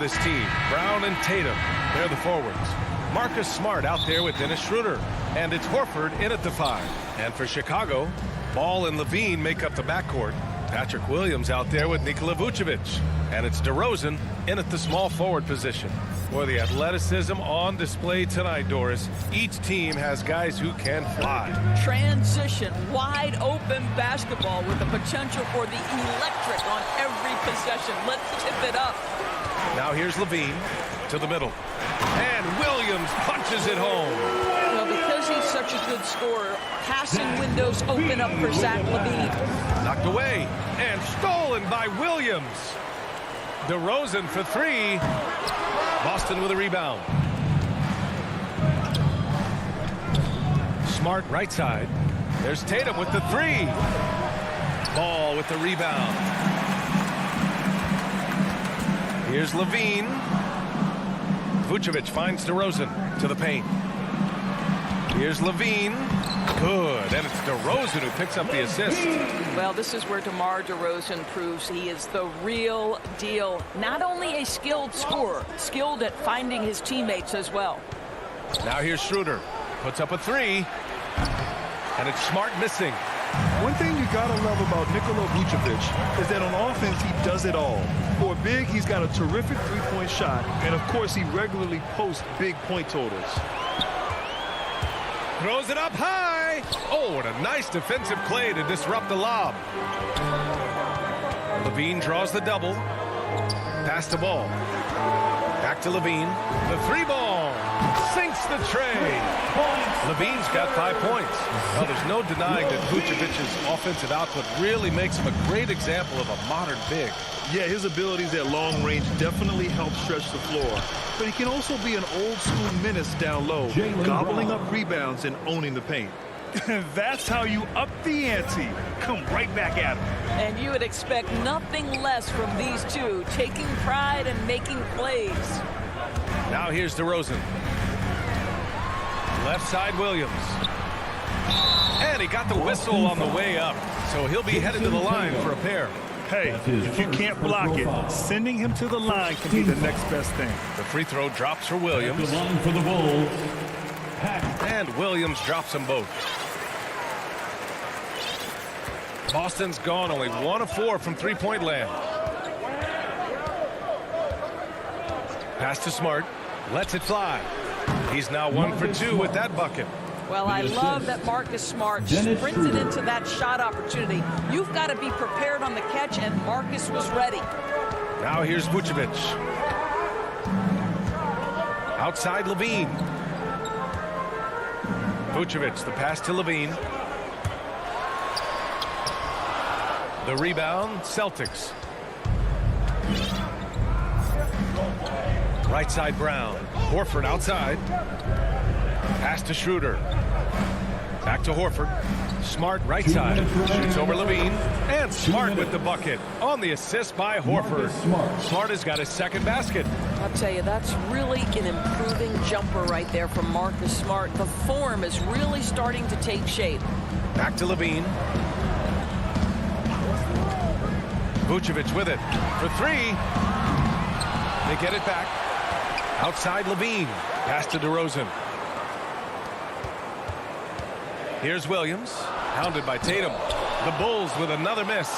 This team, Brown and Tatum, they're the forwards. Marcus Smart out there with Dennis Schroeder. And it's Horford in at the 5. And for Chicago, Ball and Levine make up the backcourt. Patrick Williams out there with Nikola Vucevic. And it's DeRozan in at the small forward position. Boy, the athleticism on display tonight, Doris. Each team has guys who can fly. Transition, wide open basketball with the potential for the electric on every possession. Let's tip it up. Now here's Levine to the middle. And Williams punches it home. Well, because he's such a good scorer, passing windows open up for Zach LaVine. Knocked away and stolen by Williams. DeRozan for 3. Boston with a rebound. Smart right side. There's Tatum with the 3. Ball with the rebound. Here's Levine. Vucevic finds DeRozan to the paint. Here's Levine. Good. And it's DeRozan who picks up the assist. Well, this is where DeMar DeRozan proves he is the real deal. Not only a skilled scorer, skilled at finding his teammates as well. Now here's Schroeder. Puts up a 3. And it's Smart missing. One thing you gotta love about Nikola Vucevic is that on offense he does it all. For a big, he's got a terrific three-point shot, and of course he regularly posts big point totals. Throws it up high. Oh, what a nice defensive play to disrupt the lob. Levine draws the double. Pass the ball. Back to Levine. The 3 ball. Sinks the tray. Levine's got 5 points. Well, there's no denying that Vucevic's offensive output really makes him a great example of a modern big. Yeah, his abilities at long range definitely help stretch the floor. But he can also be an old-school menace down low, gobbling up rebounds and owning the paint. That's how you up the ante. Come right back at him. And you would expect nothing less from these two, taking pride and making plays. Now here's DeRozan. Left side Williams. And he got the whistle on the way up. So he'll be headed to the line for a pair. Hey, if you can't block it, sending him to the line can be the next best thing. The free throw drops for Williams. The line for the Bulls. And Williams drops them both. Boston's gone only 1 of 4 from three-point land. Pass to Smart. Lets it fly. He's now 1 for 2 with that bucket. Well, I love that Marcus Smart sprinted into that shot opportunity. You've got to be prepared on the catch, and Marcus was ready. Now here's Vucevic. Outside Levine. Vucevic, the pass to Levine. The rebound, Celtics. Right side Brown. Horford outside. Pass to Schroeder. Back to Horford. Smart right side. Shoots over Levine. And Smart with the bucket. On the assist by Horford. Smart has got his second basket. I'll tell you, that's really an improving jumper right there from Marcus Smart. The form is really starting to take shape. Back to Levine. Vucevic with it for 3. They get it back. Outside Levine. Pass to DeRozan. Here's Williams. Hounded by Tatum. The Bulls with another miss.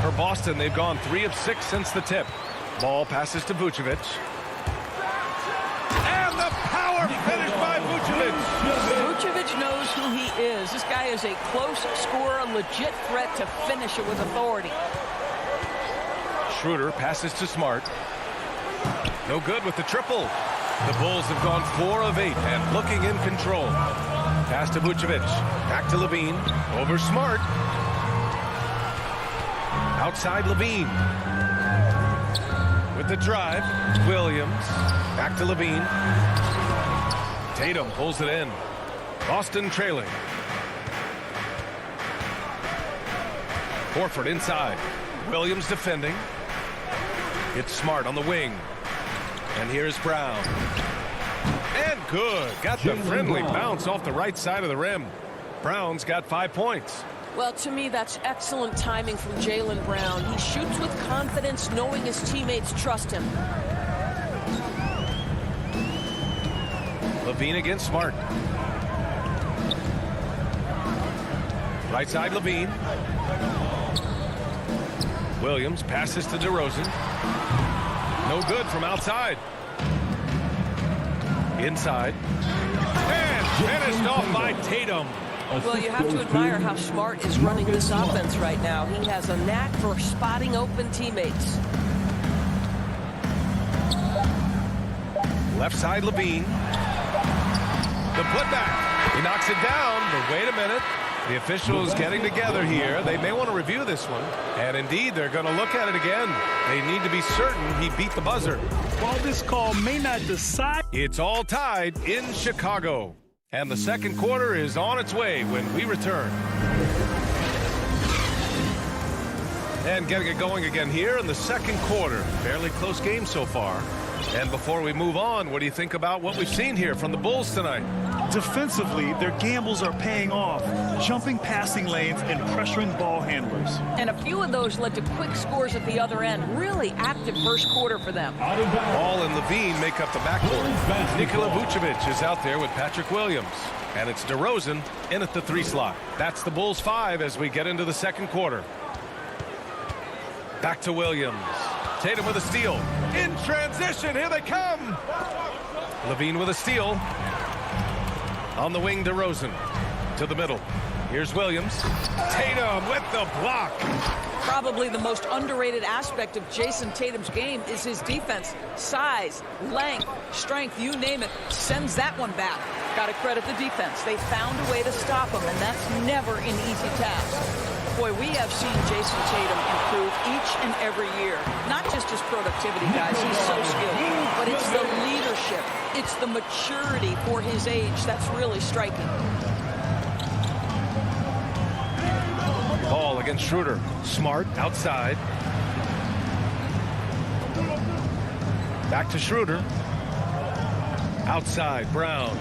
For Boston, they've gone 3 of 6 since the tip. Ball passes to Vucevic. And the power finish by Vucevic. Vucevic knows who he is. This guy is a close scorer, a legit threat to finish it with authority. Schroeder passes to Smart. No good with the triple. The Bulls have gone 4 of 8 and looking in control. Pass to Vucevic. Back to Levine. Over Smart. Outside Levine. With the drive. Williams. Back to Levine. Tatum pulls it in. Boston trailing. Horford inside. Williams defending. It's Smart on the wing. And here's Brown. And good. Got the friendly bounce off the right side of the rim. Brown's got 5 points. Well, to me, that's excellent timing from Jaylen Brown. He shoots with confidence, knowing his teammates trust him. Levine against Smart. Right side, Levine. Williams passes to DeRozan. No good from outside. Inside. And finished off by Tatum. Well, you have to admire how Smart is running this offense right now. He has a knack for spotting open teammates. Left side, Levine. The putback. He knocks it down, but wait a minute. The officials getting together here. They may want to review this one. And indeed, they're going to look at it again. They need to be certain he beat the buzzer. While this call may not decide, It's all tied in Chicago. And the second quarter is on its way when we return. And getting it going again here in the second quarter. Fairly close game so far. And before we move on, what do you think about what we've seen here from the Bulls tonight? Defensively, their gambles are paying off, jumping passing lanes and pressuring ball handlers. And a few of those led to quick scores at the other end. Really active first quarter for them. Ball and Levine make up the backcourt. Nikola Vucevic is out there with Patrick Williams. And it's DeRozan in at the 3 slot. That's the Bulls 5 as we get into the second quarter. Back to Williams. Tatum with a steal. In transition, here they come. Levine with a steal. On the wing, DeRozan. To the middle. Here's Williams. Tatum with the block. Probably the most underrated aspect of Jason Tatum's game is his defense. Size, length, strength, you name it, sends that one back. Got to credit the defense. They found a way to stop him, and that's never an easy task. Boy, we have seen Jason Tatum improve each and every year. Not just his productivity, guys. He's so skilled. But it's the leadership. It's the maturity for his age that's really striking. Ball against Schroeder. Smart outside. Back to Schroeder. Outside, Brown.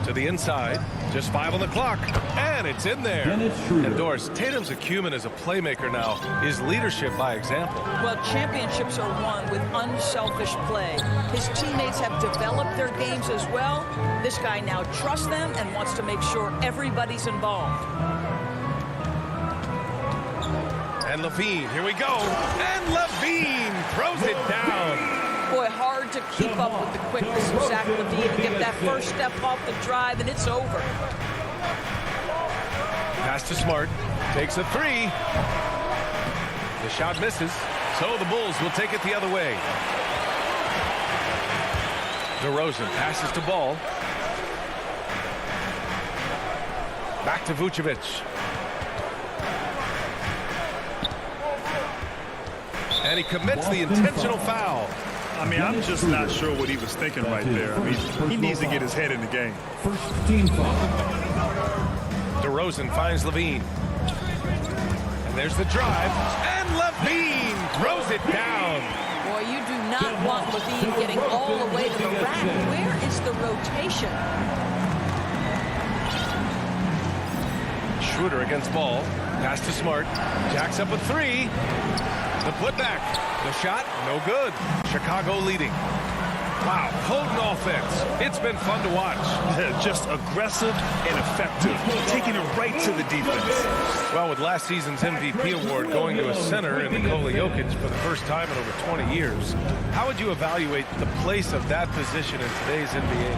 To the inside. Just 5 on the clock. And it's in there. And Doris, Tatum's acumen as a playmaker now is leadership by example. Well, championships are won with unselfish play. His teammates have developed their games as well. This guy now trusts them and wants to make sure everybody's involved. And Levine, here we go. And Levine throws it down. Boy, hard to keep up with the quickness of Zach Levine and get that first step off the drive, and it's over. Pass to Smart. Takes a 3. The shot misses. So the Bulls will take it the other way. DeRozan passes to Ball. Back to Vucevic. And he commits the intentional foul. I mean, I'm just not sure what he was thinking right there. I mean, he needs to get his head in the game. First team foul. DeRozan finds Levine. And there's the drive. And Levine throws it down. Boy, you do not want Levine getting all the way to the rack. Where is the rotation? Schroeder against Ball. Pass to Smart. Jacks up a 3. The putback. The shot, no good. Chicago leading. Wow, potent offense. It's been fun to watch. Just aggressive and effective, taking it right to the defense. Well, with last season's MVP award going to a center in Nikola Jokic for the first time in over 20 years, how would you evaluate the place of that position in today's NBA?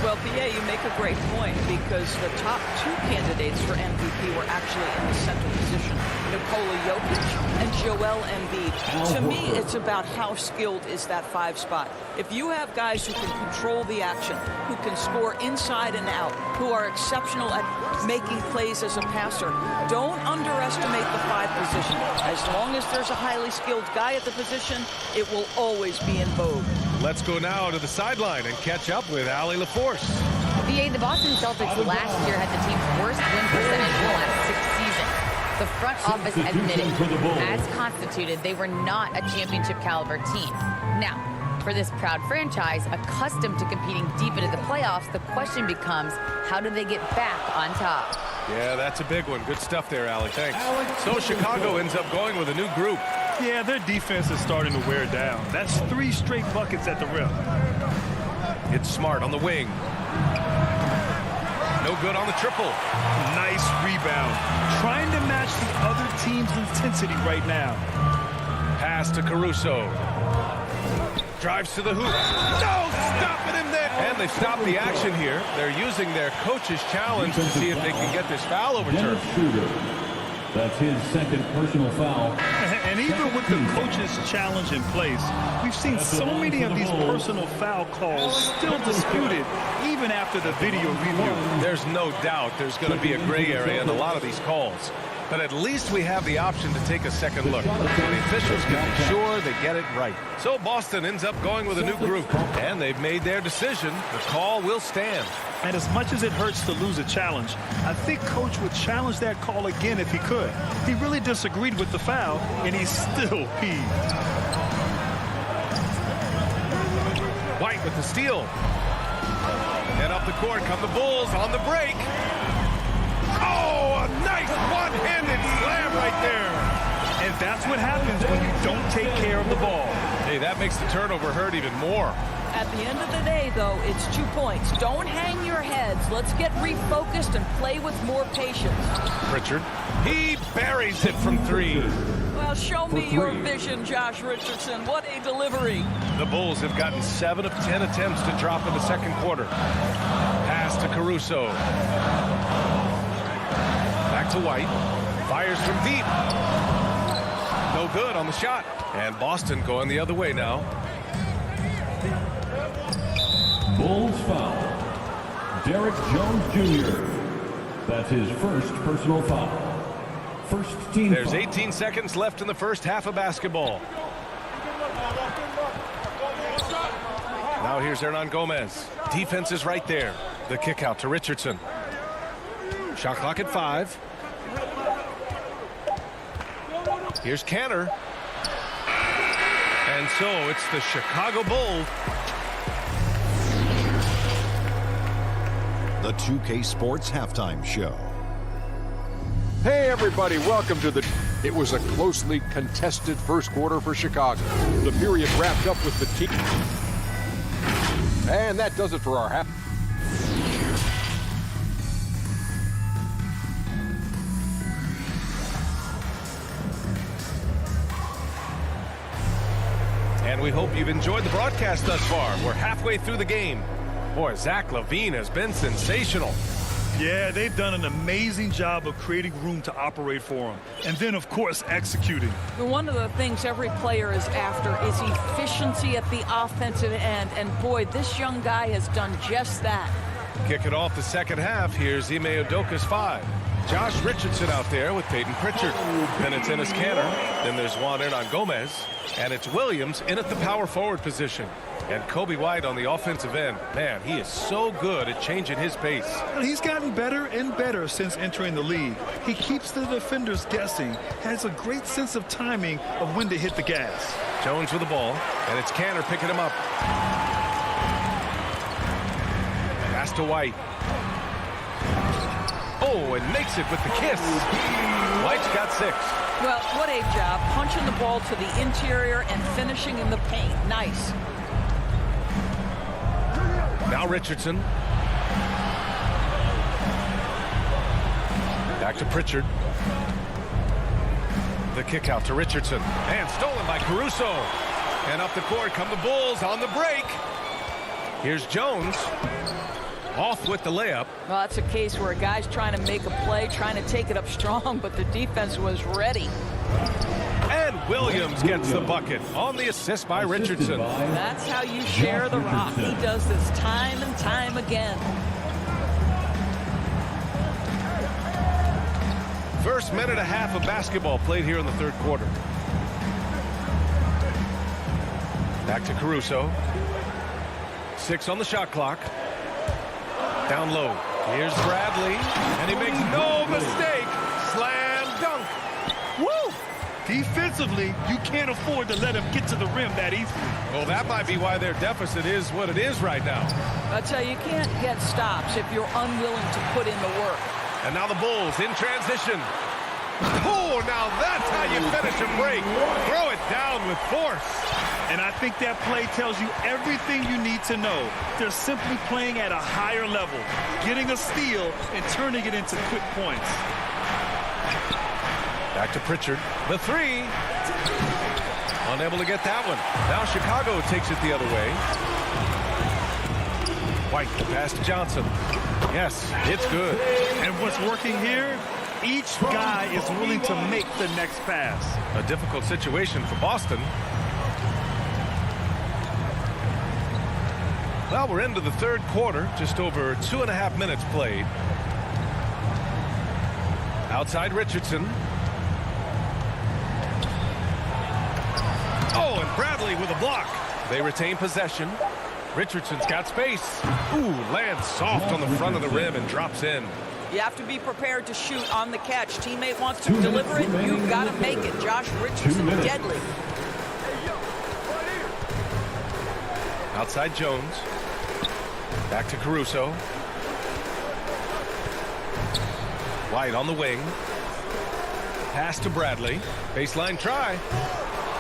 Well, BA, you make a great point because the top 2 candidates for MVP were actually in the center position. Nikola Jokic and Joel Embiid. To me, it's about how skilled is that 5 spot. If you have guys who can control the action, who can score inside and out, who are exceptional at making plays as a passer, don't underestimate the 5 position. As long as there's a highly skilled guy at the position, it will always be in vogue. Let's go now to the sideline and catch up with Allie LaForce. BA, the Boston Celtics last year had the team's worst win percentage in the last 6 seasons. The front office admitted, as constituted, they were not a championship caliber team. Now, for this proud franchise, accustomed to competing deep into the playoffs, the question becomes, how do they get back on top? Yeah, that's a big one. Good stuff there, Allie. Thanks. So Chicago ends up going with a new group. Yeah, their defense is starting to wear down. That's 3 straight buckets at the rim. It's Smart on the wing. No good on the triple. Nice rebound. Trying to match the other team's intensity right now. Pass to Caruso. Drives to the hoop. No, stopping him there. And they stopped the action here. They're using their coach's challenge to see if they can get this foul overturned. That's his second personal foul. And even with the coach's challenge in place, we've seen so many of these personal foul calls still disputed even after the video review. There's no doubt there's going to be a gray area in a lot of these calls. But at least we have the option to take a second look. The officials can be sure they get it right. So Boston ends up going with a new group. And they've made their decision. The call will stand. And as much as it hurts to lose a challenge, I think Coach would challenge that call again if he could. He really disagreed with the foul, and he's still peeved. White with the steal. And up the court come the Bulls on the break. Oh, a nice one-handed slam right there. And that's what happens when you don't take care of the ball. Hey, that makes the turnover hurt even more. At the end of the day, though, it's 2 points. Don't hang your heads. Let's get refocused and play with more patience. Pritchard, he buries it from 3. Well, show me your vision, Josh Richardson. What a delivery. The Bulls have gotten 7 of 10 attempts to drop in the second quarter. Pass to Caruso. Back to White. Fires from deep. No good on the shot. And Boston going the other way now. Bulls foul. Derek Jones Jr. That's his first personal foul. First team There's foul. 18 seconds left in the first half of basketball. Now here's Hernan Gomez. Defense is right there. The kick out to Richardson. Shot clock at 5. Here's Cantor. And so it's the Chicago Bulls. The 2K Sports Halftime Show. Hey everybody, welcome to It was a closely contested first quarter for Chicago. The period wrapped up with the team. And that does it for our half. And we hope you've enjoyed the broadcast thus far. We're halfway through the game. Boy, Zach LaVine has been sensational. Yeah, they've done an amazing job of creating room to operate for him. And then, of course, executing. One of the things every player is after is efficiency at the offensive end. And boy, this young guy has done just that. Kicking off the second half, here's Ime Udoka's 5. Josh Richardson out there with Peyton Pritchard. Then it's Enes Kanter. Then there's Juan Hernan Gomez. And it's Williams in at the power forward position. And Kobe White on the offensive end. Man, he is so good at changing his pace. And he's gotten better and better since entering the league. He keeps the defenders guessing, has a great sense of timing of when to hit the gas. Jones with the ball, and it's Kanter picking him up. Pass to White. Oh, and makes it with the kiss. White's got 6. Well, what a job. Punching the ball to the interior and finishing in the paint. Nice. Now Richardson. Back to Pritchard. The kick out to Richardson. And stolen by Caruso. And up the court come the Bulls on the break. Here's Jones. Off with the layup. Well, that's a case where a guy's trying to make a play, trying to take it up strong, but the defense was ready. And Williams gets the bucket on the assist by Richardson. That's how you share the rock. He does this time and time again. First minute and a half of basketball played here in the third quarter. Back to Caruso. 6 on the shot clock. Down low. Here's Bradley. And he makes no mistake. Slam dunk. Woo! Defensively, you can't afford to let him get to the rim that easily. Well, that might be why their deficit is what it is right now. I tell you, you can't get stops if you're unwilling to put in the work. And now the Bulls in transition. Oh, now that's how you finish a break. Throw it down with force. And I think that play tells you everything you need to know. They're simply playing at a higher level, getting a steal and turning it into quick points. Back to Pritchard. The three. Unable to get that one. Now Chicago takes it the other way. White, the pass to Johnson. Yes, it's good. And what's working here? Each guy is willing to make the next pass. A difficult situation for Boston. Well, we're into the third quarter. Just over 2.5 minutes played. Outside Richardson. Oh, and Bradley with a block. They retain possession. Richardson's got space. Ooh, lands soft on the front of the rim and drops in. You have to be prepared to shoot on the catch. Teammate wants to deliver it, you've got to make it. Josh Richardson, deadly. Outside Jones. Back to Caruso. White on the wing. Pass to Bradley. Baseline try.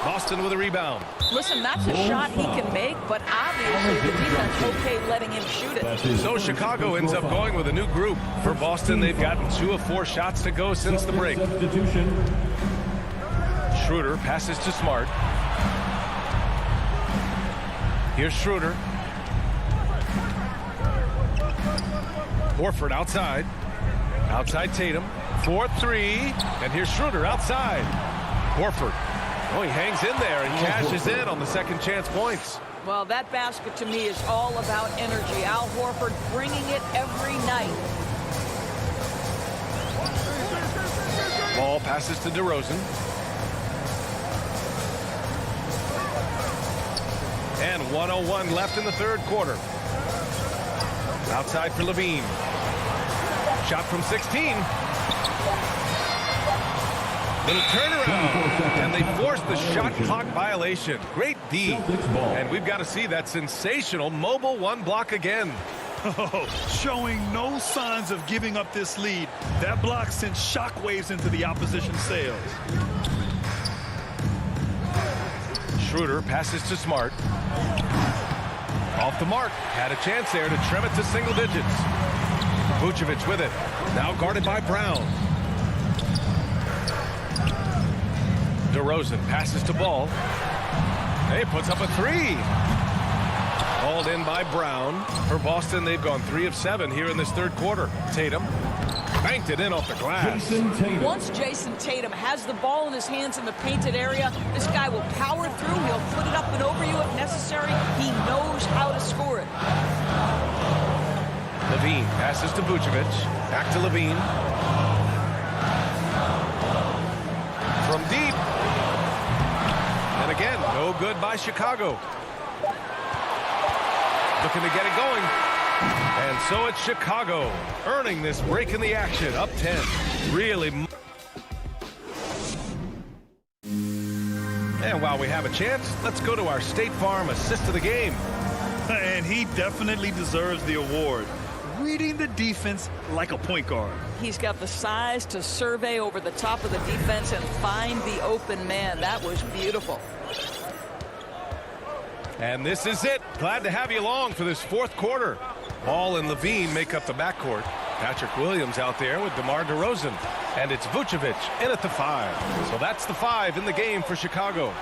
Boston with a rebound. Listen, that's a shot he can make, but obviously the defense okay letting him shoot it. So Chicago ends up going with a new group. For Boston, they've gotten 2 of 4 shots to go since the break. Schroeder passes to Smart. Here's Schroeder. Horford outside. Outside Tatum. 4-3. And here's Schroeder outside. Horford. Oh, he hangs in there and cashes in on the second chance points. Well, that basket to me is all about energy. Al Horford bringing it every night. Ball passes to DeRozan. And 1:01 left in the third quarter. Outside for Levine. Shot from 16. Little turnaround, and they force the shot clock violation. Great D, and we've got to see that sensational mobile one block again. Oh, showing no signs of giving up this lead. That block sent shockwaves into the opposition sails. Schroeder passes to Smart. Off the mark, had a chance there to trim it to single digits. Vucevic with it, now guarded by Brown. DeRozan passes to Ball. He puts up a 3. Hauled in by Brown. For Boston, they've gone 3 of 7 here in this third quarter. Tatum banked it in off the glass. Once Jason Tatum has the ball in his hands in the painted area, this guy will power through. He'll put it up and over you if necessary. He knows how to score it. Levine passes to Vucevic. Back to Levine. From deep. And again, no good by Chicago. Looking to get it going. And so it's Chicago earning this break in the action. Up 10. Really. And while we have a chance, let's go to our State Farm assist of the game. And he definitely deserves the award. Reading the defense like a point guard. He's got the size to survey over the top of the defense and find the open man. That was beautiful. And this is it. Glad to have you along for this fourth quarter. Ball and Levine make up the backcourt. Patrick Williams out there with DeMar DeRozan. And it's Vucevic in at the 5. So that's the 5 in the game for Chicago.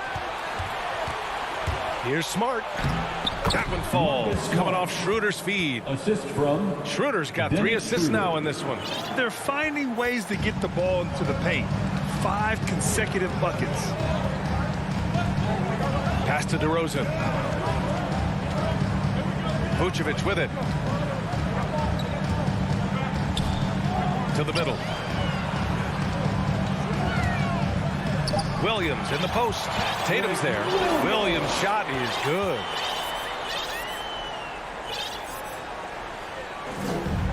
Here's Smart. That one falls, coming off Schroeder's feed. Assist from Schroeder's got 3 assists now in this one. They're finding ways to get the ball into the paint. 5 consecutive buckets. Pass to DeRozan. Vucevic with it. To the middle. Williams in the post. Tatum's there. Williams' shot is good.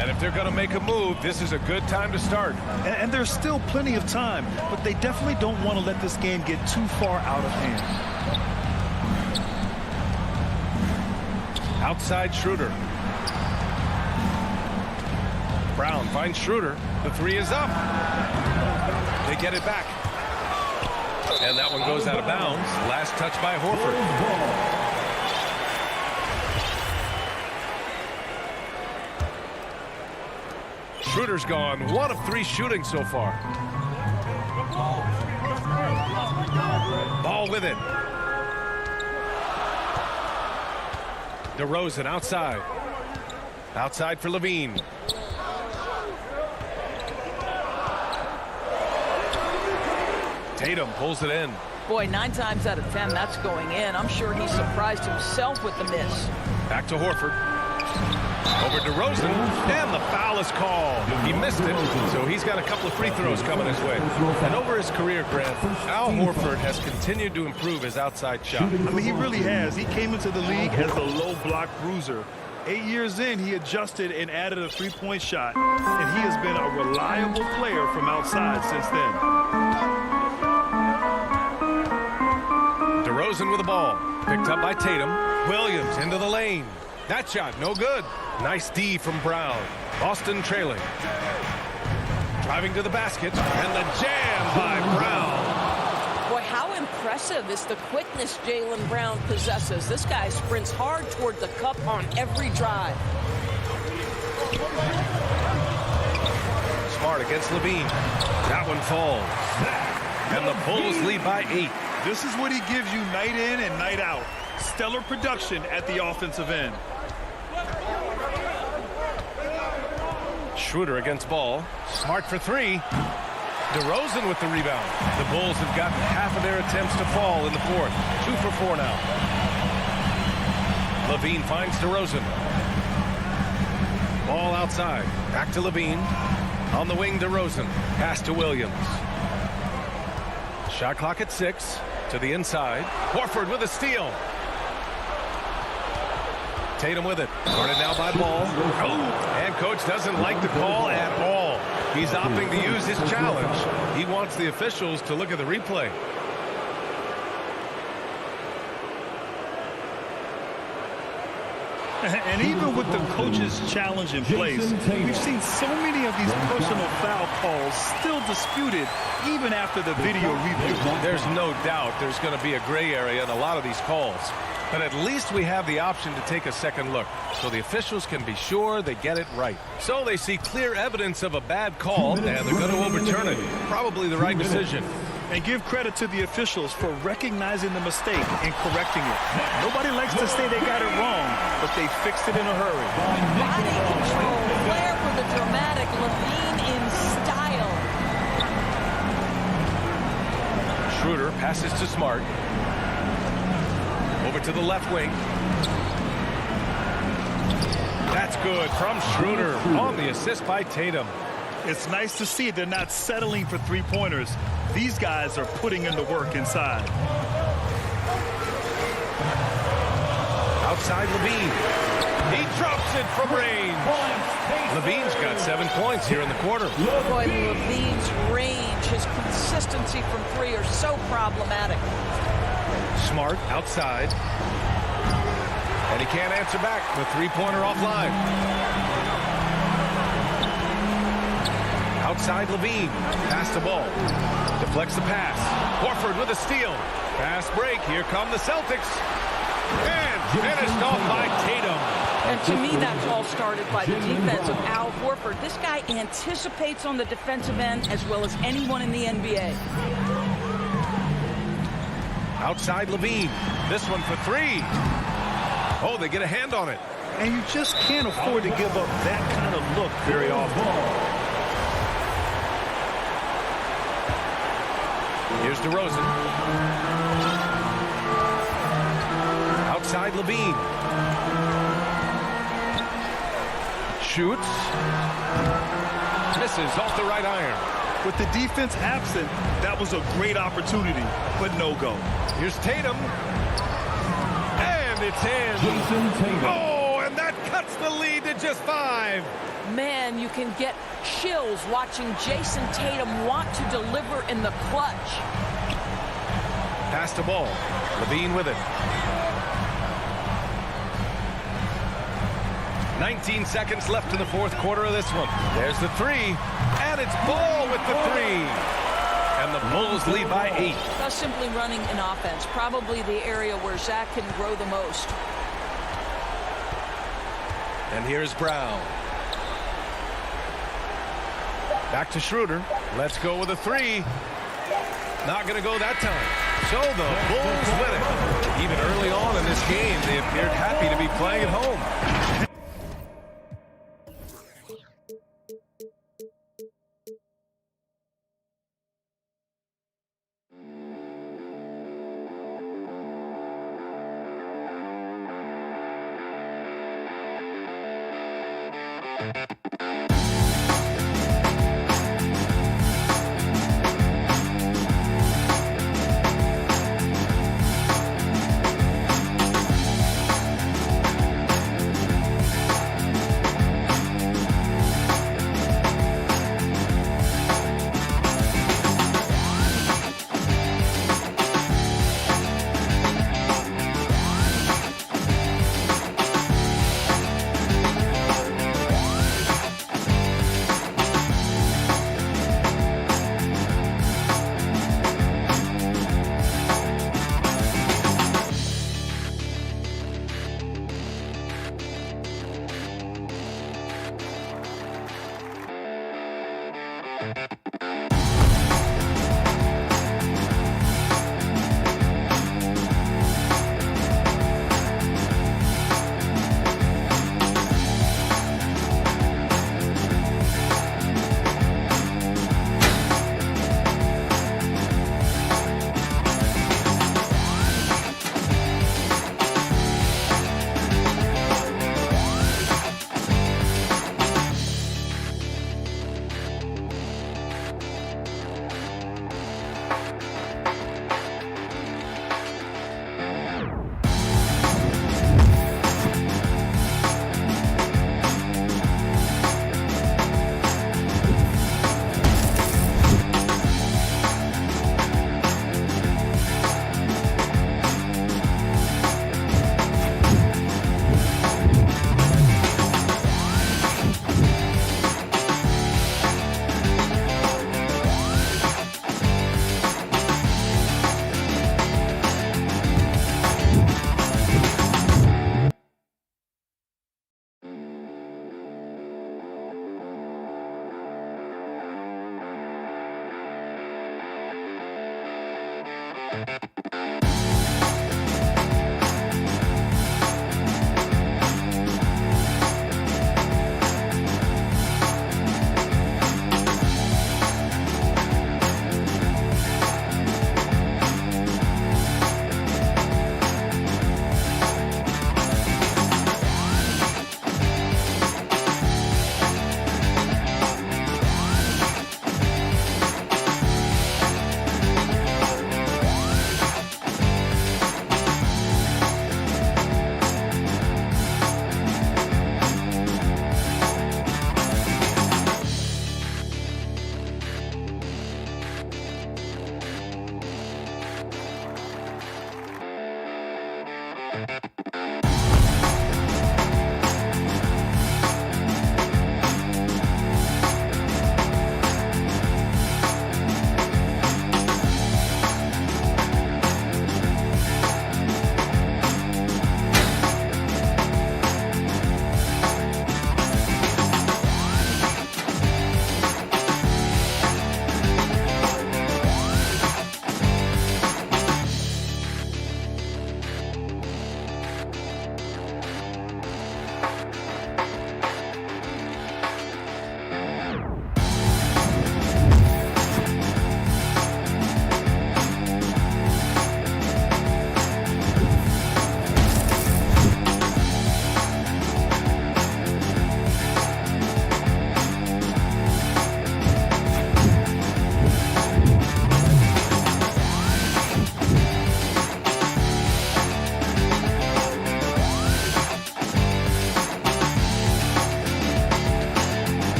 And if they're going to make a move, this is a good time to start. And there's still plenty of time, but they definitely don't want to let this game get too far out of hand. Outside Schroeder. Brown finds Schroeder. The 3 is up. They get it back. And that one goes out of bounds. Last touch by Horford. Schroeder's gone. 1 of 3 shooting so far. Ball with it. DeRozan outside. Outside for Levine. Tatum pulls it in. Boy, 9 times out of 10, that's going in. I'm sure he surprised himself with the miss. Back to Horford. Over DeRozan, and the foul is called. He missed it, so he's got a couple of free throws coming his way. And over his career, Grant, Al Horford has continued to improve his outside shot. I mean, he really has. He came into the league as a low block bruiser. 8 years in, he adjusted and added a three-point shot, and he has been a reliable player from outside since then. DeRozan with the ball. Picked up by Tatum. Williams into the lane. That shot, no good. Nice D from Brown. Boston trailing. Driving to the basket, and the jam by Brown. Boy, how impressive is the quickness Jaylen Brown possesses. This guy sprints hard toward the cup on every drive. Smart against Levine. That one falls. And the Bulls lead by 8. This is what he gives you night in and night out. Stellar production at the offensive end. Schroeder against Ball. Smart for 3. DeRozan with the rebound. The Bulls have gotten half of their attempts to fall in the 4th. 2 for 4 now. Levine finds DeRozan. Ball outside. Back to Levine. On the wing, DeRozan. Pass to Williams. Shot clock at 6. To the inside. Horford with a steal. Tatum with it. Guarded now by Ball. And coach doesn't like the call at all. He's opting to use his challenge. He wants the officials to look at the replay. And even with the coach's challenge in place, we've seen so many of these personal foul calls still disputed even after the video review. There's no doubt there's going to be a gray area in a lot of these calls. But at least we have the option to take a second look, so the officials can be sure they get it right. So they see clear evidence of a bad call, and they're going to overturn it. Probably the right decision. And give credit to the officials for recognizing the mistake and correcting it. Nobody likes to say they got it wrong, but they fixed it in a hurry. Body control, flair for the dramatic, Levine in style. Schroeder passes to Smart. Over to the left wing. That's good from Schroeder on the assist by Tatum. It's nice to see they're not settling for three-pointers. These guys are putting in the work inside. Outside Levine. He drops it from range. Levine's got 7 points here in the quarter. Boy, Levine's range, his consistency from 3 are so problematic. Smart outside. And he can't answer back. The three-pointer offline. Outside Levine. Pass the ball. Deflects the pass. Horford with a steal. Fast break. Here come the Celtics. And finished off by Tatum. And to me, that's all started by the defense of Al Horford. This guy anticipates on the defensive end as well as anyone in the NBA. Outside Levine. This one for 3. Oh, they get a hand on it. And you just can't afford to give up that kind of look very often. Here's DeRozan. Outside Levine. Shoots. Misses off the right iron. With the defense absent, that was a great opportunity, but no go. Here's Tatum. And it's in. Oh, and that cuts the lead to just 5. Man, you can get chills watching Jason Tatum want to deliver in the clutch. Pass the ball. Levine with it. 19 seconds left in the 4th quarter of this one. There's the 3. And it's Ball with the 3. and the Bulls lead by 8. Simply running an offense, probably the area where Zach can grow the most. And here's Brown. Back to Schroeder. Let's go with a 3. Not going to go that time. So the Bulls win it. Even early on in this game, they appeared happy to be playing at home.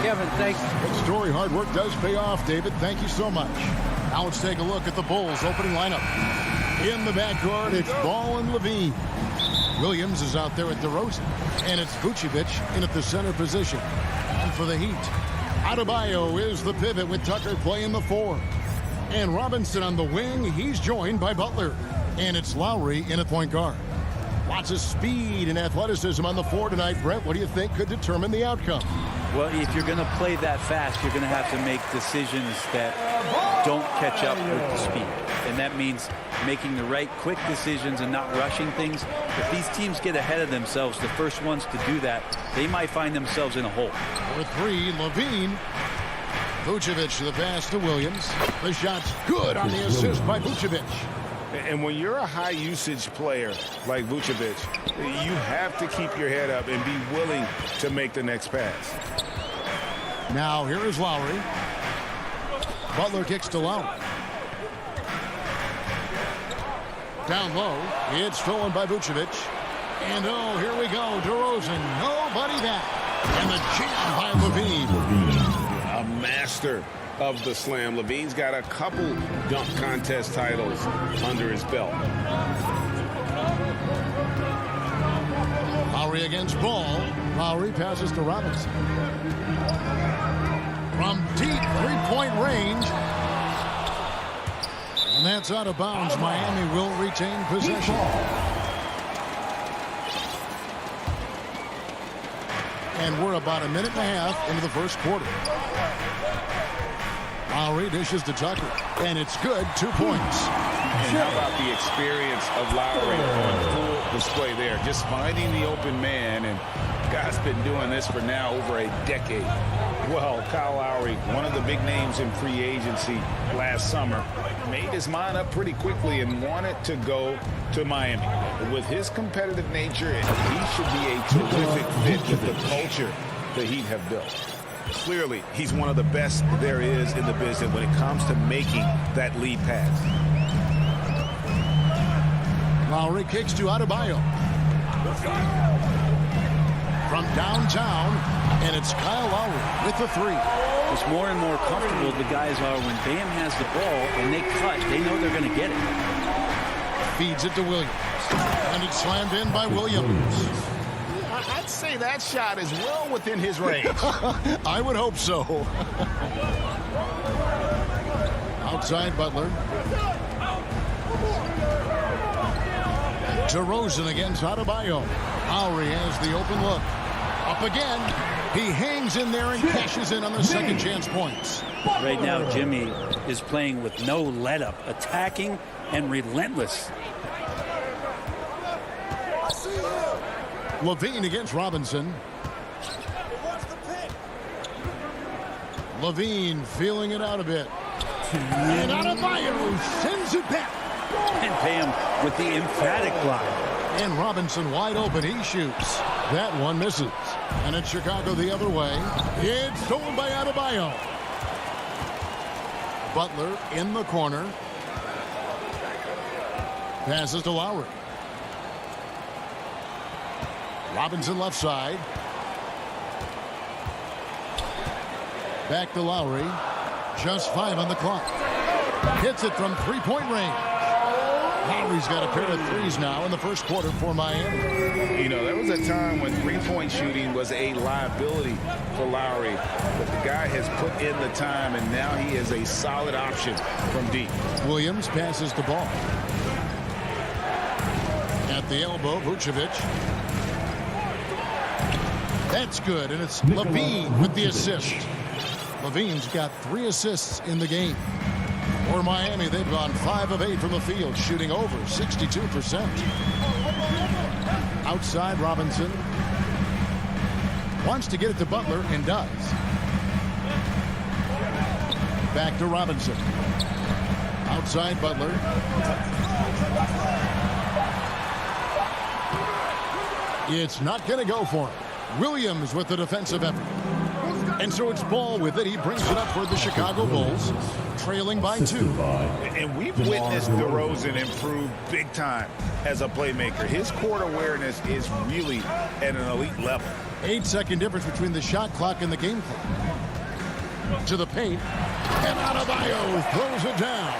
Kevin, thanks. Story hard work does pay off, David. Thank you so much. Now let's take a look at the Bulls' opening lineup. In the backcourt, it's Ball and Levine. Williams is out there at DeRozan. And it's Vucevic in at the center position. And for the Heat, Adebayo is the pivot with Tucker playing the 4. And Robinson on the wing. He's joined by Butler. And it's Lowry in at point guard. Lots of speed and athleticism on the floor tonight. Brett, what do you think could determine the outcome? Well, if you're going to play that fast, you're going to have to make decisions that don't catch up with the speed. And that means making the right quick decisions and not rushing things. If these teams get ahead of themselves, the first ones to do that, they might find themselves in a hole. For 3, Levine. Vucevic the pass to Williams. The shot's good on the assist by Vucevic. And when you're a high-usage player like Vucevic, you have to keep your head up and be willing to make the next pass. Now here is Lowry. Butler kicks to Lowry. Down low. It's stolen by Vucevic. And oh, here we go. DeRozan. Nobody back. And the jam by Levine. A master of the slam. Levine's got a couple dunk contest titles under his belt. Lowry against Ball. Lowry passes to Robinson. From deep three-point range. And that's out of bounds. Miami will retain possession. And we're about a minute and a half into the first quarter. Lowry dishes to Tucker. And it's good. 2 points. And how about the experience of Lowry on full display there? Just finding the open man, and guy's been doing this for now over a decade. Well, Kyle Lowry, one of the big names in free agency last summer, made his mind up pretty quickly and wanted to go to Miami. With his competitive nature, he should be a terrific fit with the culture the Heat have built. Clearly, he's one of the best there is in the business when it comes to making that lead pass. Lowry kicks to Adebayo. From downtown, and it's Kyle Lowry with the three. It's more and more comfortable the guys are when Bam has the ball and they cut. They know they're going to get it. Feeds it to Williams. And it's slammed in by Williams. I'd say that shot is well within his range. I would hope so. Outside Butler. DeRozan against Adebayo. Lowry has the open look. Up again. He hangs in there and cashes in on the second chance points. Right now, Jimmy is playing with no let-up, attacking and relentless. Levine against Robinson. Levine feeling it out a bit. And Adebayo sends it back. And Bam with the emphatic block. And Robinson wide open. He shoots. That one misses. And it's Chicago the other way. It's stolen by Adebayo. Butler in the corner. Passes to Lowry. Robinson left side. Back to Lowry. Just 5 on the clock. Hits it from three-point range. Lowry's got a pair of threes now in the first quarter for Miami. You know, there was a time when three-point shooting was a liability for Lowry. But the guy has put in the time, and now he is a solid option from deep. Williams passes the ball. At the elbow, Vucevic. That's good, and it's Levine with the assist. Levine's got 3 assists in the game. For Miami, they've gone 5 of 8 from the field, shooting over 62%. Outside, Robinson wants to get it to Butler and does. Back to Robinson. Outside, Butler. It's not going to go for him. Williams with the defensive effort. And so it's Ball with it. He brings it up for the Chicago Bulls, trailing by 2. And we've witnessed DeRozan improve big time as a playmaker. His court awareness is really at an elite level. 8-second difference between the shot clock and the game clock. To the paint. And Adebayo throws it down.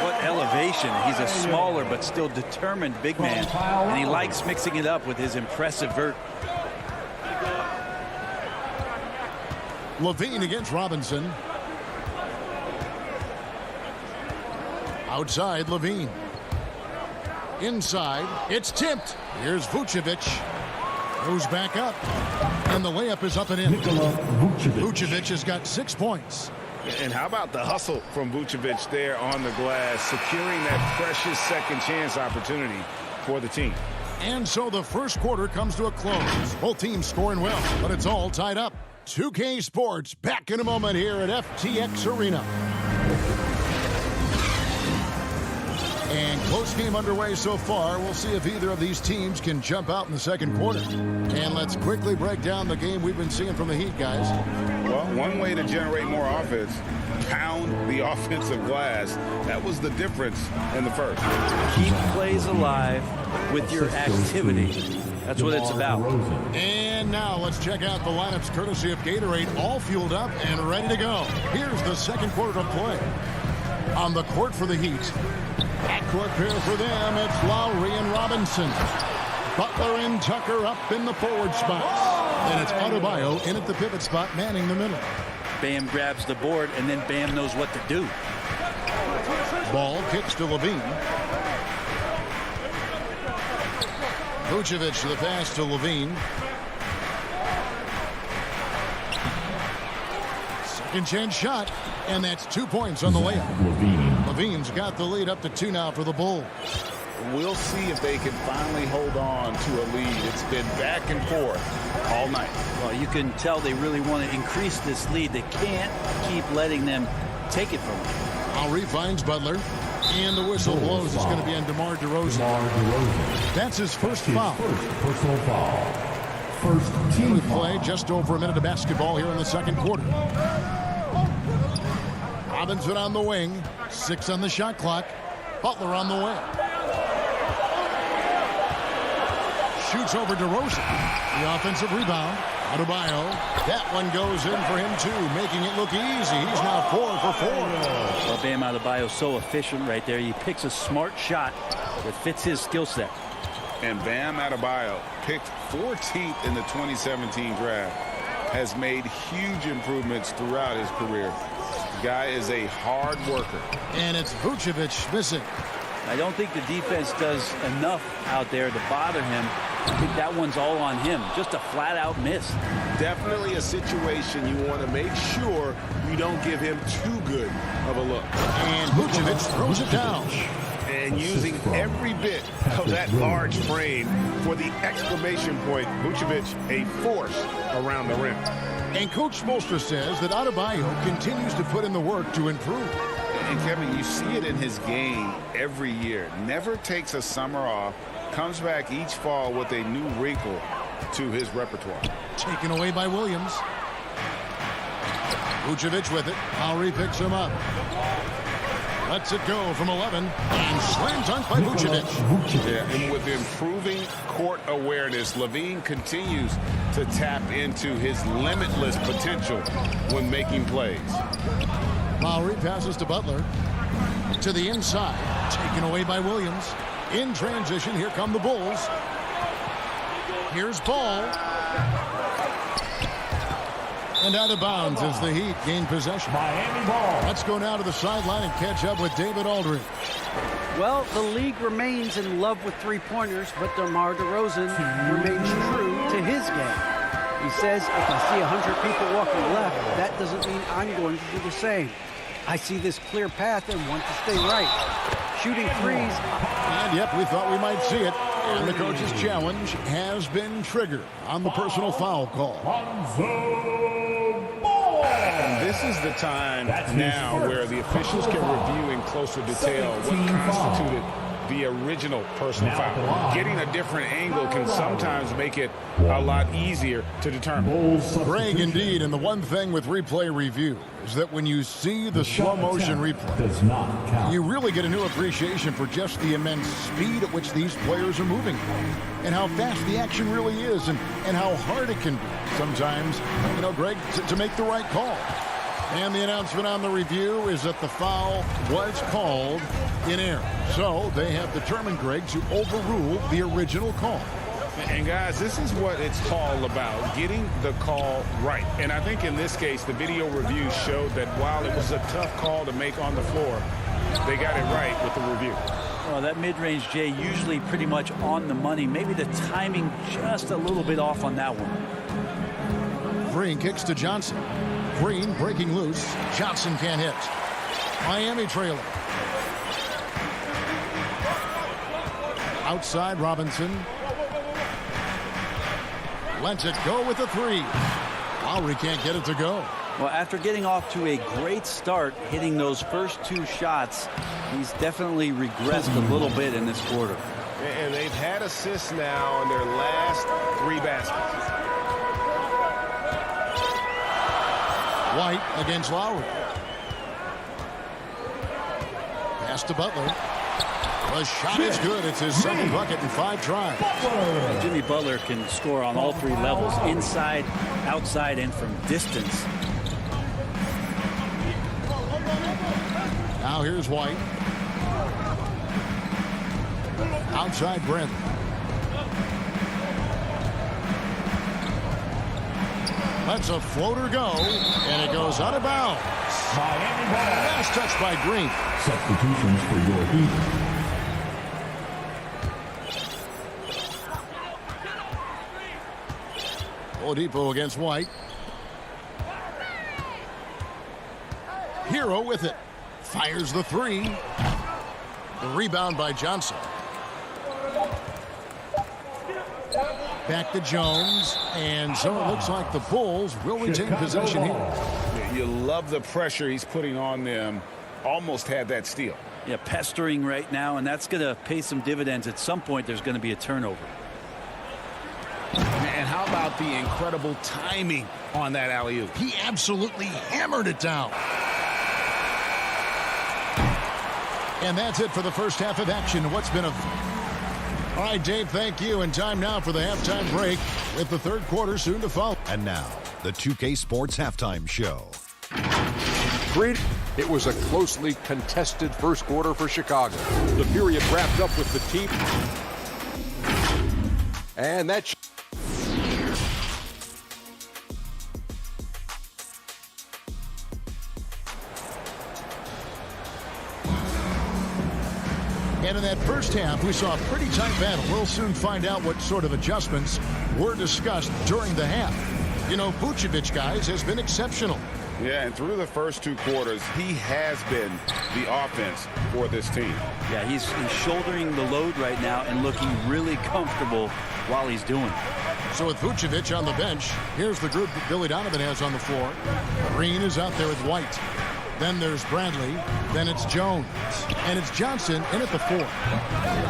What elevation. He's a smaller but still determined big man. And he likes mixing it up with his impressive vert. Levine against Robinson. Outside, Levine. Inside, it's tipped. Here's Vucevic. Goes back up. And the layup is up and in. Vucevic has got 6 points. And how about the hustle from Vucevic there on the glass, securing that precious second chance opportunity for the team. And so the first quarter comes to a close. Both teams scoring well, but it's all tied up. 2K Sports back in a moment here at FTX Arena. And close game underway so far. We'll see if either of these teams can jump out in the second quarter. And let's quickly break down the game we've been seeing from the Heat, guys. Well, one way to generate more offense, pound the offensive glass. That was the difference in the first. Keep plays alive with your activity. That's what it's about. And now let's check out the lineups courtesy of Gatorade, all fueled up and ready to go. Here's the second quarter of play. On the court for the Heat. Backcourt pair for them, it's Lowry and Robinson. Butler and Tucker up in the forward spots. And it's Adebayo in at the pivot spot, manning the middle. Bam grabs the board, and then Bam knows what to do. Ball kicks to Levine. Vucevic to the pass to Levine. Second chance shot, and that's 2 points on the layup. Levine's got the lead up to 2 now for the Bulls. We'll see if they can finally hold on to a lead. It's been back and forth all night. Well, you can tell they really want to increase this lead. They can't keep letting them take it from them. Lowry finds Butler. And the whistle blows. It's going to be on DeMar DeRozan. That's his first foul. Personal foul. First team play. Just over a minute of basketball here in the second quarter. Robinson on the wing. 6 on the shot clock. Butler on the wing. Shoots over DeRozan. The offensive rebound. Adebayo. That one goes in for him too, making it look easy. He's now 4 for 4. Well, Bam Adebayo so efficient right there. He picks a smart shot that fits his skill set. And Bam Adebayo, picked 14th in the 2017 draft, has made huge improvements throughout his career. The guy is a hard worker. And it's Vucevic missing. I don't think the defense does enough out there to bother him. I think that one's all on him. Just a flat-out miss. Definitely a situation you want to make sure you don't give him too good of a look. And Vucevic throws it down. And using every bit of that large frame for the exclamation point, Vucevic a force around the rim. And Coach Spoelstra says that Adebayo continues to put in the work to improve. And Kevin, you see it in his game every year. Never takes a summer off. Comes back each fall with a new wrinkle to his repertoire. Taken away by Williams. Vucevic with it. Lowry picks him up. Lets it go from 11. And slam dunk by Vucevic. Yeah, and with improving court awareness, Levine continues to tap into his limitless potential when making plays. Lowry passes to Butler. To the inside. Taken away by Williams. In transition, here come the Bulls. Here's Ball. And out of bounds as the Heat gain possession. Miami ball. Let's go now to the sideline and catch up with David Aldridge. Well, the league remains in love with three-pointers, but DeMar DeRozan remains true to his game. He says, if I see 100 people walking left, that doesn't mean I'm going to do the same. I see this clear path and want to stay right. Shooting threes. And yep, we thought we might see it. And the coach's challenge has been triggered on the personal foul call. And this is the time now where the officials can review in closer detail what constituted the original personal foul. Getting a different angle can sometimes make it a lot easier to determine. Greg, indeed, and the one thing with replay review is that when you see the slow motion replay, you really get a new appreciation for just the immense speed at which these players are moving and how fast the action really is and how hard it can be sometimes, you know, Greg, to make the right call. And the announcement on the review is that the foul was called in error. So they have determined, Greg, to overrule the original call. And guys, this is what it's all about, getting the call right. And I think in this case, the video review showed that while it was a tough call to make on the floor, they got it right with the review. Well, that mid-range, Jay, usually pretty much on the money. Maybe the timing just a little bit off on that one. Green kicks to Johnson. Green breaking loose. Johnson can't hit. Miami trailing. Outside Robinson. Lets it go with a three. Lowry can't get it to go. Well, after getting off to a great start, hitting those first 2 shots, he's definitely regressed a little bit in this quarter. And they've had assists now in their last 3 baskets. White against Lowry. Pass to Butler. The shot is good. It's his second bucket in 5 tries. Jimmy Butler can score on all 3 levels, inside, outside, and from distance. Now here's White. Outside Brent. Lets a floater go, and it goes out of bounds. Last touch by Green. Substitutions for your Heat. Oladipo against White. Hero with it. Fires the 3. The rebound by Johnson. Back to Jones, and so it looks like the Bulls will retain possession here. You love the pressure he's putting on them. Almost had that steal. Yeah, pestering right now, and that's going to pay some dividends. At some point, there's going to be a turnover. And how about the incredible timing on that alley-oop? He absolutely hammered it down. And that's it for the first half of action. What's been a... All right, Dave, thank you. And time now for the halftime break with the third quarter soon to follow. And now, the 2K Sports Halftime Show. It was a closely contested first quarter for Chicago. The period wrapped up with the team. And that... And in that first half, we saw a pretty tight battle. We'll soon find out what sort of adjustments were discussed during the half. You know, Vucevic, guys, has been exceptional. Yeah, and through the first 2 quarters, he has been the offense for this team. Yeah, he's shouldering the load right now and looking really comfortable while he's doing it. So with Vucevic on the bench, here's the group that Billy Donovan has on the floor. Green is out there with White. Then there's Bradley. Then it's Jones. And it's Johnson in at the 4.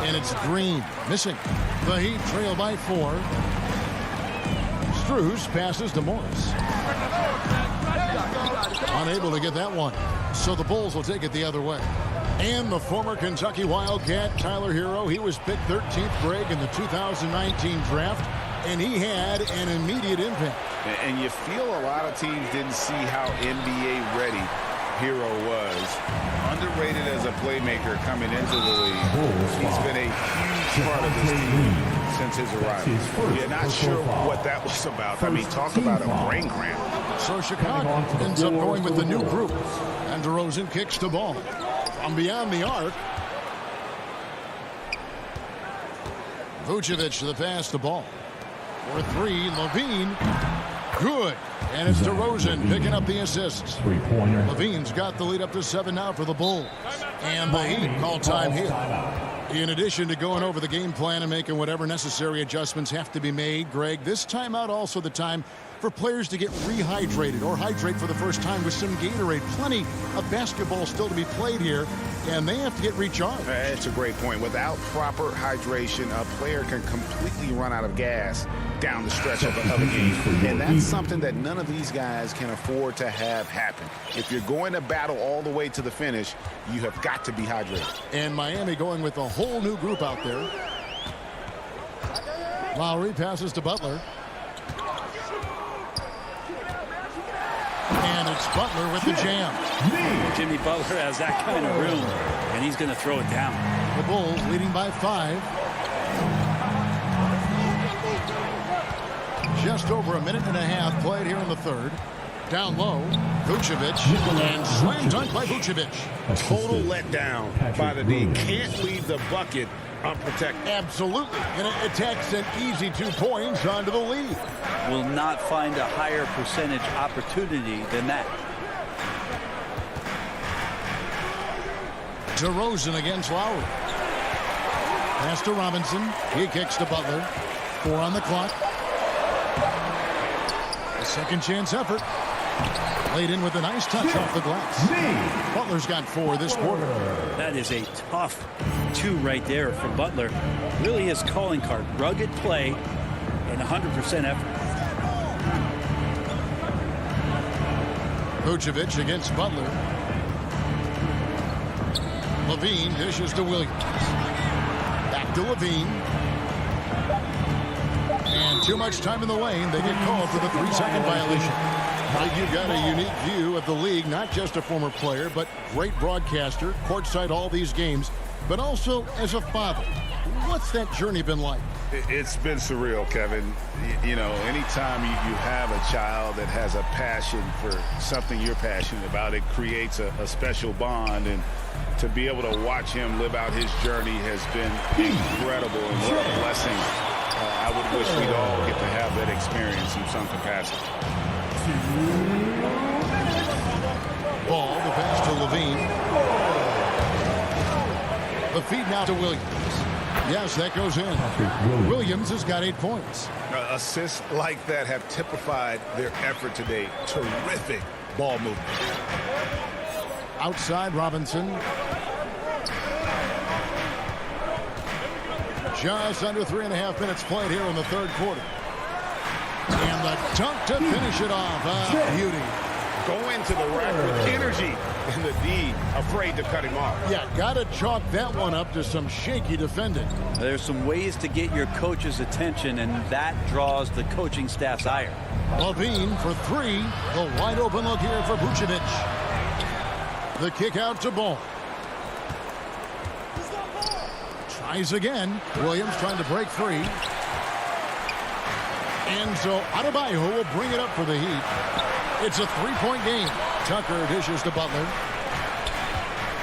And it's Green missing. The Heat trail by 4. Strus passes to Morris. Unable to get that one. So the Bulls will take it the other way. And the former Kentucky Wildcat, Tyler Hero, he was picked 13th, Greg, in the 2019 draft. And he had an immediate impact. And you feel a lot of teams didn't see how NBA ready Hero was. Underrated as a playmaker coming into the league. He's been a huge part of this team since his arrival. You're not sure what that was about. I mean, talk about a brain cramp. So Chicago ends up going with the new group. And DeRozan kicks the ball from beyond the arc. Vucevic to the pass, the ball. For 3, Levine. Good. And it's DeRozan picking up the assists. Levine's got the lead up to 7 now for the Bulls. And the Heat call time here. In addition to going over the game plan and making whatever necessary adjustments have to be made, Greg, this timeout also the time for players to get rehydrated or hydrate for the first time with some Gatorade. Plenty of basketball still to be played here, and they have to get recharged. That's a great point. Without proper hydration, a player can completely run out of gas down the stretch of a game. And that's something that none of these guys can afford to have happen. If you're going to battle all the way to the finish, you have got to be hydrated. And Miami going with a whole new group out there. Lowry passes to Butler. And it's Butler with the jam. Jimmy Butler has that kind of room, and he's going to throw it down. The Bulls leading by 5. Just over a minute and a half played here in the third. Down low, Vucevic, and slam dunk by Vucevic. Total letdown by the D. Can't leave the bucket unprotected. Absolutely. And it takes an easy 2 points onto the lead. Will not find a higher percentage opportunity than that. DeRozan against Lowry. Pass to Robinson. He kicks to Butler. 4 on the clock. A second chance effort. Laid in with a nice touch off the glass. Butler's got 4 this quarter. That is a tough 2 right there for Butler. Really his calling card. Rugged play and 100% effort. Vucevic against Butler. Levine dishes to Williams. Back to Levine. And too much time in the lane. They get called for the 3-second violation. Well, you've got a unique view of the league, not just a former player, but great broadcaster, courtside all these games, but also as a father. What's that journey been like? It's been surreal, Kevin. You know, anytime you have a child that has a passion for something you're passionate about, it creates a special bond. And to be able to watch him live out his journey has been incredible, and what a blessing. I would wish we'd all get to have that experience in some capacity. Ball, the pass to Levine. The feed now to Williams. Yes, that goes in. Williams has got 8 points. Assists like that have typified their effort today. Terrific ball movement. Outside, Robinson. Just under 3.5 minutes played here in the third quarter. And the dunk to finish it off. Beauty. Go into the rack with energy, and the D afraid to cut him off. Yeah, got to chalk that one up to some shaky defending. There's some ways to get your coach's attention, and that draws the coaching staff's ire. Levine for 3. The wide open look here for Vucevic. The kick out to Ball. Tries again. Williams trying to break free. And so Adebayo will bring it up for the Heat. It's a 3-point game. Tucker dishes to Butler.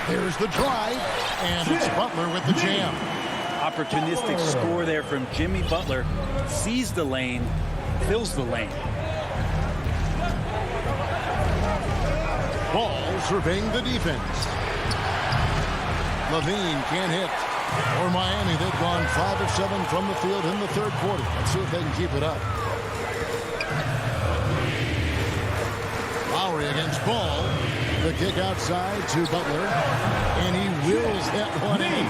There's the drive, and it's Butler with the jam. Opportunistic score there from Jimmy Butler. Sees the lane, fills the lane. Ball surveying the defense. Levine can't hit. For Miami, they've gone 5 of 7 from the field in the third quarter. Let's see if they can keep it up. Lowry against Ball. The kick outside to Butler. And he wills that one in,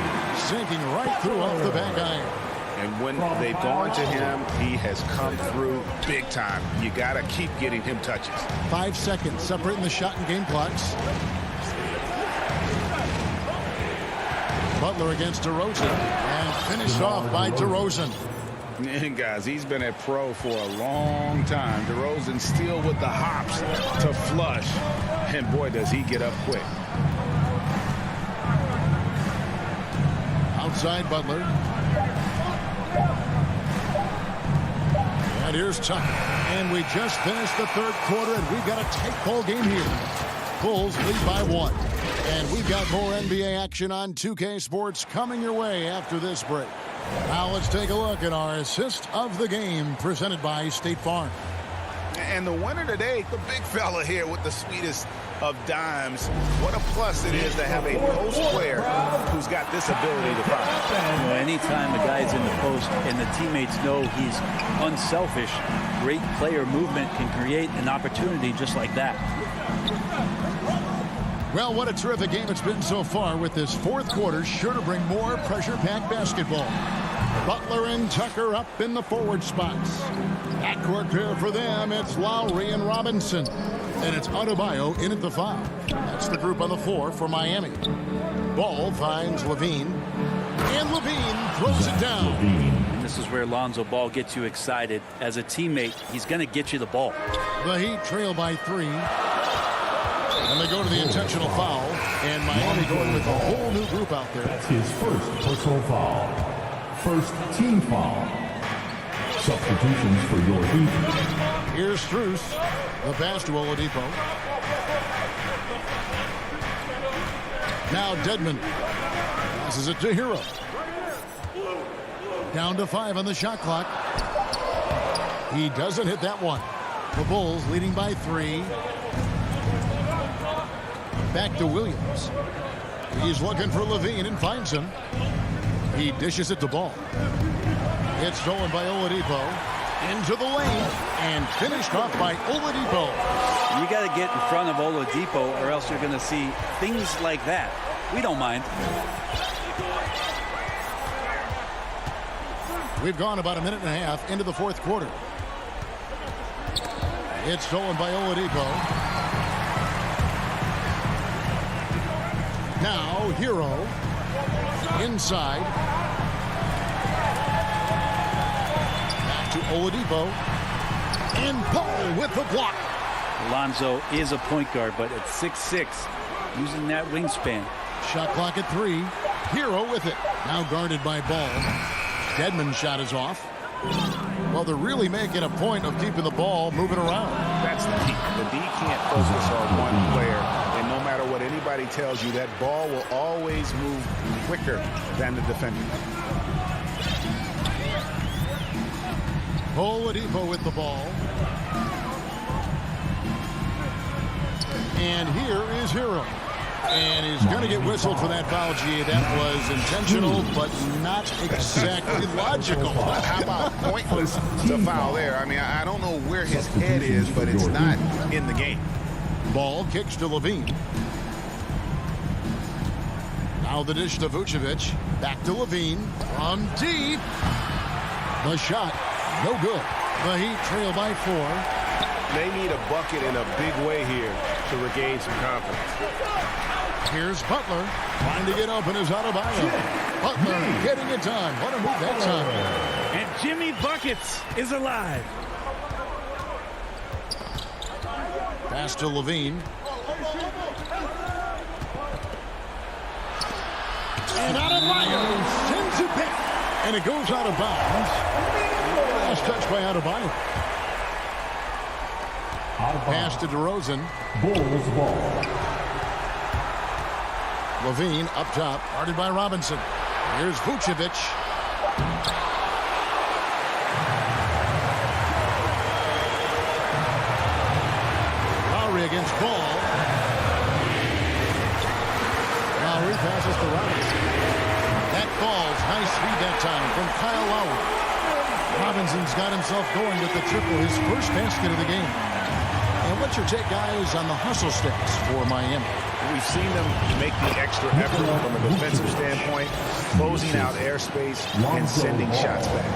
sinking right through off the back iron. And when they've gone to him, he has come through big time. You got to keep getting him touches. 5 seconds separating the shot and game clocks. Butler against DeRozan, and finished off by DeRozan. And guys, he's been a pro for a long time. DeRozan still with the hops to flush, and boy, does he get up quick. Outside Butler. And here's Tucker. And we just finished the third quarter, and we've got a tight ball game here. Bulls lead by 1. And we've got more NBA action on 2K Sports coming your way after this break. Now let's take a look at our assist of the game presented by State Farm. And the winner today, the big fella here with the sweetest of dimes. What a plus it is to have a post player who's got this ability to find. You know, anytime a guy's in the post and the teammates know he's unselfish, great player movement can create an opportunity just like that. Well, what a terrific game it's been so far, with this fourth quarter sure to bring more pressure-packed basketball. Butler and Tucker up in the forward spots. Backcourt pair for them, it's Lowry and Robinson. And it's Adebayo in at the 5. That's the group on the floor for Miami. Ball finds Levine. And Levine throws it down. And this is where Lonzo Ball gets you excited. As a teammate, he's going to get you the ball. The Heat trail by 3. And they go to the intentional foul. And Miami going with a whole new group out there. That's his first personal foul. First team foul. Substitutions for your Heat. Here's Strus. The pass to Oladipo. Now Dedmon. Passes it to Hero. Down to 5 on the shot clock. He doesn't hit that one. The Bulls leading by 3. Back to Williams. He's looking for Levine and finds him. He dishes it to Ball. It's stolen by Oladipo. Into the lane and finished off by Oladipo. You got to get in front of Oladipo or else you're going to see things like that. We don't mind. We've gone about a minute and a half into the fourth quarter. It's stolen by Oladipo. Now Hero inside. Back to Oladipo. And Paul with the block. Alonzo is a point guard, but at 6'6", using that wingspan. Shot clock at 3. Hero with it. Now guarded by Ball. Dedmon's shot is off. Well, they're really making a point of keeping the ball moving around. That's the key. The D can't focus on one player, and no matter what anybody tells you, that ball will always move quicker than the defender. Oladipo with the ball. And here is Hero. And he's going to get whistled for that foul, G. That was intentional, but not exactly logical. How about pointless to foul there? I mean, I don't know where his head is, but it's not in the game. Ball kicks to Levine. Now the dish to Vucevic. Back to Levine. From deep. The shot. No good. The Heat trail by 4. They need a bucket in a big way here to regain some confidence. Here's Butler. Trying to get open is Adebayo. Butler getting it done. What a move that time. And Jimmy Buckets is alive. Pass to Levine. And Adebayo sends it back. And it goes out of bounds. Last touch by Adebayo. Pass to DeRozan. Bulls ball. Levine up top, guarded by Robinson. Here's Vucevic. Lowry against Ball. Lowry passes to Robinson. That falls. Nice feed that time from Kyle Lowry. Robinson's got himself going with the triple, his first basket of the game. And what's your take, guys, on the hustle sticks for Miami? We've seen them make the extra effort from a defensive standpoint, closing out airspace and sending shots back.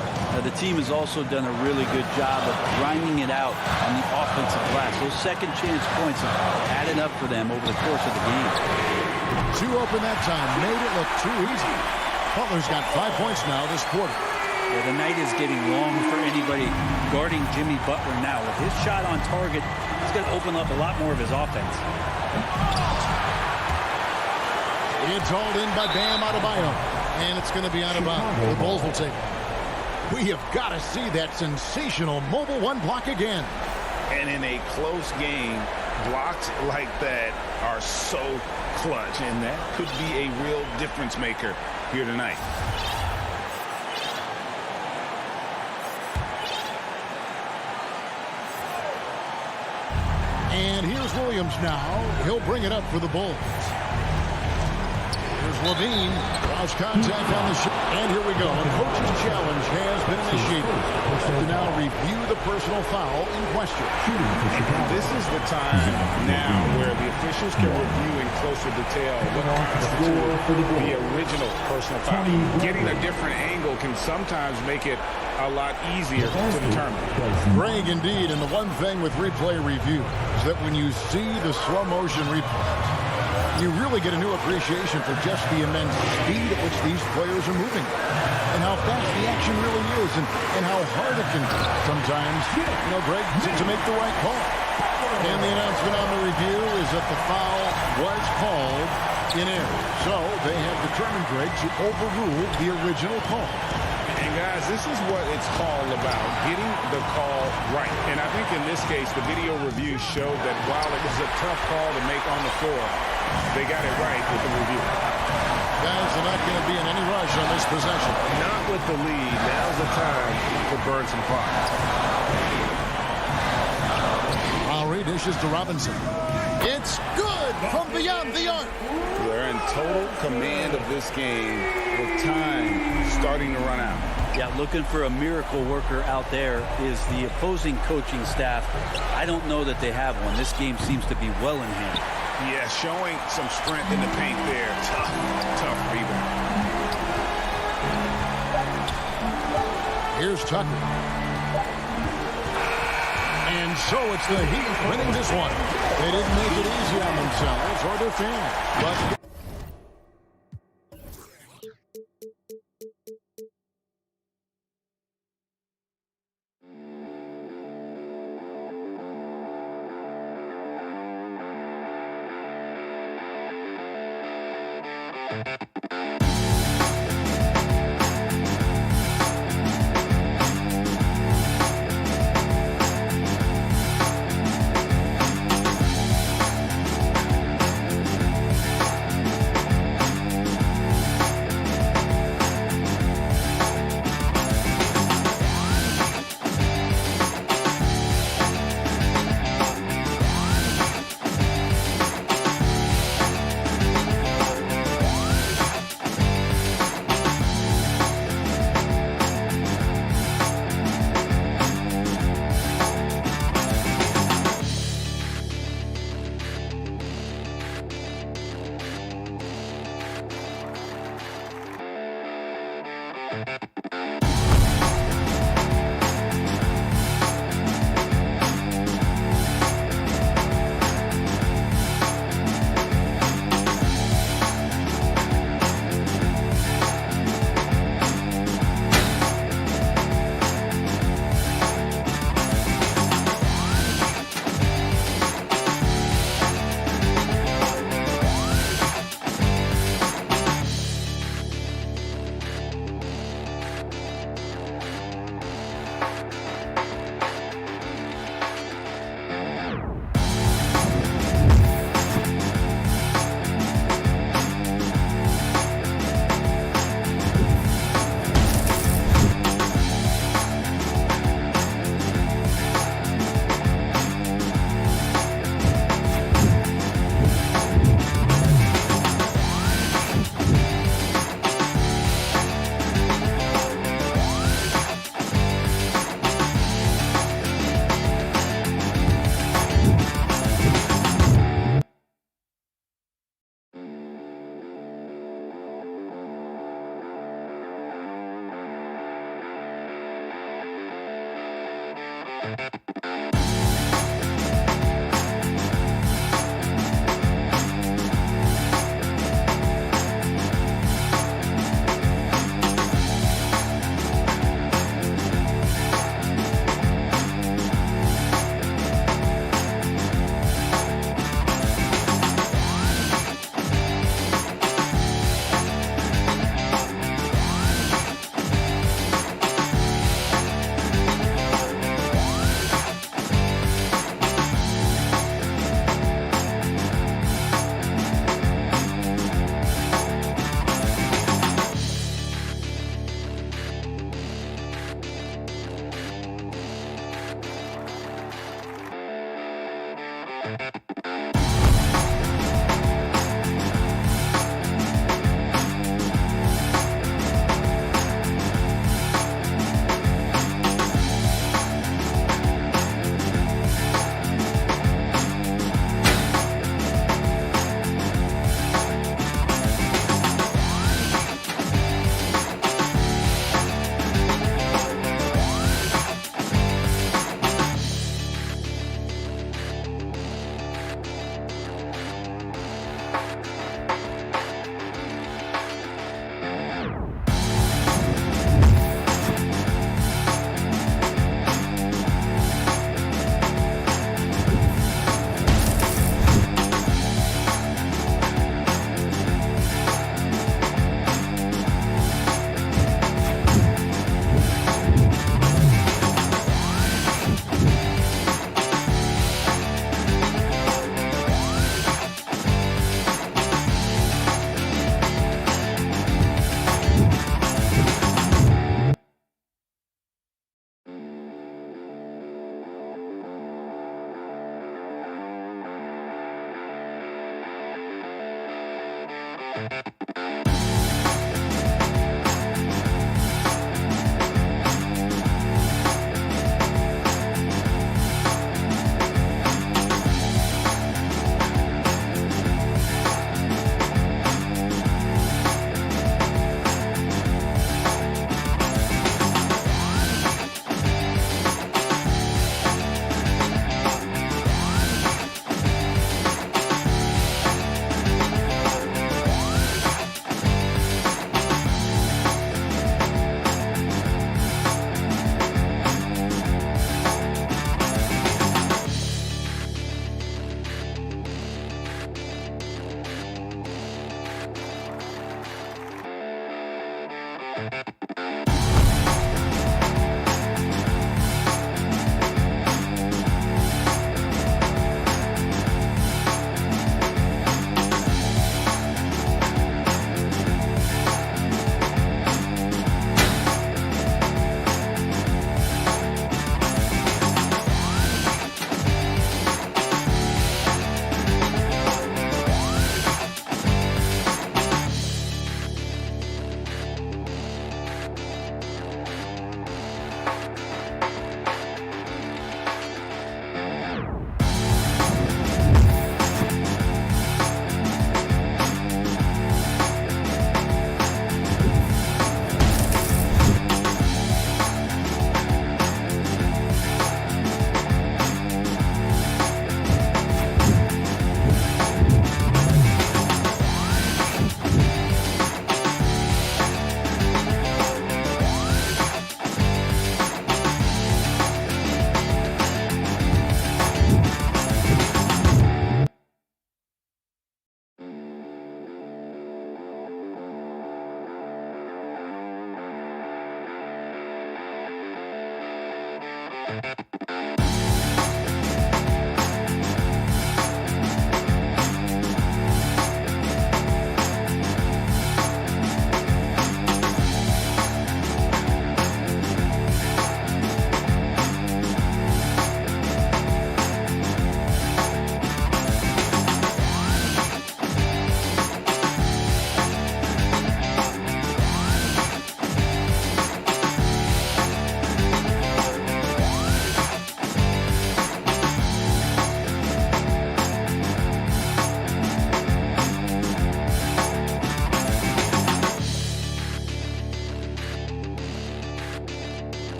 The team has also done a really good job of grinding it out on the offensive glass. Those second chance points have added up for them over the course of the game. 2 open that time, made it look too easy. Butler's got 5 points now this quarter. Yeah, the night is getting long for anybody guarding Jimmy Butler now. With his shot on target, he's going to open up a lot more of his offense. It's hauled in by Bam Adebayo. And it's going to be out of bounds. The Bulls will take it. We have got to see that sensational mobile 1 block again. And in a close game, blocks like that are so clutch. And that could be a real difference maker here tonight. And here's Williams now. He'll bring it up for the Bulls. Here's Levine. Draws contact on the shot. And here we go. A coach's challenge has been initiated. To now review the personal foul in question. This is the time now where the officials can review in closer detail what constitutes the original personal foul. Getting a different angle can sometimes make it a lot easier to determine. Greg, indeed, and the one thing with replay review is that when you see the slow motion replays, you really get a new appreciation for just the immense speed at which these players are moving and how fast the action really is and how hard it can be sometimes, Greg, to make the right call. And the announcement on the review is that the foul was called in error. So they have determined, Greg, to overrule the original call. And guys, this is what it's all about, getting the call right. And I think in this case, the video review showed that while it was a tough call to make on the floor, they got it right with the review. Guys, they're not going to be in any rush on this possession. Not with the lead. Now's the time to burn some clock. Lowry dishes to Robinson. It's good from beyond the arc. They're in total command of this game with time starting to run out. Yeah, looking for a miracle worker out there is the opposing coaching staff. I don't know that they have one. This game seems to be well in hand. Yeah, showing some strength in the paint there. Tough rebound. Here's Tucker. And so it's the Heat winning this one. They didn't make it easy on themselves or their fans, but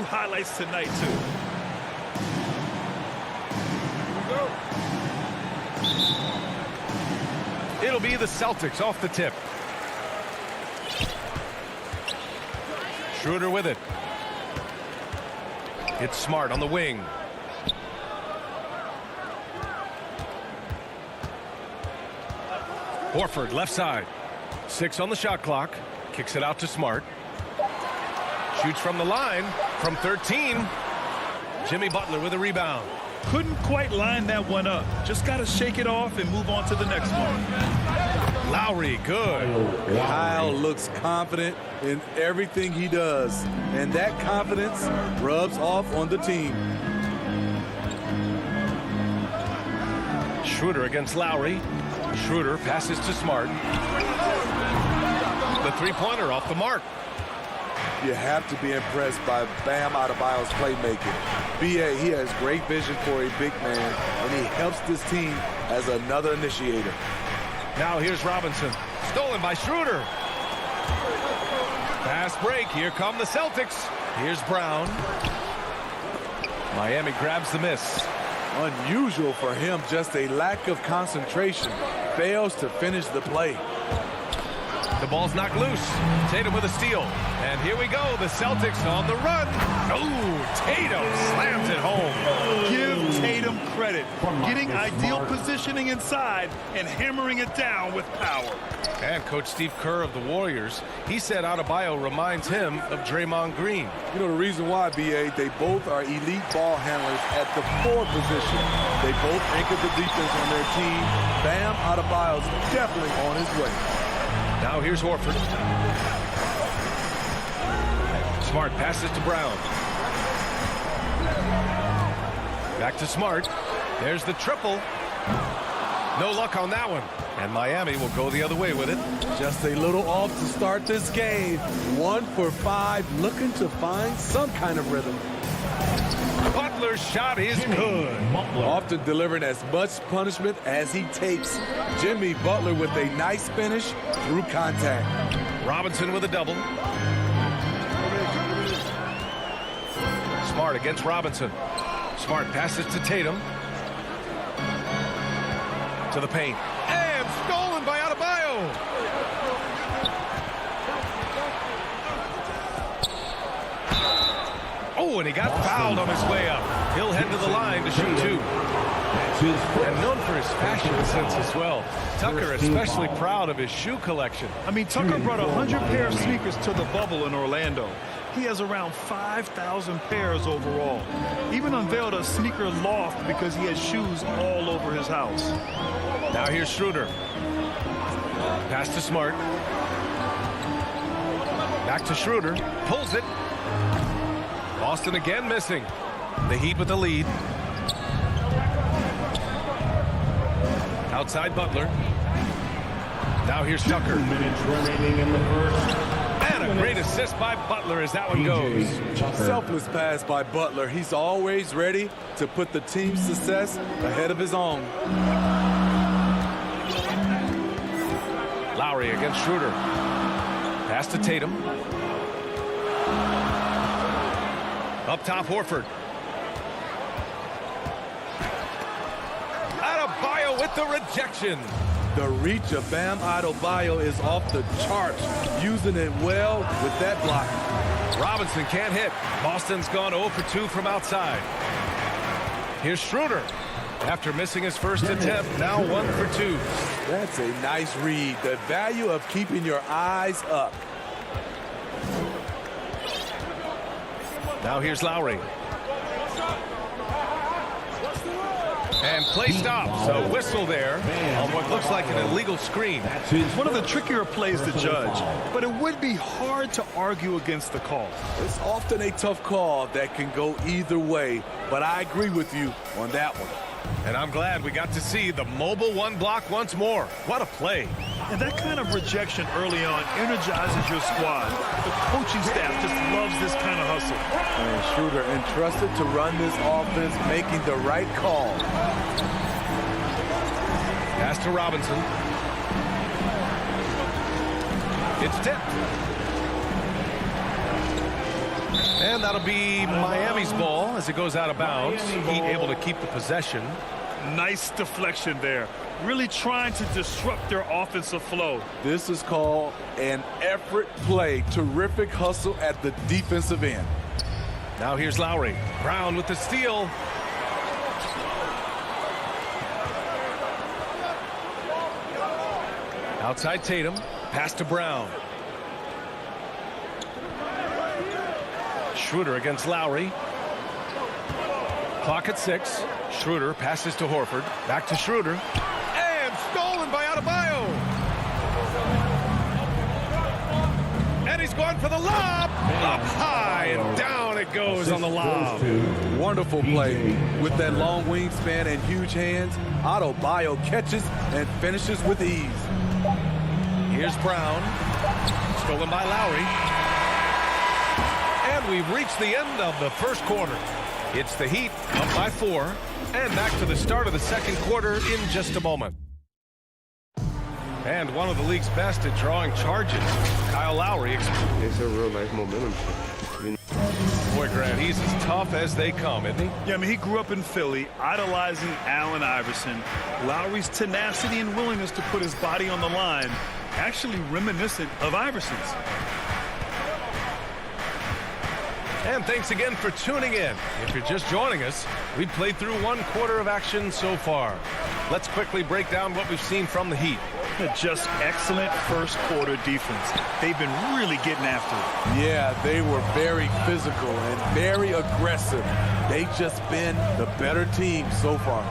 Highlights tonight, too. It'll be the Celtics off the tip. Schroeder with it. It's Smart on the wing. Horford left side. 6 on the shot clock. Kicks it out to Smart. Shoots from the line from 13. Jimmy Butler with a rebound. Couldn't quite line that one up. Just got to shake it off and move on to the next one. Lowry, good. Kyle looks confident in everything he does, and that confidence rubs off on the team. Schroeder against Lowry. Schroeder passes to Smart. The three-pointer off the mark. You have to be impressed by Bam Adebayo's playmaking. B.A., he has great vision for a big man, and he helps this team as another initiator. Now here's Robinson. Stolen by Schroeder. Fast break. Here come the Celtics. Here's Brown. Miami grabs the miss. Unusual for him, just a lack of concentration. Fails to finish the play. The ball's knocked loose. Tatum with a steal. And here we go. The Celtics on the run. Oh, Tatum slams it home. Give Tatum credit. Getting ideal positioning inside and hammering it down with power. And Coach Steve Kerr of the Warriors, he said Adebayo reminds him of Draymond Green. You know the reason why, B.A., they both are elite ball handlers at the forward position. They both anchor the defense on their team. Bam Adebayo's definitely on his way. Now here's Horford. Smart passes to Brown. Back to Smart. There's the triple. No luck on that one. And Miami will go the other way with it. Just a little off to start this game. 1 for 5, looking to find some kind of rhythm. Butler's shot is good. Often delivering as much punishment as he takes. Jimmy Butler with a nice finish through contact. Robinson with a double. Smart against Robinson. Smart passes to Tatum. To the paint. And stolen by Adebayo. Oh, and he got fouled on his way up. He'll head to the line to shoot 2. And known for his fashion sense as well. Tucker especially proud of his shoe collection. I mean, Tucker brought 100 pair of sneakers to the bubble in Orlando. He has around 5,000 pairs overall. Even unveiled a sneaker loft because he has shoes all over his house. Now here's Schroeder. Pass to Smart. Back to Schroeder. Pulls it. Boston again missing. The Heat with the lead. Outside Butler. Now here's Tucker. 2 minutes remaining in the first. And a great assist by Butler as that one goes. Selfless pass by Butler. He's always ready to put the team's success ahead of his own. Lowry against Schroeder. Pass to Tatum. Up top, Horford. Adebayo with the rejection. The reach of Bam Adebayo is off the charts, using it well with that block. Robinson can't hit. Boston's gone 0 for 2 from outside. Here's Schroeder. After missing his first attempt, now 1 for 2. That's a nice read. The value of keeping your eyes up. Now here's Lowry. And play stops. A whistle there on what looks like an illegal screen. It's one of the trickier plays to judge, but it would be hard to argue against the call. It's often a tough call that can go either way, but I agree with you on that one. And I'm glad we got to see the mobile one block once more. What a play. And that kind of rejection early on energizes your squad. The coaching staff just loves this kind of hustle. And Schroeder entrusted to run this offense, making the right call. Pass to Robinson. It's tipped. And that'll be Miami's ball as it goes out of bounds. Heat able to keep the possession. Nice deflection there. Really trying to disrupt their offensive flow. This is called an effort play. Terrific hustle at the defensive end. Now here's Lowry. Brown with the steal. Outside Tatum. Pass to Brown. Schroeder against Lowry. Clock at 6. Schroeder passes to Horford. Back to Schroeder. And stolen by Adebayo. And he's going for the lob. Up high and down it goes on the lob. Wonderful play. With that long wingspan and huge hands, Adebayo catches and finishes with ease. Here's Brown. Stolen by Lowry. And we've reached the end of the first quarter. It's the Heat up by 4. And back to the start of the second quarter in just a moment. And one of the league's best at drawing charges, Kyle Lowry. It's a real nice momentum. Boy, Grant, he's as tough as they come, isn't he? Yeah, I mean, he grew up in Philly, idolizing Allen Iverson. Lowry's tenacity and willingness to put his body on the line, actually reminiscent of Iverson's. And thanks again for tuning in. If you're just joining us, we've played through 1 quarter of action so far. Let's quickly break down what we've seen from the Heat. Just excellent first quarter defense. They've been really getting after it. Yeah, they were very physical and very aggressive. They've just been the better team so far.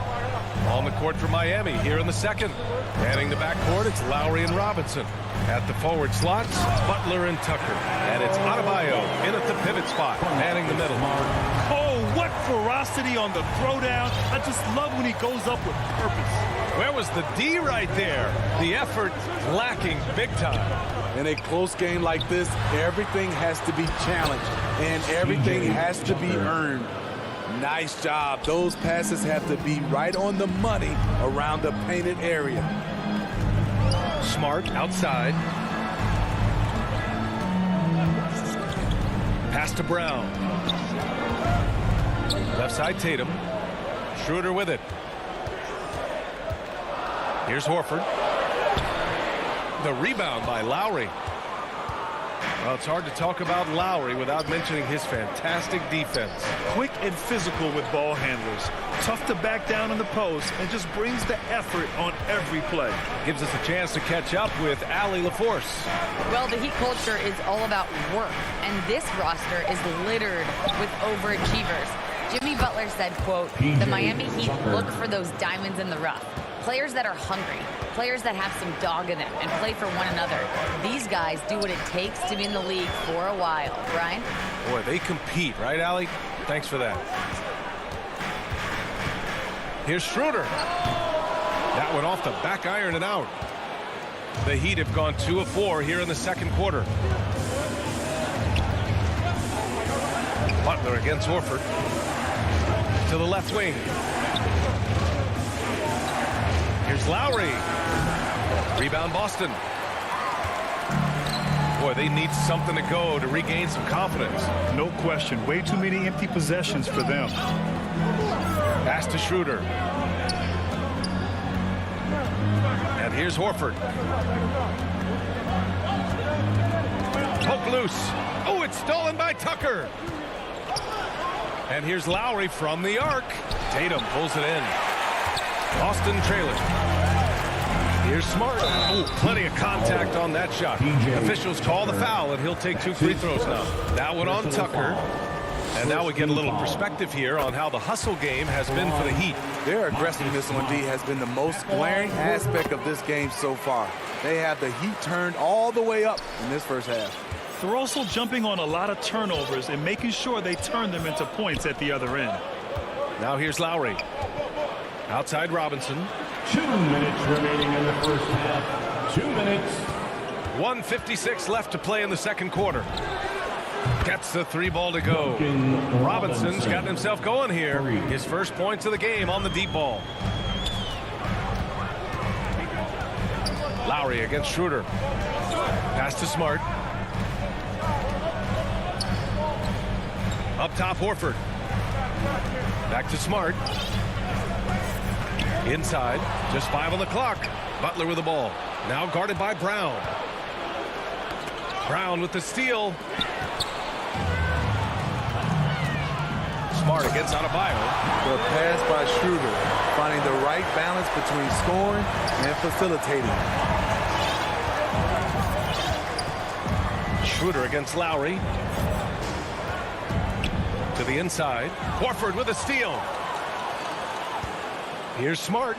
On the court for Miami here in the second. Manning the backcourt, it's Lowry and Robinson. At the forward slots, Butler and Tucker. And it's Adebayo in at the pivot spot, manning the middle. Oh, what ferocity on the throwdown. I just love when he goes up with purpose. Where was the D right there? The effort lacking big time. In a close game like this, everything has to be challenged and everything has to be earned. Nice job. Those passes have to be right on the money around the painted area. Smart outside. Pass to Brown. Left side Tatum. Schroeder with it. Here's Horford. The rebound by Lowry. Well, it's hard to talk about Lowry without mentioning his fantastic defense. Quick and physical with ball handlers. Tough to back down in the post and just brings the effort on every play. Gives us a chance to catch up with Allie LaForce. Well, the Heat culture is all about work, and this roster is littered with overachievers. Jimmy Butler said, quote, "The Miami Heat look for those diamonds in the rough. Players that are hungry, players that have some dog in them and play for one another. These guys do what it takes to be in the league for a while." Brian? Boy, they compete, right, Allie? Thanks for that. Here's Schroeder. That went off the back iron and out. The Heat have gone 2 of 4 here in the second quarter. Butler against Horford. To the left wing. Here's Lowry. Rebound Boston. Boy, they need something to go to regain some confidence. No question. Way too many empty possessions for them. Pass to Schroeder. And here's Horford. Poke loose. Oh, it's stolen by Tucker. And here's Lowry from the arc. Tatum pulls it in. Boston trailing. Here's Smart. Oh, plenty of contact on that shot. Officials call the foul, and he'll take 2 free throws now. That one on Tucker. And now we get a little perspective here on how the hustle game has been for the Heat. Their aggressiveness on D has been the most glaring aspect of this game so far. They have the Heat turned all the way up in this first half. They're also jumping on a lot of turnovers and making sure they turn them into points at the other end. Now here's Lowry. Outside Robinson. 2 minutes remaining in the first half. 2 minutes. 1:56 left to play in the second quarter. Gets the 3 ball to go. Robinson's gotten himself going here. His first points of the game on the deep ball. Lowry against Schroeder. Pass to Smart. Up top, Horford. Back to Smart. Inside, just 5 on the clock. Butler with the ball. Now guarded by Brown. Brown with the steal. Smart against Adebayo. The pass by Schroeder, finding the right balance between scoring and facilitating. Schroeder against Lowry. To the inside. Horford with a steal. Here's Smart.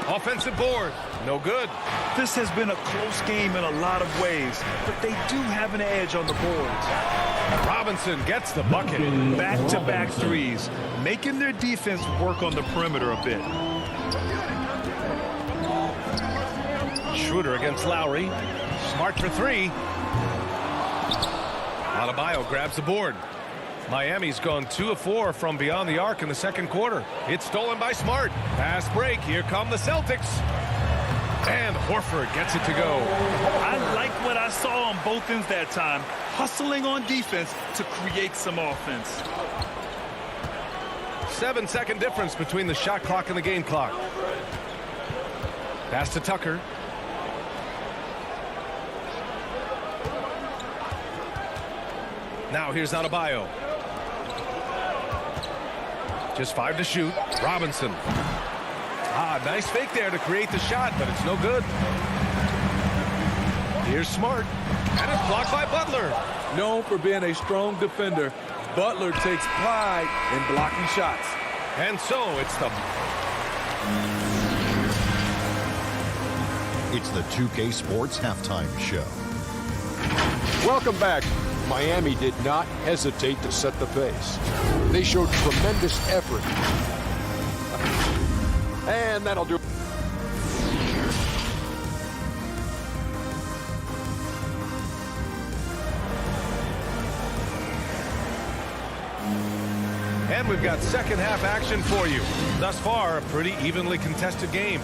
Offensive board. No good. This has been a close game in a lot of ways, but they do have an edge on the boards. Robinson gets the bucket. Back-to-back threes, making their defense work on the perimeter a bit. Schroeder against Lowry. Smart for 3. Adebayo grabs the board. Miami's gone 2 of 4 from beyond the arc in the second quarter. It's stolen by Smart. Pass break. Here come the Celtics. And Horford gets it to go. I like what I saw on both ends that time. Hustling on defense to create some offense. 7-second difference between the shot clock and the game clock. Pass to Tucker. Now here's Adebayo. Just 5 to shoot. Robinson. Nice fake there to create the shot, but it's no good. Here's Smart. And it's blocked by Butler. Known for being a strong defender, Butler takes pride in blocking shots. And so it's the 2K Sports Halftime Show. Welcome back. Miami did not hesitate to set the pace. They showed tremendous effort. And that'll do it. And we've got second half action for you. Thus far, a pretty evenly contested game.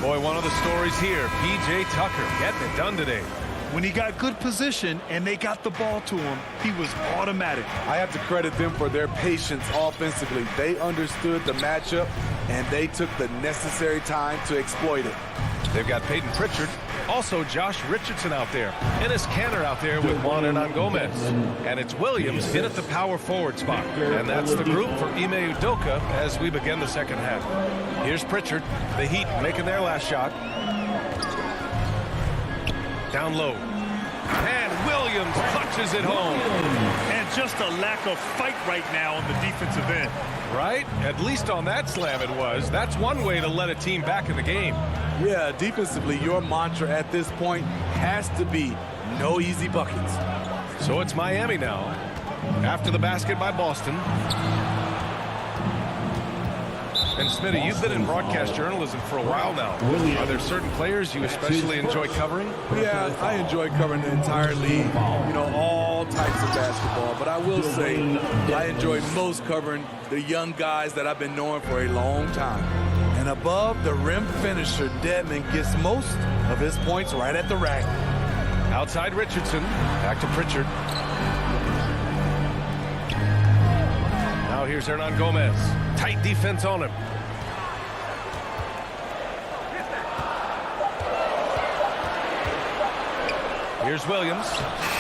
Boy, one of the stories here, P.J. Tucker getting it done today. When he got good position and they got the ball to him, he was automatic. I have to credit them for their patience offensively. They understood the matchup, and they took the necessary time to exploit it. They've got Peyton Pritchard, also Josh Richardson out there, Ennis Canner out there with Juan Hernan Gomez. And it's Williams in at the power forward spot. And that's the group for Ime Udoka as we begin the second half. Here's Pritchard, the Heat making their last shot. Down low. And Williams punches it home. And just a lack of fight right now on the defensive end. Right? At least on that slam it was. That's one way to let a team back in the game. Yeah, defensively, your mantra at this point has to be no easy buckets. So it's Miami now. After the basket by Boston. And Smitty, you've been in broadcast journalism for a while now. Are there certain players you especially enjoy covering? Yeah, I enjoy covering the entire league, you know, all types of basketball. But I will say I enjoy most covering the young guys that I've been knowing for a long time. And above the rim finisher, Dedmon gets most of his points right at the rack. Outside Richardson, back to Pritchard. Now here's Hernan Gomez. Tight defense on him. Here's Williams.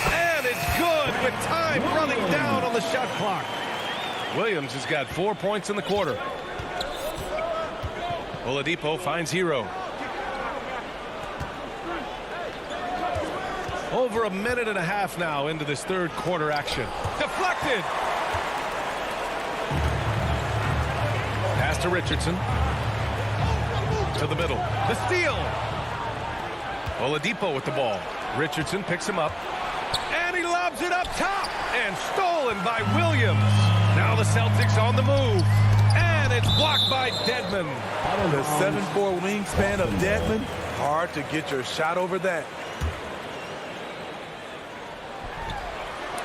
And it's good with time running down on the shot clock. Williams has got 4 points in the quarter. Oladipo finds Hero. Over a minute and a half now into this third quarter action. Deflected. Pass to Richardson. To the middle. The steal. Oladipo with the ball. Richardson picks him up. And he lobs it up top. And stolen by Williams. Now the Celtics on the move. And it's blocked by Dedmon. The 7'4" wingspan of Dedmon. Hard to get your shot over that.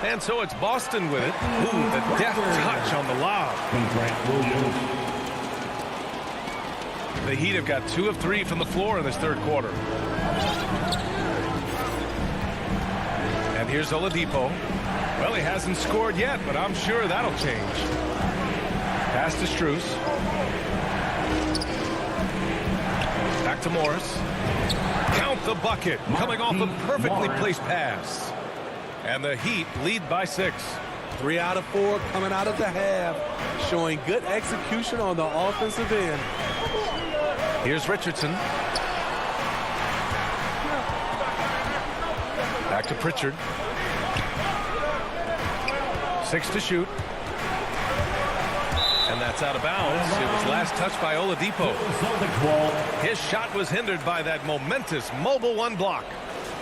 And so it's Boston with it. Ooh, the deft touch on the lob. The Heat have got 2 of 3 from the floor in this third quarter. And here's Oladipo. Well, he hasn't scored yet, but I'm sure that'll change. Pass to Strus. Back to Morris. Count the bucket. Coming off a perfectly placed pass. And the Heat lead by 6. 3 out of 4 coming out of the half. Showing good execution on the offensive end. Here's Richardson. Back to Pritchard. 6 to shoot. And that's out of bounds. It was last touched by Oladipo. His shot was hindered by that momentous mobile one block.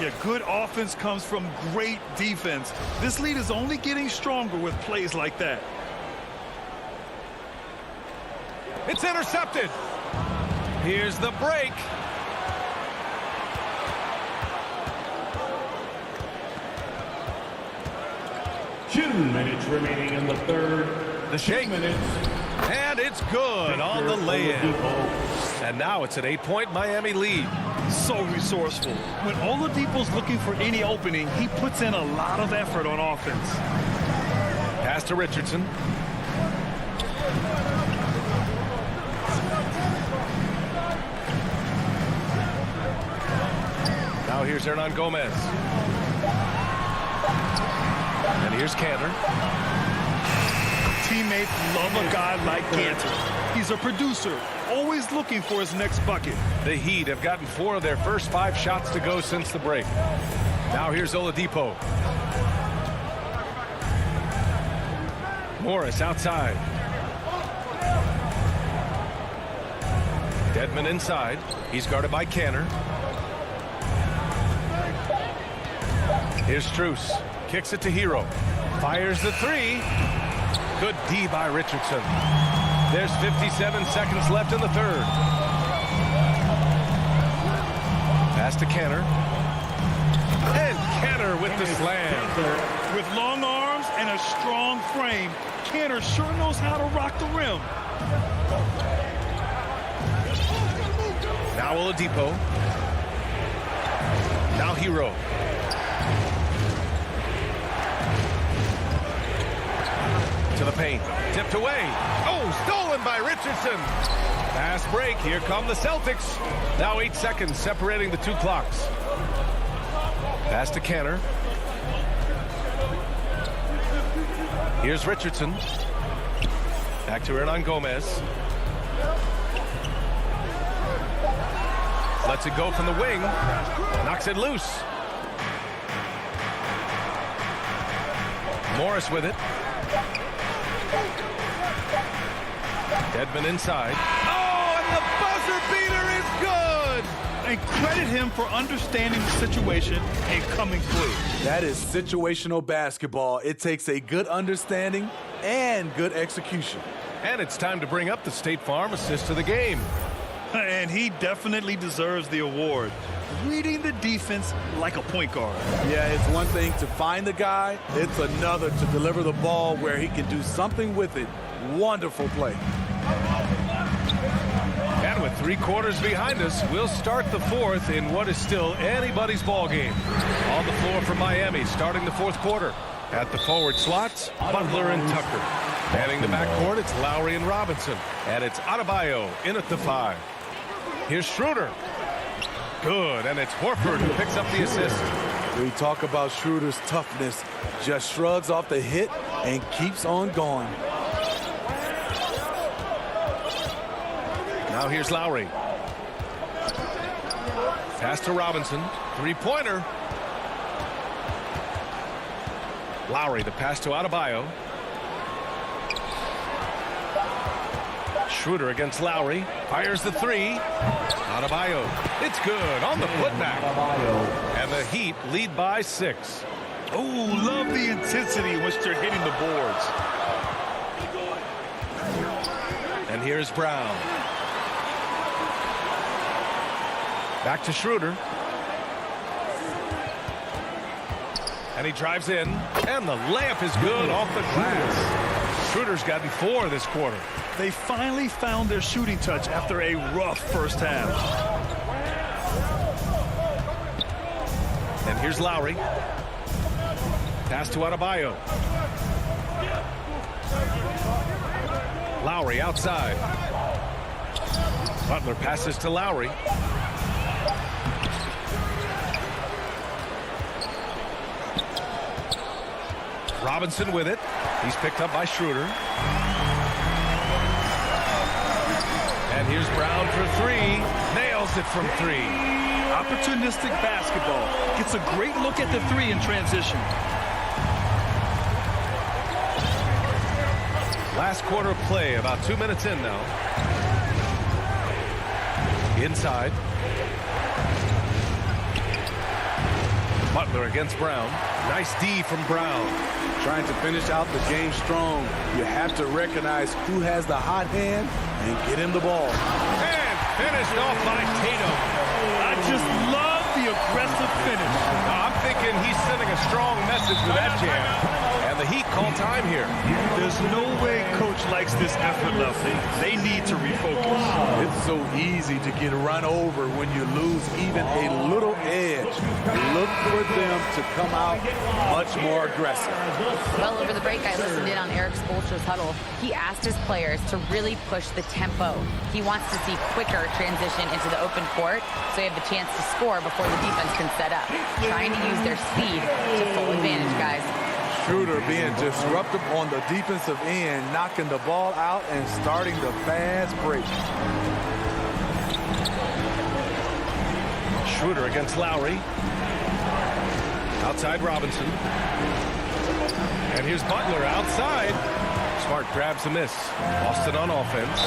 Yeah, good offense comes from great defense. This lead is only getting stronger with plays like that. It's intercepted. Here's the break. Two minutes remaining in the third. The shake. And it's good on the lay-in. And now it's an 8-point Miami lead. So resourceful. When Oladipo's looking for any opening, he puts in a lot of effort on offense. Pass to Richardson. Now here's Hernan Gomez. And here's Cantor. Teammates love a guy like Cantor. He's a producer, always looking for his next bucket. The Heat have gotten 4 of their first 5 shots to go since the break. Now here's Oladipo. Morris outside. Dedmon inside. He's guarded by Cantor. Here's Strus. Kicks it to Hero. Fires the 3. Good D by Richardson. There's 57 seconds left in the third. Pass to Cantor. And Cantor with the slam. With long arms and a strong frame, Cantor sure knows how to rock the rim. Now Oladipo. Now Hero. paint. Tipped away. Oh, stolen by Richardson. Fast break. Here come the Celtics. Now 8 seconds separating the two clocks. Pass to Canner. Here's Richardson. Back to Hernan Gomez. Lets it go from the wing. Knocks it loose. Morris with it. Dedmon inside. Oh, and the buzzer beater is good! And credit him for understanding the situation and coming through. That is situational basketball. It takes a good understanding and good execution. And it's time to bring up the State Farm assist of the game. And he definitely deserves the award. Reading the defense like a point guard. Yeah, it's one thing to find the guy. It's another to deliver the ball where he can do something with it. Wonderful play. And with 3 quarters behind us, we'll start the fourth in what is still anybody's ball game. On the floor for Miami, starting the fourth quarter. At the forward slots, Butler and Tucker. Manning the backcourt, it's Lowry and Robinson. And it's Adebayo in at the 5. Here's Schroeder. Good, and it's Horford who picks up the assist. We talk about Schroeder's toughness. Just shrugs off the hit and keeps on going. Now here's Lowry. Pass to Robinson. 3-pointer. Lowry, the pass to Adebayo. Schroeder against Lowry. Fires the 3. Adebayo. It's good on the putback. And the Heat lead by 6. Oh, love the intensity in which they're hitting the boards. And here's Brown. Back to Schroeder. And he drives in. And the layup is good off the glass. Schroeder's gotten 4 this quarter. They finally found their shooting touch after a rough first half. And here's Lowry. Pass to Adebayo. Lowry outside. Butler passes to Lowry. Robinson with it. He's picked up by Schroeder. And here's Brown for 3. Nails it from 3. Opportunistic basketball. Gets a great look at the 3 in transition. Last quarter of play, about 2 minutes in now. Inside. Butler against Brown. Nice D from Brown. Trying to finish out the game strong. You have to recognize who has the hot hand and get him the ball. And finished off by Tatum. I just love the aggressive finish. I'm thinking he's sending a strong message with that jam. And the Heat call time here. There's no way coach likes this effort level. They need to refocus. It's so easy to get run over when you lose even a little edge. Look for them to come out much more aggressive. Well, over the break, I listened in on Eric Spoelstra's huddle. He asked his players to really push the tempo. He wants to see quicker transition into the open court so they have the chance to score before the defense can set up. Trying to use their speed to full advantage, guys. Schroeder being disruptive on the defensive end, knocking the ball out and starting the fast break. Schroeder against Lowry. Outside Robinson. And here's Butler outside. Smart grabs the miss. Boston on offense.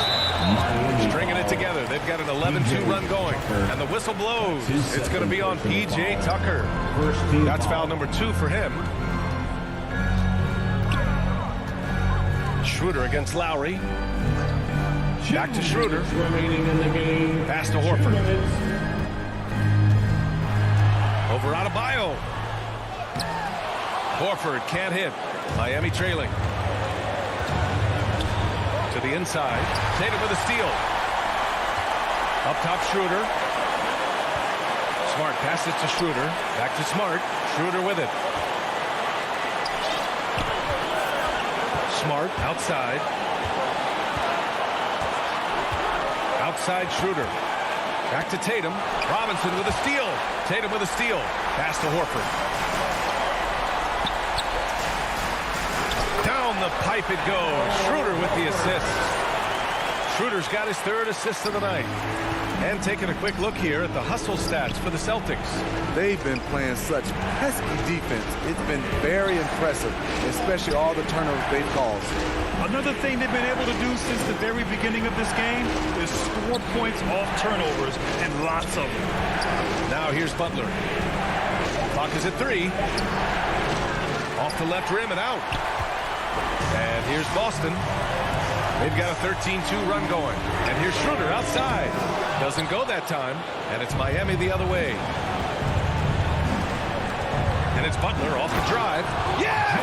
Stringing it together. They've got an 11-2 run going. And the whistle blows. It's going to be on P.J. Tucker. That's foul number 2 for him. Schroeder against Lowry. Back to Schroeder. Pass to Horford. Over Adebayo. Horford can't hit. Miami trailing. To the inside. Tatum with a steal. Up top Schroeder. Smart passes to Schroeder. Back to Smart. Schroeder with it. Smart outside. Outside Schroeder. Back to Tatum. Robinson with a steal. Tatum with a steal. Pass to Horford. Down the pipe it goes. Schroeder with the assist. Schroeder's got his third assist of the night. And taking a quick look here at the hustle stats for the Celtics. They've been playing such pesky defense. It's been very impressive, especially all the turnovers they've caused. Another thing they've been able to do since the very beginning of this game is score points off turnovers, and lots of them. Now here's Butler. Clock is at 3. Off the left rim and out. And here's Boston. They've got a 13-2 run going. And here's Schroeder outside. Doesn't go that time. And it's Miami the other way. And it's Butler off the drive. Yeah!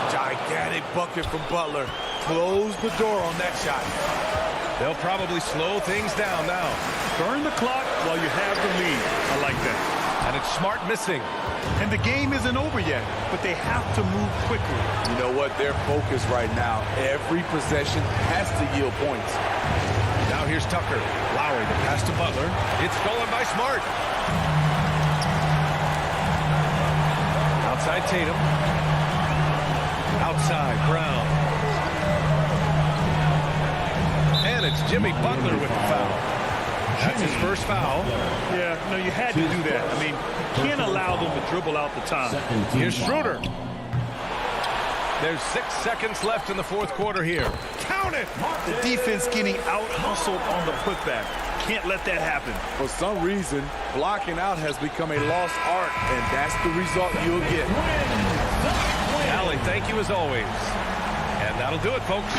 Gigantic bucket from Butler. Close the door on that shot. They'll probably slow things down now. Burn the clock while you have the lead. I like that. And it's Smart missing. And the game isn't over yet, but they have to move quickly. You know what? They're focused right now. Every possession has to yield points. Now here's Tucker. Lowry, the pass to Butler. It's stolen by Smart. Outside Tatum. Outside Brown. And it's Jimmy Butler with the foul. That's his first foul. Yeah, no, you had to do that. I mean, you can't allow them to dribble out the time. Here's Schroeder. There's 6 seconds left in the fourth quarter here. Count it! The defense getting out-hustled on the putback. Can't let that happen. For some reason, blocking out has become a lost art, and that's the result you'll get. Allie, thank you as always. And that'll do it, folks.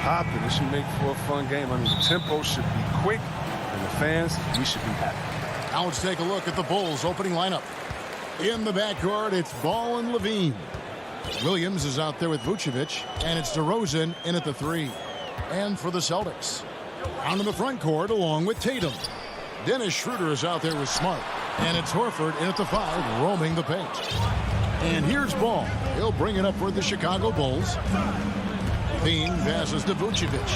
Popping. It should make for a fun game. I mean, the tempo should be quick, and the fans, we should be happy. Now let's take a look at the Bulls opening lineup. In the backcourt, it's Ball and Levine. Williams is out there with Vucevic, and it's DeRozan in at the 3. And for the Celtics, down in the front court along with Tatum. Dennis Schroeder is out there with Smart, and it's Horford in at the 5, roaming the paint. And here's Ball. He'll bring it up for the Chicago Bulls. Levine passes to Vucevic.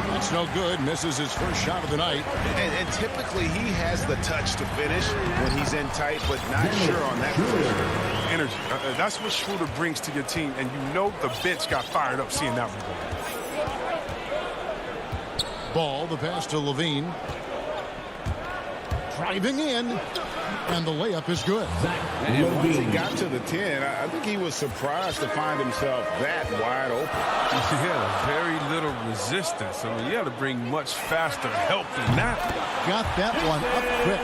That's no good. Misses his first shot of the night. And typically he has the touch to finish when he's in tight, but not sure on that position. Energy. That's what Schroeder brings to your team, and you know the bench got fired up seeing that one. Ball, the pass to Levine. Driving in. And the layup is good. And once he got to the 10, I think he was surprised to find himself that wide open. Yeah, very little resistance. I mean, you had to bring much faster help than that. Got that one up quick.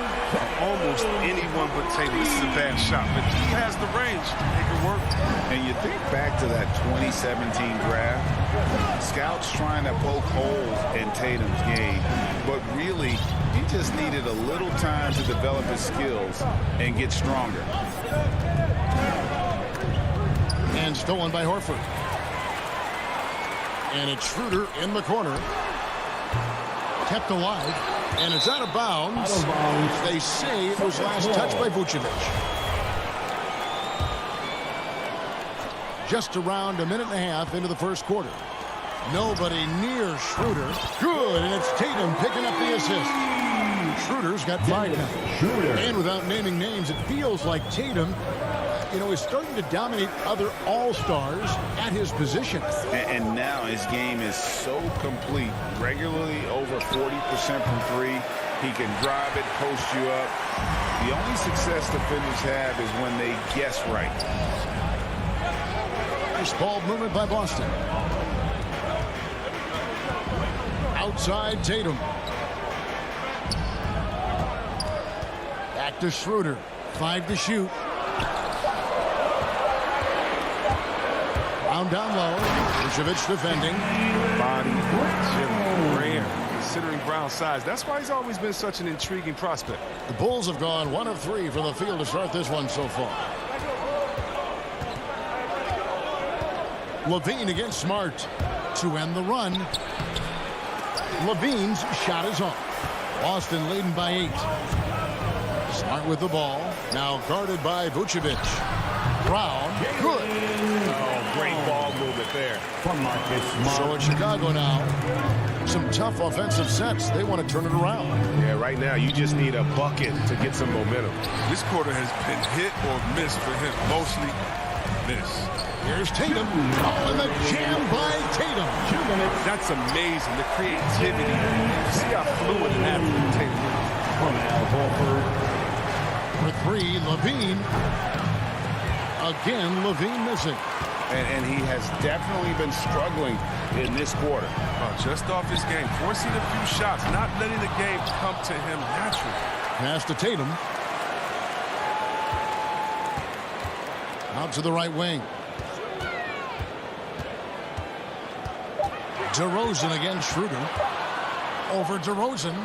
Almost anyone but Tatum. This is a bad shot, but he has the range to make it work. And you think back to that 2017 draft, scouts trying to poke holes in Tatum's game, but really, he just needed a little time to develop his skills and get stronger. And stolen by Horford. And it's Schroeder in the corner. Kept alive. And it's out of bounds. They say it was last touched by Vucevic. Just around a minute and a half into the first quarter. Nobody near Schroeder. Good, and it's Tatum picking up the assist. Schroeder's got 5 now. And without naming names, it feels like Tatum, is starting to dominate other all-stars at his position. And now his game is so complete. Regularly over 40% from 3. He can drive it, post you up. The only success defenders have is when they guess right. Nice ball movement by Boston. Outside Tatum. Back to Schroeder. 5 to shoot. Down low. Vucevic defending. Body, Jim, considering Brown's size. That's why he's always been such an intriguing prospect. The Bulls have gone 1 of 3 from the field to start this one so far. Levine against Smart to end the run. Levine's shot is off. Boston leading by 8. Smart with the ball. Now guarded by Vucevic. Brown. Good. Oh, great ball movement there. So in Chicago now, some tough offensive sets. They want to turn it around. Yeah, right now you just need a bucket to get some momentum. This quarter has been hit or miss for him. Mostly miss. Here's Tatum. Oh, and the jam by Tatum. That's amazing. The creativity. See how fluid and natural Tatum is. For 3, Levine. Again, Levine missing. And he has definitely been struggling in this quarter. Just off his game. Forcing a few shots. Not letting the game come to him naturally. Pass to Tatum. Out to the right wing. DeRozan against Schroeder. Over DeRozan.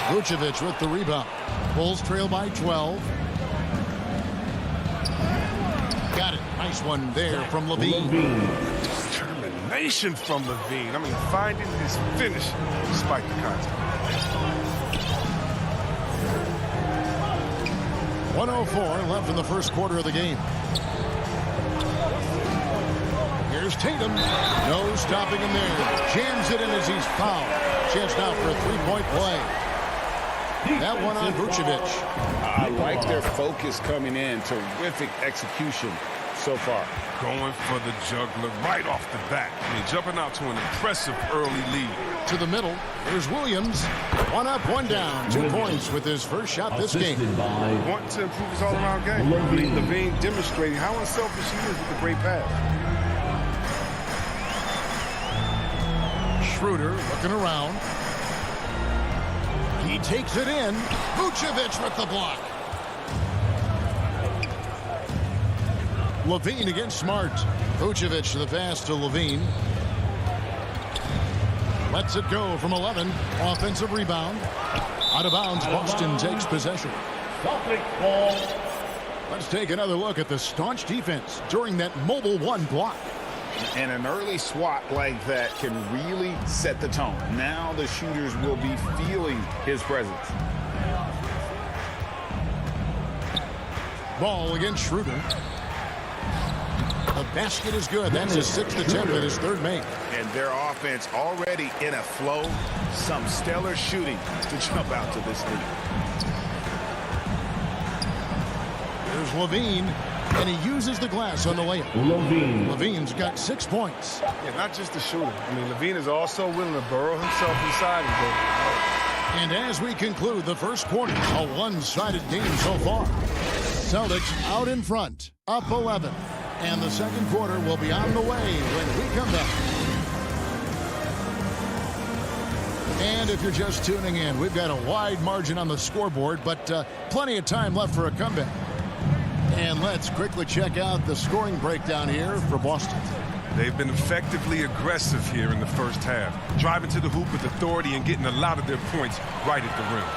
Vucevic with the rebound. Bulls trail by 12. Got it. Nice one there from Levine. Determination from Levine. I mean, finding his finish despite the contact. 1:04 left in the first quarter of the game. Here's Tatum. No stopping him there. Jams it in as he's fouled. Chance now for a 3-point play. That one on Vucevic. I like their focus coming in. Terrific execution so far. Going for the juggler right off the bat. I mean, jumping out to an impressive early lead. To the middle, here's Williams. One up, one down. 2 points with his first shot this game. Want to improve his all-around game. I mean, Levine demonstrating how unselfish he is with the great pass. Schroeder looking around. He takes it in. Vucevic with the block. Levine against Smart. Vucevic the pass to Levine. Lets it go from 11. Offensive rebound. Out of bounds. Boston takes possession. Let's take another look at the staunch defense during that mobile one block. And an early swat like that can really set the tone. Now the shooters will be feeling his presence. Ball against Schroeder. The basket is good. That's his 6th attempt at his 3rd make. And their offense already in a flow. Some stellar shooting to jump out to this lead. Here's Levine, and he uses the glass on the layup. Levine's got 6 points. Yeah, not just the shooter. I mean, Levine is also willing to burrow himself inside and go. And as we conclude the first quarter, a one-sided game so far. Celtics out in front, up 11. And the second quarter will be on the way when we come back. And if you're just tuning in, we've got a wide margin on the scoreboard, but plenty of time left for a comeback. And let's quickly check out the scoring breakdown here for Boston. They've been effectively aggressive here in the first half, driving to the hoop with authority and getting a lot of their points right at the rim.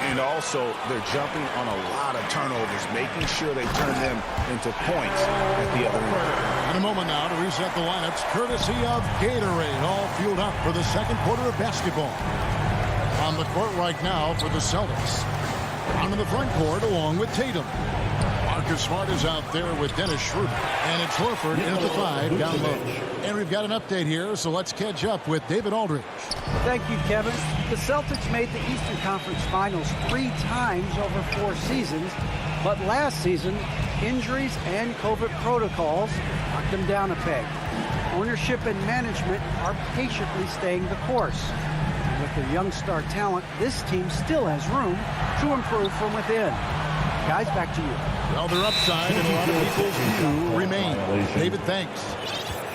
And also, they're jumping on a lot of turnovers, making sure they turn them into points at the other end. In a moment now to reset the lineups, courtesy of Gatorade, all fueled up for the second quarter of basketball. On the court right now for the Celtics. Onto the front court along with Tatum. Marcus Smart is out there with Dennis Schroeder. And it's Horford in at the 5 down low. And we've got an update here, so let's catch up with David Aldridge. Thank you, Kevin. The Celtics made the Eastern Conference Finals 3 times over 4 seasons, but last season, injuries and COVID protocols knocked them down a peg. Ownership and management are patiently staying the course. And with their young star talent, this team still has room to improve from within. Guys, back to you. Well, their upside and a lot of people's view remain. David, thanks.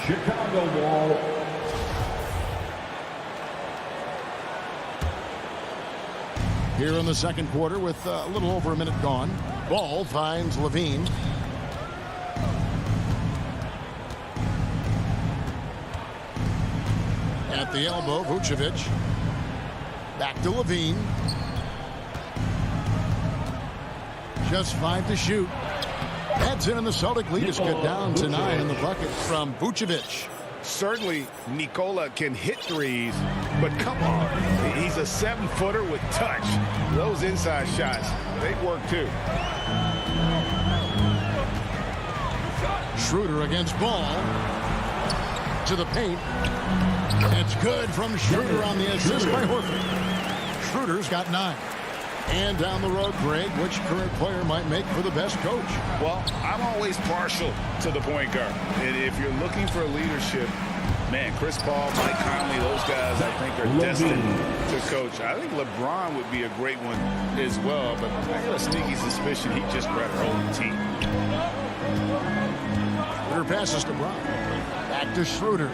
Chicago Wall. Here in the second quarter with a little over a minute gone. Ball finds Levine. At the elbow, Vucevic. Back to Levine. Just 5 to shoot. That's in, and the Celtic lead is cut down to 9 in the bucket from Vucevic. Certainly, Nikola can hit threes, but come on. He's a 7-footer with touch. Those inside shots, they work too. Schroeder against Ball. To the paint. It's good from Schroeder on the assist by Horford. Schroeder's got 9. And down the road, Greg, which current player might make for the best coach? Well, I'm always partial to the point guard. And if you're looking for leadership, man, Chris Paul, Mike Conley, those guys I think are destined to coach. I think LeBron would be a great one as well, but I got a sneaky suspicion he'd just rather hold the team. Schroeder passes to Brown. Back to Schroeder.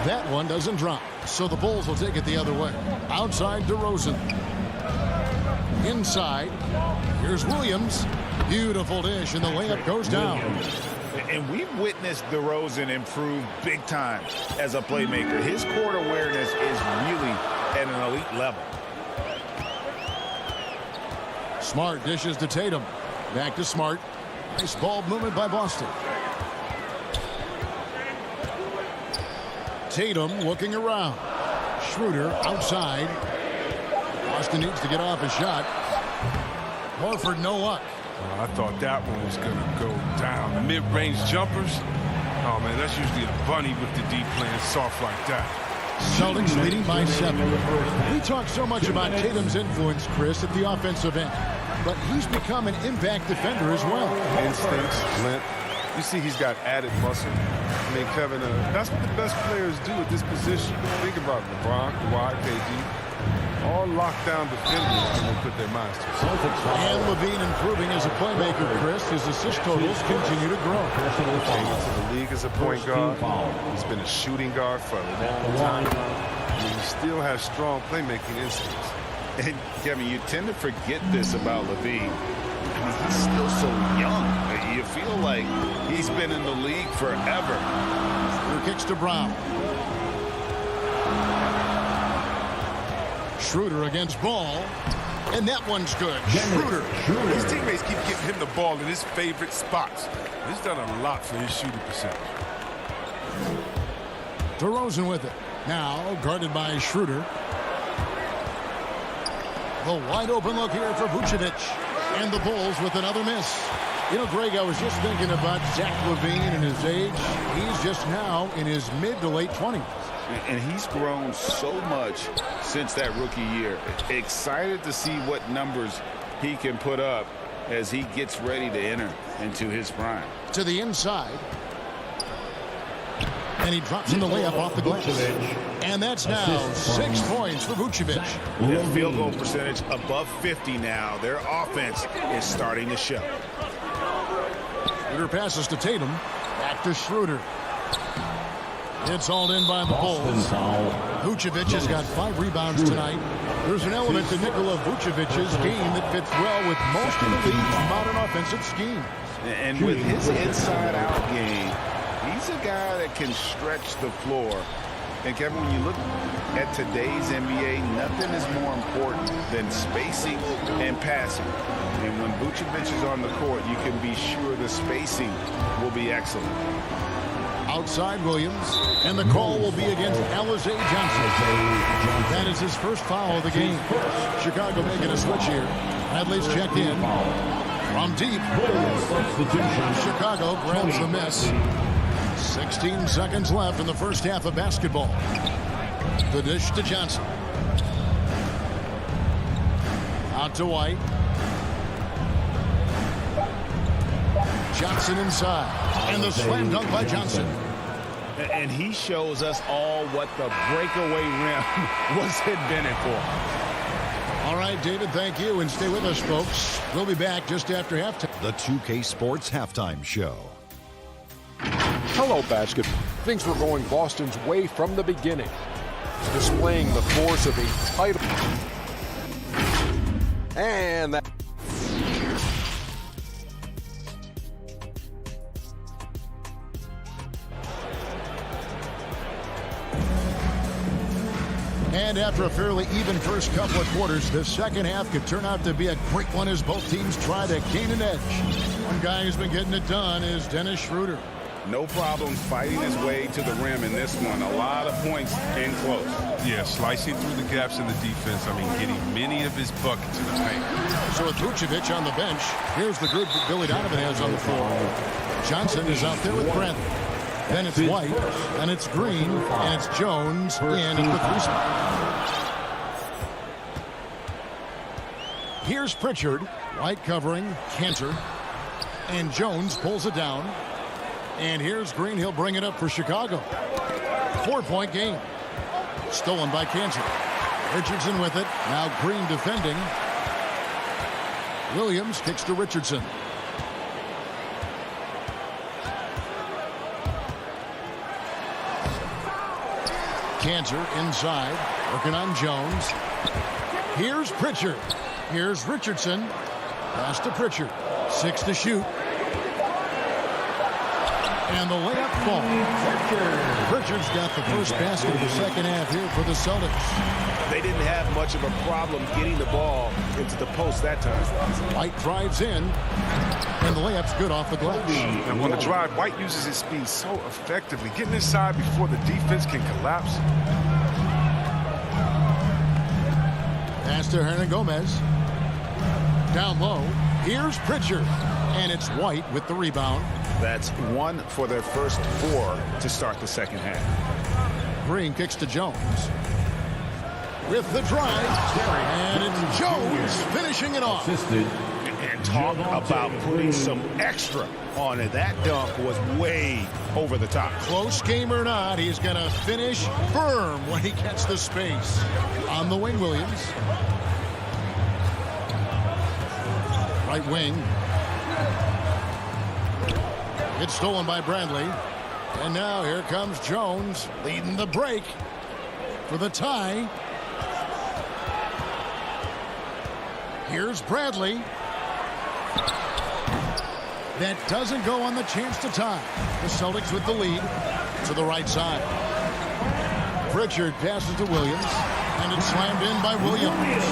That one doesn't drop, so the Bulls will take it the other way. Outside DeRozan. Inside, here's Williams. Beautiful dish, and the layup goes down. And we've witnessed DeRozan improve big time as a playmaker. His court awareness is really at an elite level. Smart dishes to Tatum. Back to Smart. Nice ball movement by Boston. Tatum looking around. Schroeder outside. Boston needs to get off a shot. Horford, no luck. I thought that one was going to go down. The mid-range jumpers, oh, man, that's usually a bunny with the deep playing soft like that. Celtics leading by 7. We talk so much about Tatum's influence, Chris, at the offensive end. But he's become an impact defender as well. Instincts, length. You see he's got added muscle. I mean, Kevin, that's what the best players do at this position. Think about LeBron, Kawhi, KD. All lockdown defenders when they put their minds to it. And Levine improving as a playmaker, Chris. His assist totals continue to grow. Came into the league as a point guard. He's been a shooting guard for a long time. I mean, he still has strong playmaking instincts. And, Kevin, you tend to forget this about Levine. I mean, he's still so young. You feel like he's been in the league forever. Schroeder kicks to Brown. Schroeder against Ball. And that one's good. Schroeder. His teammates keep getting him the ball in his favorite spots. He's done a lot for his shooting percentage. DeRozan with it. Now guarded by Schroeder. The wide open look here for Vucevic. And the Bulls with another miss. You know, Greg, I was just thinking about Zach LaVine and his age. He's just now in his mid to late 20s. And he's grown so much since that rookie year. Excited to see what numbers he can put up as he gets ready to enter into his prime. To the inside. And he drops in the layup off the glass. And that's now 6 points for Vucevic. Their field goal percentage above 50 now. Their offense is starting to show. Schroeder passes to Tatum. Back to Schroeder. It's hauled in by the Bulls. Vucevic has got 5 rebounds tonight. There's an element to Nikola Vucevic's game that fits well with most of the league's modern offensive schemes. And with his inside-out game, he's a guy that can stretch the floor. And, Kevin, when you look at today's NBA, nothing is more important than spacing and passing. And when Vucevic is on the court, you can be sure the spacing will be excellent. Outside Williams, and the call will be against Alizé Johnson. That is his first foul of the game. Chicago making a switch here. Bradley's checked in. From deep, Chicago grabs the miss. 16 seconds left in the first half of basketball. The dish to Johnson. Out to White. Johnson inside. And the slam dunk by Johnson. And he shows us all what the breakaway rim was invented for. All right, David, thank you. And stay with us, folks. We'll be back just after halftime. The 2K Sports Halftime Show. Hello, basketball. Things were going Boston's way from the beginning, displaying the force of a title. And that. And after a fairly even first couple of quarters, the second half could turn out to be a quick one as both teams try to gain an edge. One guy who's been getting it done is Dennis Schroeder. No problem fighting his way to the rim in this one. A lot of points in close. Yeah, slicing through the gaps in the defense. I mean, getting many of his buckets in the paint. So with Vucevic on the bench, here's the group that Billy Donovan has on the floor. Johnson is out there with Bradley. Then it's White, and it's Green, and it's Jones in at the 3 spot. Here's Pritchard. White covering, Cantor. And Jones pulls it down. And here's Green. He'll bring it up for Chicago. 4-point game. Stolen by Cantor. Richardson with it. Now Green defending. Williams kicks to Richardson. Cantor inside, working on Jones. Here's Pritchard. Here's Richardson. Pass to Pritchard. 6 to shoot. And the layup falls. Pritchard's got the first basket of the second half here for the Celtics. They didn't have much of a problem getting the ball into the post that time. White drives in, and the layup's good off the glass. And on the drive, White uses his speed so effectively, getting inside before the defense can collapse. Pass to Hernangomez. Down low, here's Pritchard, and it's White with the rebound. That's 1 for their first 4 to start the second half. Green kicks to Jones. With the drive, and it's Jones finishing it off. And talk about putting some extra on it. That dunk was way over the top. Close game or not, he's going to finish firm when he gets the space. On the wing, Williams. Right wing. It's stolen by Bradley. And now here comes Jones leading the break for the tie. Here's Bradley. That doesn't go on the chance to tie. The Celtics with the lead to the right side. Pritchard passes to Williams, and it's slammed in by Williams.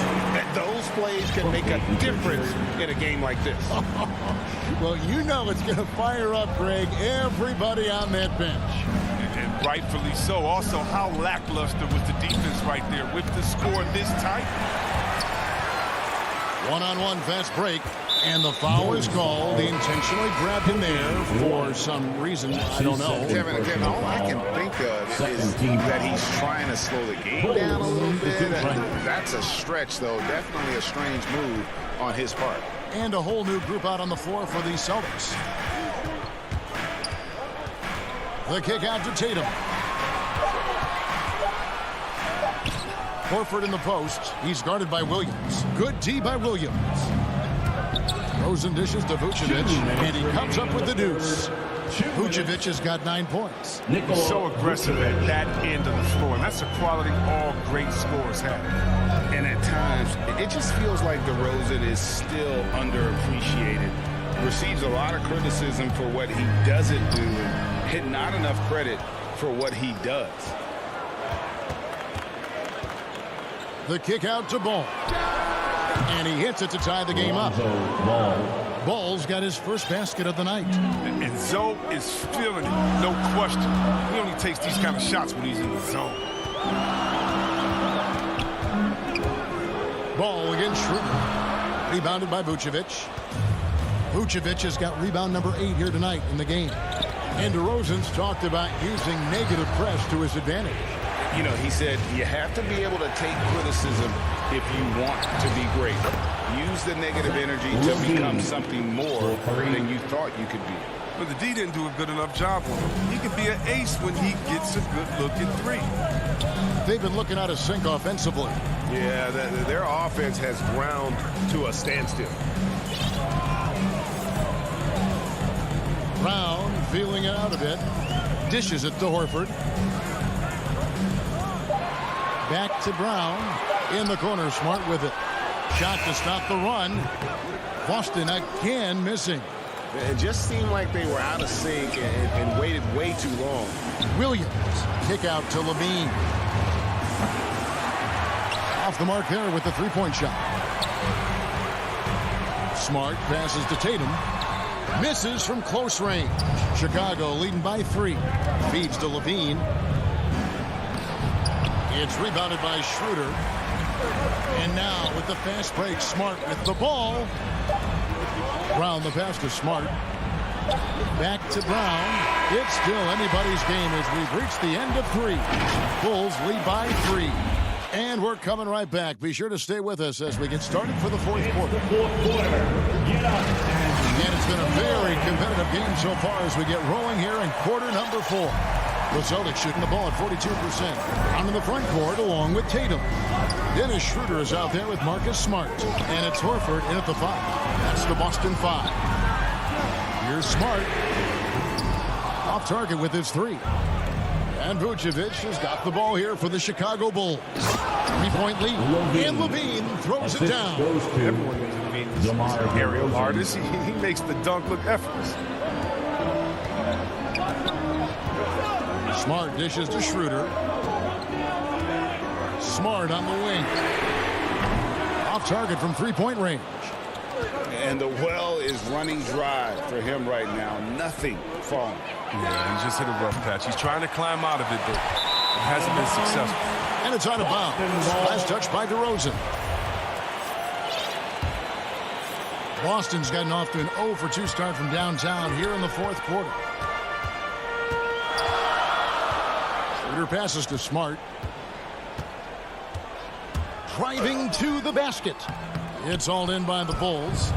Those plays can make a difference in a game like this. Well, you know it's going to fire up, Greg, everybody on that bench. And rightfully so. Also, how lackluster was the defense right there with the score this tight. One-on-one fast break, and the foul is called. He intentionally grabbed him there for some reason. I don't know. Kevin, all I can think of is that he's trying to slow the game down a little bit. That's a stretch, though. Definitely a strange move on his part. And a whole new group out on the floor for the Celtics. The kick out to Tatum. Horford in the post. He's guarded by Williams. Good D by Williams. Rosen dishes to Vucevic, and he comes up with the deuce. Vucevic has got 9 points. He's so aggressive at that end of the floor, and that's a quality all great scorers have. And at times, it just feels like DeRozan is still underappreciated. Receives a lot of criticism for what he doesn't do, and not enough credit for what he does. The kick out to Ball. And he hits it to tie the game up. Ball's got his first basket of the night. And Zoe is feeling it, no question. He only takes these kind of shots when he's in the zone. Ball against Schroeder. Rebounded by Vucevic. Vucevic has got rebound number 8 here tonight in the game. And DeRozan's talked about using negative press to his advantage. You know, he said you have to be able to take criticism if you want to be great. Use the negative energy to become something more than you thought you could be. But the D didn't do a good enough job on him. He could be an ace when he gets a good look at 3. They've been looking out of sync offensively. Yeah, their offense has ground to a standstill. Brown feeling it out a bit. Dishes it to Horford. Back to Brown. In the corner, Smart with it. Shot to stop the run. Boston again missing. It just seemed like they were out of sync and waited way too long. Williams. Kick out to Levine. Off the mark there with the three-point shot. Smart passes to Tatum. Misses from close range. Chicago leading by 3. Feeds to Levine. It's rebounded by Schroeder. And now with the fast break, Smart with the ball. Brown the pass to Smart. Back to Brown. It's still anybody's game as we've reached the end of 3. Bulls lead by 3. And we're coming right back. Be sure to stay with us as we get started for the fourth quarter. And it's been a very competitive game so far as we get rolling here in quarter number 4. The Celtics shooting the ball at 42%. On in the front court along with Tatum. Dennis Schroeder is out there with Marcus Smart. And it's Horford in at the 5. That's the Boston 5. Here's Smart. Off target with his 3. And Vucevic has got the ball here for the Chicago Bulls. 3-point lead. And Levine throws it down. Everyone knows Levine is an aerial artist. He makes the dunk look effortless. Smart dishes to Schroeder. Smart on the wing. Off target from 3-point range. And the well is running dry for him right now. Nothing falling. Yeah, he just hit a rough patch. He's trying to climb out of it, but it hasn't been successful. And it's out of bounds. Last touch by DeRozan. Boston's gotten off to an 0 for 2 start from downtown here in the fourth quarter. Schroeder passes to Smart. Driving to the basket. It's all in by the Bulls.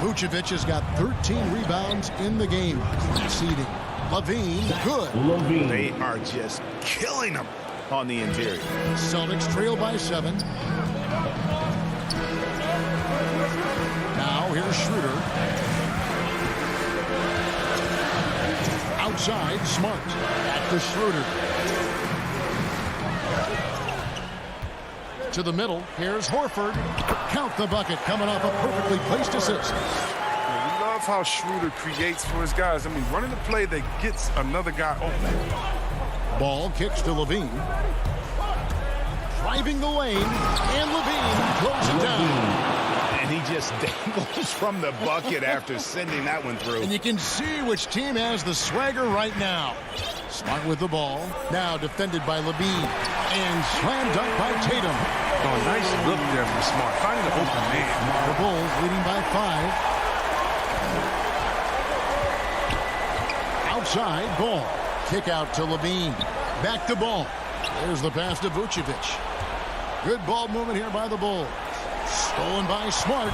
Vucevic has got 13 rebounds in the game. Conceding. Levine, good. Levine. They are just killing them on the interior. Celtics trail by 7. Now here's Schroeder. Outside, Smart. Back to Schroeder. To the middle, here's Horford. Count the bucket, coming off a perfectly placed assist. I love how Schroeder creates for his guys. I mean, running the play that gets another guy open. Ball kicks to Levine. Driving the lane, and Levine throws it down. And he just dangles from the bucket after sending that one through. And you can see which team has the swagger right now. Smart with the ball. Now defended by Levine. And slam dunk by Tatum. Oh, nice look there from Smart. Finding the open man. The Bulls leading by 5. Outside, Ball. Kick out to Levine. Back to Ball. There's the pass to Vucevic. Good ball movement here by the Bulls. Stolen by Smart.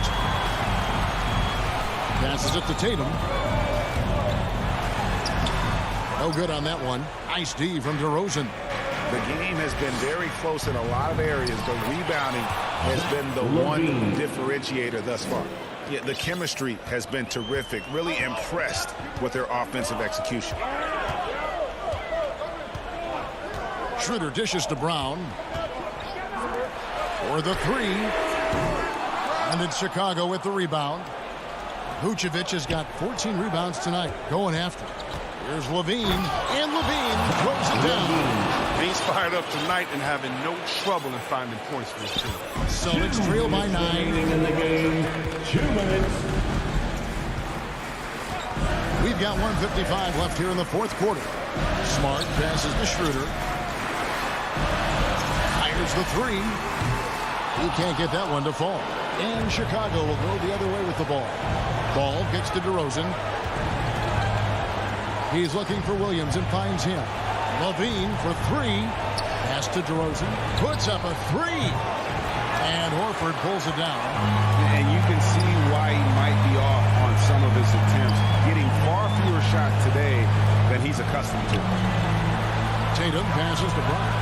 Passes it to Tatum. No good on that one. Nice D from DeRozan. The game has been very close in a lot of areas, but rebounding has been the one differentiator thus far. Yeah, the chemistry has been terrific. Really impressed with their offensive execution. Schroeder dishes to Brown. For the 3. And it's Chicago with the rebound. Vucevic has got 14 rebounds tonight. Going after. Here's Levine. And Levine throws it down. He's fired up tonight and having no trouble in finding points for his team. Celtics trail by 9. In the game, 2 minutes. We've got 1:55 left here in the fourth quarter. Smart passes to Schroeder. Fires the 3. He can't get that one to fall. And Chicago will go the other way with the ball. Ball gets to DeRozan. He's looking for Williams and finds him. Levine for 3. Pass to DeRozan. Puts up a 3. And Horford pulls it down. And you can see why he might be off on some of his attempts. Getting far fewer shots today than he's accustomed to. Tatum passes to Brown.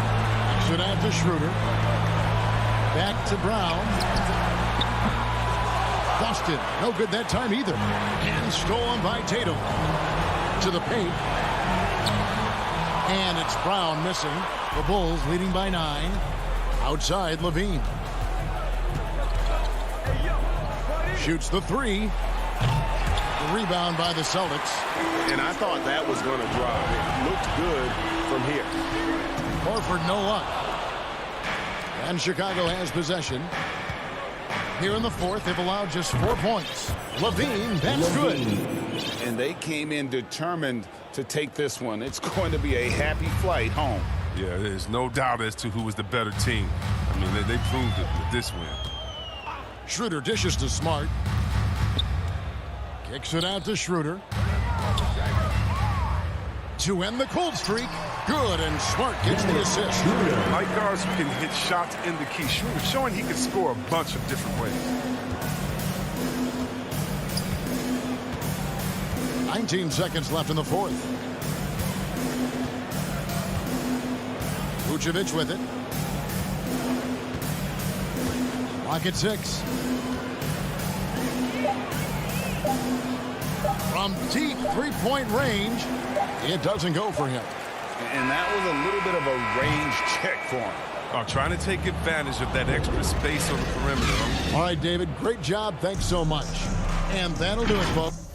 Should out to Schroeder. Back to Brown. Busted. No good that time either. And stolen by Tatum. To the paint. And it's Brown missing. The Bulls leading by 9. Outside, Levine. Shoots the 3. The rebound by the Celtics. And I thought that was going to drive. It looked good from here. Horford, no luck. And Chicago has possession. Here in the fourth, they've allowed just 4 points. Levine, that's good. And they came in determined to take this one. It's going to be a happy flight home. Yeah, there's no doubt as to who was the better team. I mean, they proved it with this win. Schroeder dishes to Smart. Kicks it out to Schroeder. To end the cold streak. Good, and Smart gets the assist. Like guards who can hit shots in the key. Schroeder showing he can score a bunch of different ways. 19 seconds left in the fourth. Vucevic with it. Clock at 6. From deep three-point range, it doesn't go for him. And that was a little bit of a range check for him. Trying to take advantage of that extra space on the perimeter. All right, David, great job. Thanks so much. And that'll do it, folks.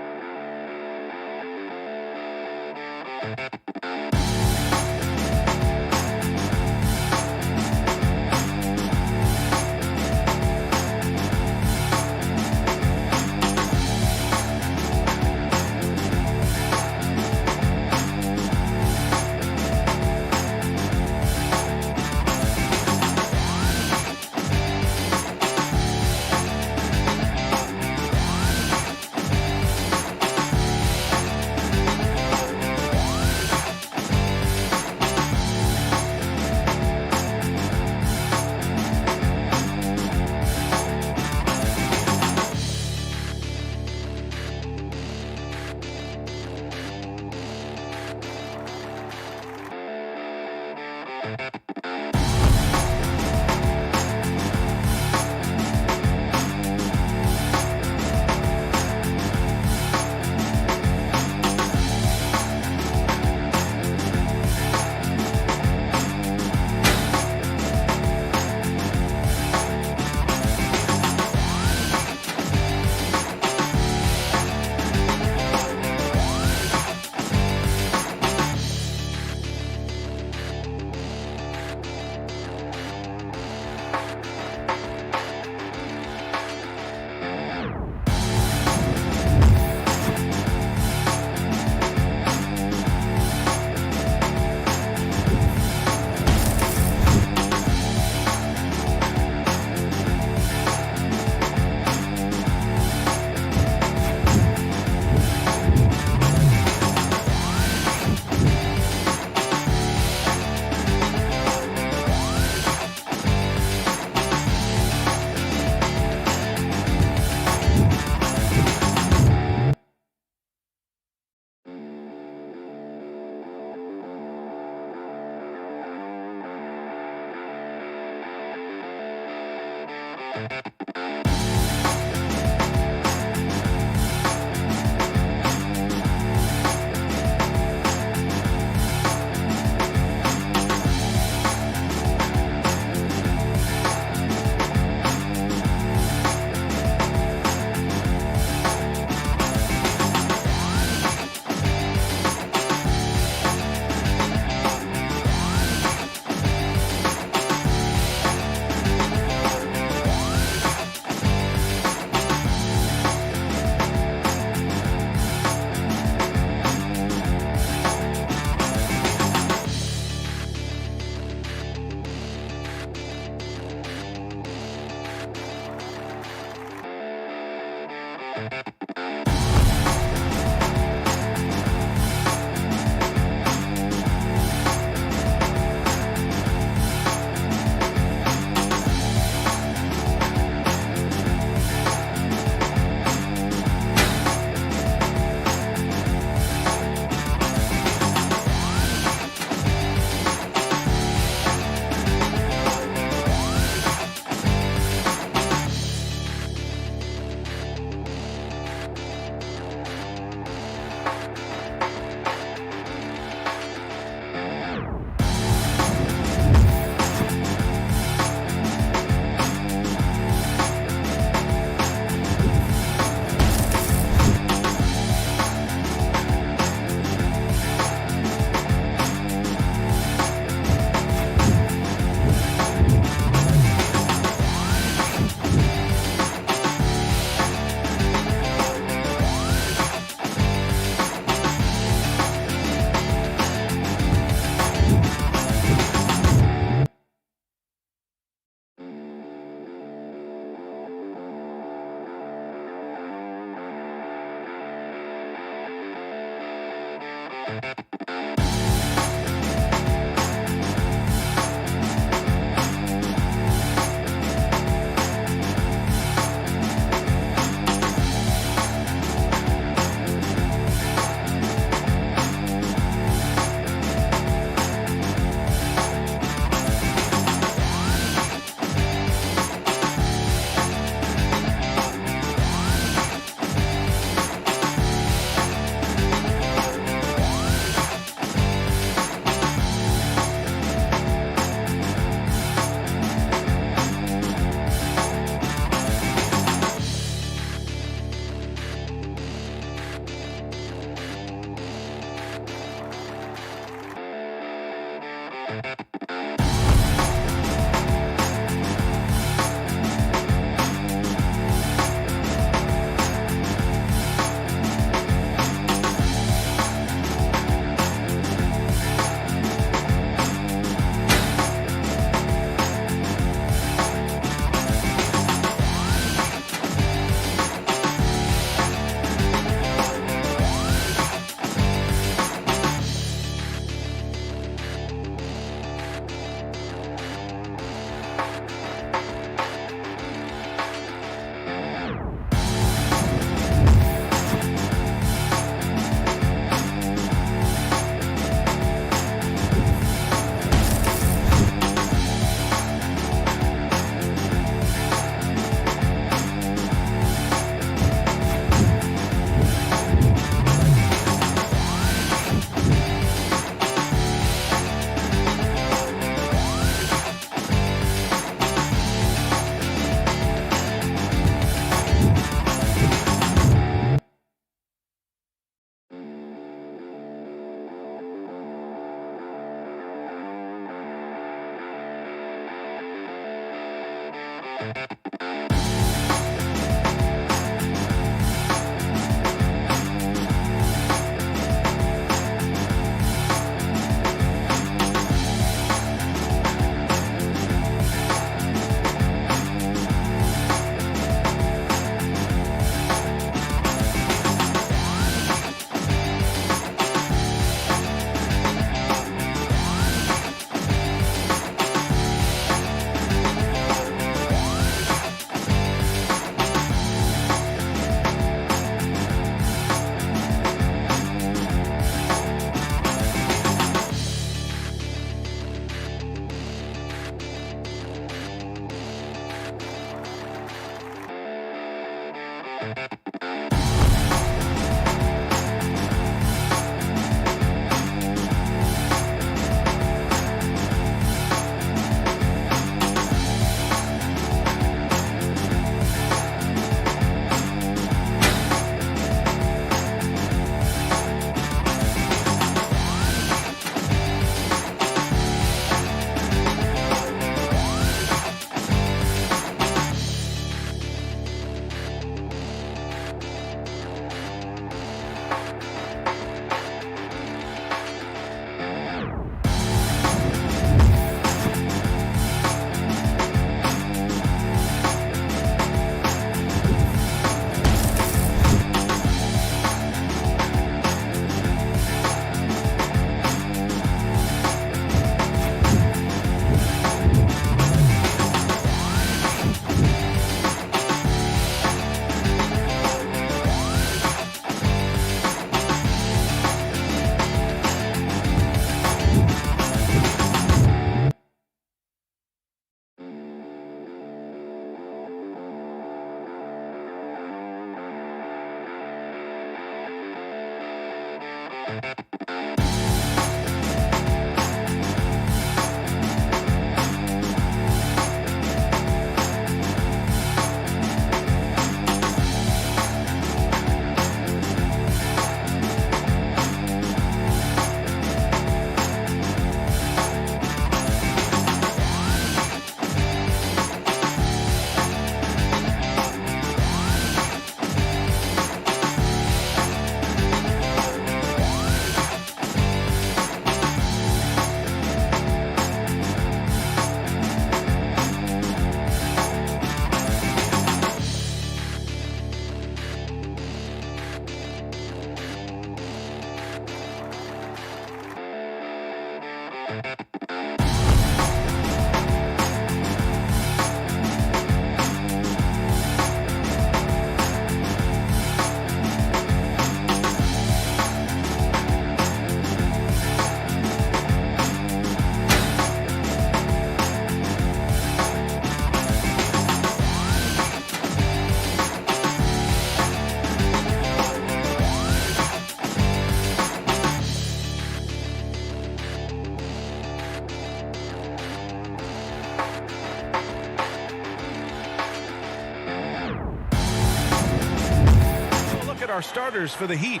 Our starters for the Heat.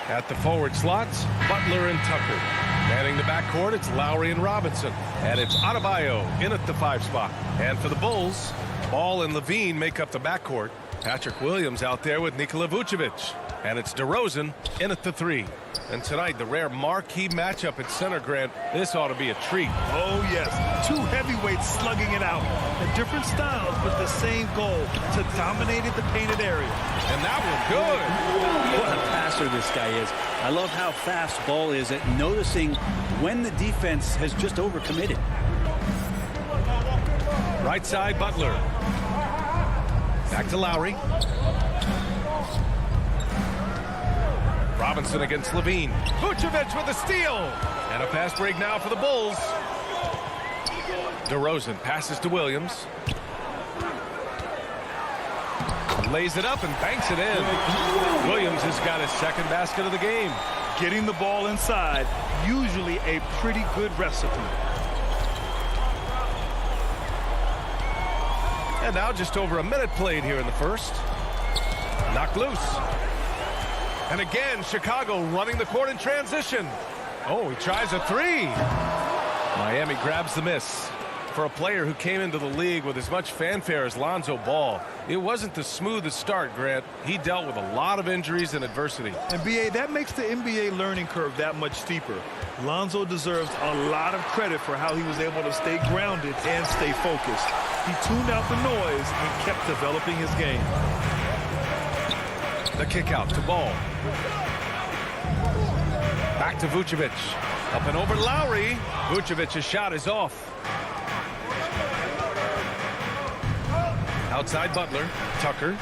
At the forward slots, Butler and Tucker. Manning the backcourt, it's Lowry and Robinson. And it's Adebayo in at the 5 spot. And for the Bulls, Ball and Levine make up the backcourt. Patrick Williams out there with Nikola Vucevic. And it's DeRozan in at the 3. And tonight, the rare marquee matchup at center, Grant. This ought to be a treat. Oh, yes. 2 heavyweights slugging it out. In different styles, but the same goal, to dominate the painted area. And that one good. What a passer this guy is. I love how fast Ball is at noticing when the defense has just overcommitted. Right side, Butler. Back to Lowry. Robinson against Levine. Vucevic with a steal. And a fast break now for the Bulls. DeRozan passes to Williams. Lays it up and banks it in. Williams has got his second basket of the game. Getting the ball inside, usually a pretty good recipe. And now just over a minute played here in the first. Knocked loose. And again, Chicago running the court in transition. Oh, he tries a 3. Miami grabs the miss. For a player who came into the league with as much fanfare as Lonzo Ball, it wasn't the smoothest start, Grant. He dealt with a lot of injuries and adversity. And BA, that makes the NBA learning curve that much steeper. Lonzo deserves a lot of credit for how he was able to stay grounded and stay focused. He tuned out the noise and kept developing his game. The kick out to Ball. Back to Vucevic. Up and over Lowry. Vucevic's shot is off. Outside Butler. Tucker.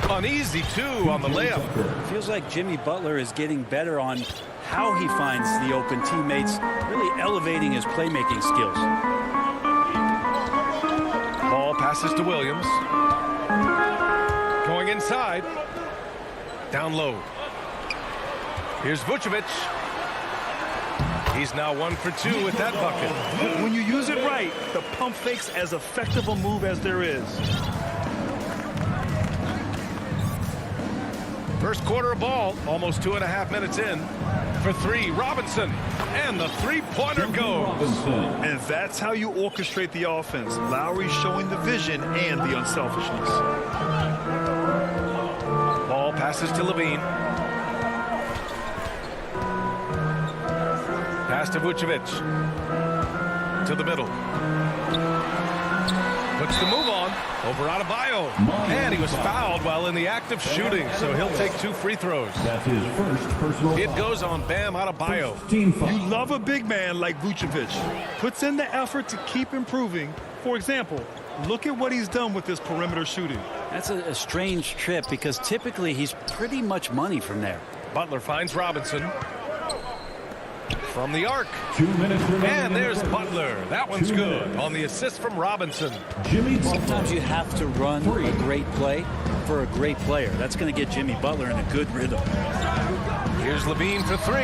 Uneasy, too, on the layup. Feels like Jimmy Butler is getting better on how he finds the open teammates, really elevating his playmaking skills. Ball passes to Williams. Going inside. Down low. Here's Vucevic. He's now 1 for 2 with that bucket. When you use it right, the pump fake's as effective a move as there is. First quarter of ball, almost 2.5 minutes in. For 3, Robinson. And the three-pointer goes. And that's how you orchestrate the offense. Lowry showing the vision and the unselfishness. Ball passes to Levine. Pass to Vucevic. To the middle. Puts the move on. Over Adebayo. And he was fouled while in the act of shooting, so he'll take 2 free throws. That's his first personal It goes on Bam Adebayo. You love a big man like Vucevic. Puts in the effort to keep improving. For example, look at what he's done with this perimeter shooting. That's a strange trip because typically he's pretty much money from there. Butler finds Robinson. From the arc. 2 minutes remaining. And there's Butler. That one's good on the assist from Robinson. Jimmy Sometimes you have to run a great play for a great player. That's going to get Jimmy Butler in a good rhythm. Here's Levine for 3.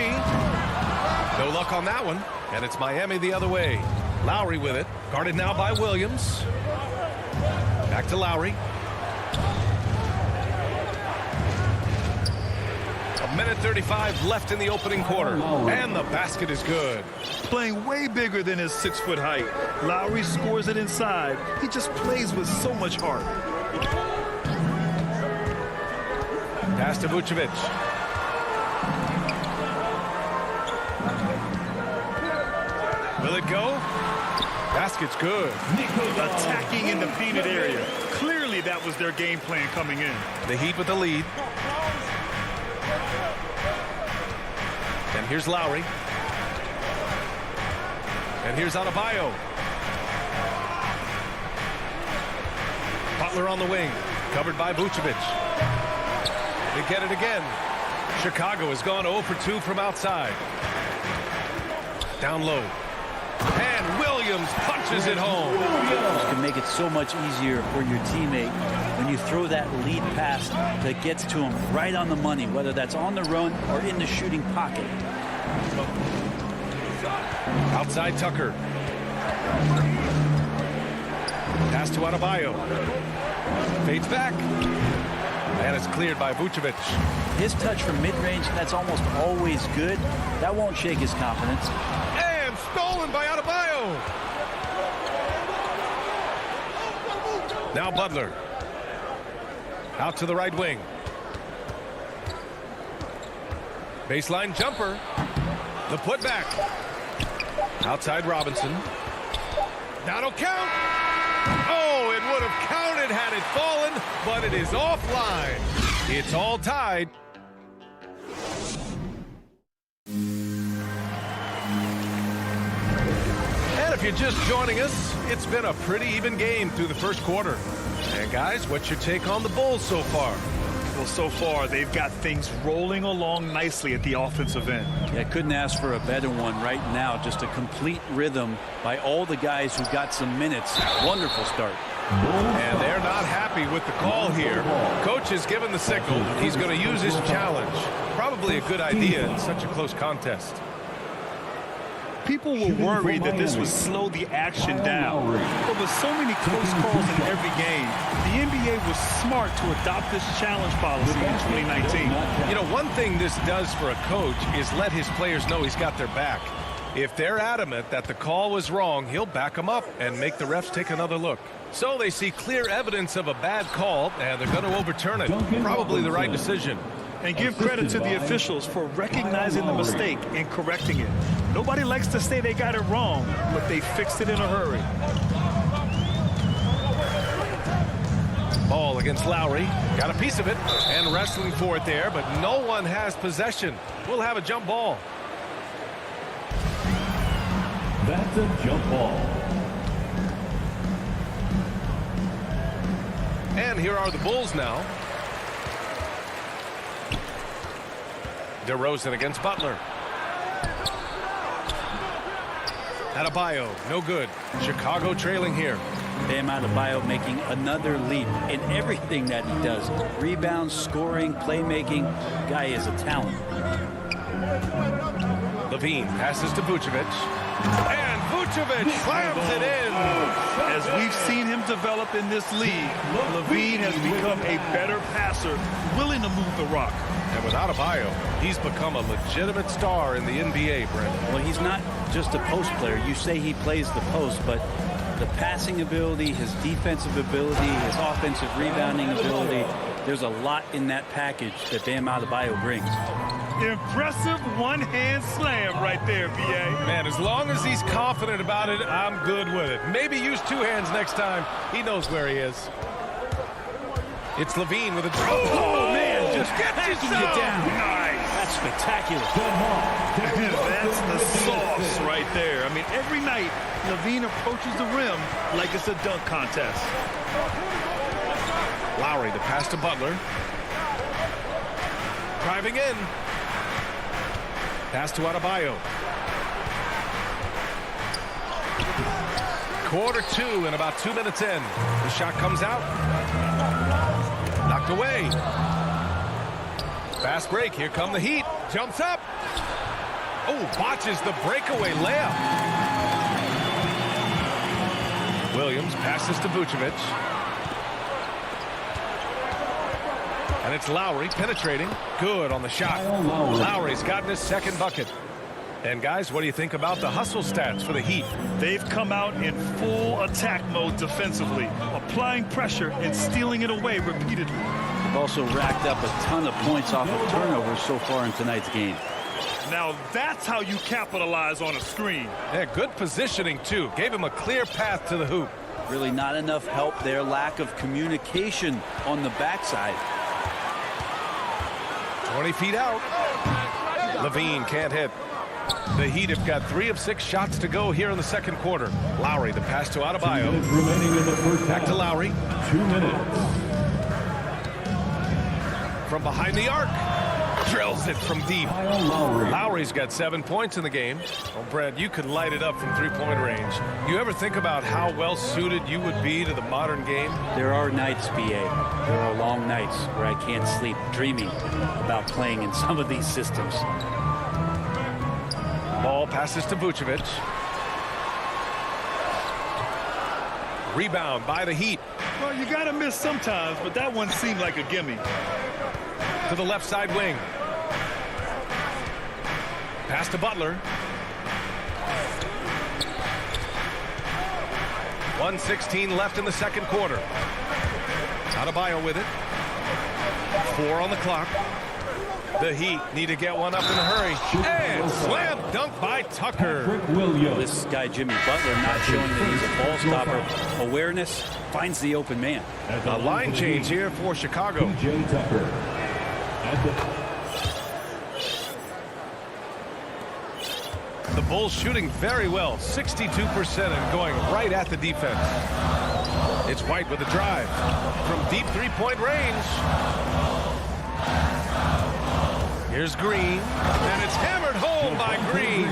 No luck on that one. And it's Miami the other way. Lowry with it. Guarded now by Williams. Back to Lowry. A minute 35 left in the opening quarter. And the basket is good. Playing way bigger than his 6-foot height. Lowry scores it inside. He just plays with so much heart. Pass to Vucevic. Will it go? Basket's good. Attacking in the painted area. Clearly that was their game plan coming in. The Heat with the lead. And here's Lowry. And here's Adebayo. Butler on the wing. Covered by Vucevic. They get it again. Chicago has gone 0 for 2 from outside. Down low. And Williams punches it home. This can make it so much easier for your teammate when you throw that lead pass that gets to him right on the money, whether that's on the run or in the shooting pocket. Outside Tucker. Pass to Adebayo. Fades back. And it's cleared by Vucevic. His touch from mid-range, that's almost always good. That won't shake his confidence. And stolen by Adebayo. Now Butler. Out to the right wing. Baseline jumper. The putback. Outside Robinson. That'll count. Oh, it would have counted had it fallen, but it is offline. It's all tied. And if you're just joining us, it's been a pretty even game through the first quarter. And guys, what's your take on the Bulls so far? Well, so far, they've got things rolling along nicely at the offensive end. Yeah, couldn't ask for a better one right now. Just a complete rhythm by all the guys who got some minutes. Wonderful start. And they're not happy with the call here. Coach has given the signal. He's going to use his challenge. Probably a good idea in such a close contest. People were worried that this would slow the action down. But with so many close calls in every game, the NBA was smart to adopt this challenge policy in 2019. You know, one thing this does for a coach is let his players know he's got their back. If they're adamant that the call was wrong, he'll back them up and make the refs take another look. So they see clear evidence of a bad call, and they're going to overturn it. Probably the right decision. And give credit to the officials for recognizing the mistake and correcting it. Nobody likes to say they got it wrong, but they fixed it in a hurry. Ball against Lowry. Got a piece of it and wrestling for it there, but no one has possession. We'll have a jump ball. That's a jump ball. And here are the Bulls now. DeRozan against Butler. Adebayo, no good. Chicago trailing here. Bam Adebayo making another leap in everything that he does. Rebounds, scoring, playmaking. Guy is a talent. Levine passes to Vucevic. And Vucevic slams it in. As we've seen him develop in this league, Levine has become a better passer, willing to move the rock. And with Adebayo, he's become a legitimate star in the NBA, Brent. Well, he's not just a post player. You say he plays the post, but the passing ability, his defensive ability, his offensive rebounding ability, there's a lot in that package that Bam Adebayo brings. Impressive one-hand slam right there, B.A. Man, as long as he's confident about it, I'm good with it. Maybe use two hands next time. He knows where he is. It's Levine with a dribble. Oh, man, just getting you down. Nice. That's spectacular. That's the sauce right there. I mean, every night, Levine approaches the rim like it's a dunk contest. Lowry, the pass to Butler. Driving in. Pass to Adebayo. Quarter two and about 2 minutes in. The shot comes out. Knocked away. Fast break. Here come the Heat. Jumps up. Oh, botches the breakaway layup. Williams passes to Vucevic. And it's Lowry penetrating. Good on the shot. Lowry's gotten his second bucket. And guys, what do you think about the hustle stats for the Heat? They've come out in full attack mode defensively, applying pressure and stealing it away repeatedly. They've also racked up a ton of points off of turnovers so far in tonight's game. Now that's how you capitalize on a screen. Yeah, good positioning too. Gave him a clear path to the hoop. Really not enough help there. Lack of communication on the backside. 20 feet out. Levine can't hit. The Heat have got 3 of 6 shots to go here in the second quarter. Lowry, the pass to Adebayo. 2 minutes remaining in the first Back to Lowry. 2 minutes. From behind the arc. Drills it from deep. Lowry's got 7 points in the game. Well, Brad, you could light it up from three-point range. You ever think about how well-suited you would be to the modern game? There are nights, B.A. There are long nights where I can't sleep dreaming about playing in some of these systems. Ball passes to Vucevic. Rebound by the Heat. Well, you got to miss sometimes, but that one seemed like a gimme. To the left side wing. Pass to Butler. 1:16 left in the second quarter. Adebayo with it. 4 on the clock. The Heat need to get one up in a hurry. And slam dunk by Tucker. This guy, Jimmy Butler, not showing that he's a ball stopper. Awareness, finds the open man. A line change here for Chicago. The Bulls shooting very well, 62% and going right at the defense. It's White with a drive from deep three-point range. Here's Green, and it's hammered home by Green.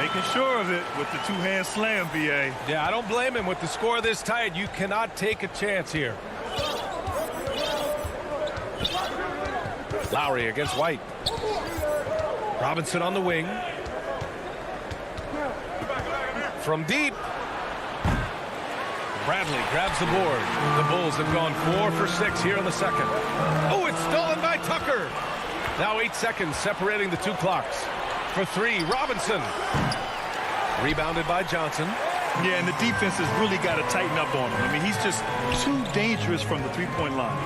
Making sure of it with the two-hand slam, B.A. Yeah, I don't blame him. With the score this tight, you cannot take a chance here. Lowry against White. Robinson on the wing. From deep. Bradley grabs the board. The Bulls have gone 4 for 6 here in the second. Oh, it's stolen by Tucker. Now 8 seconds separating the two clocks. For 3, Robinson. Rebounded by Johnson. Yeah, and the defense has really got to tighten up on him. I mean, he's just too dangerous from the three-point line.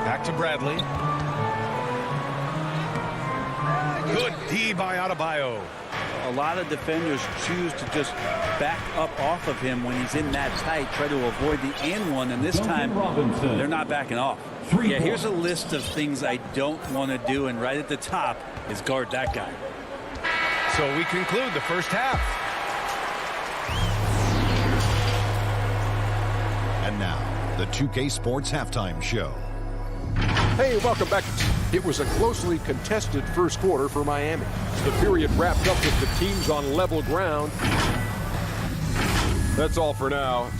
Back to Bradley. Good D by Adebayo. A lot of defenders choose to just back up off of him when he's in that tight, try to avoid the and one, and this time they're not backing off. Yeah, here's a list of things I don't want to do, and right at the top is guard that guy. So we conclude the first half. And now, the 2K Sports Halftime Show. Hey, welcome back. It was a closely contested first quarter for Miami. The period wrapped up with the teams on level ground. That's all for now.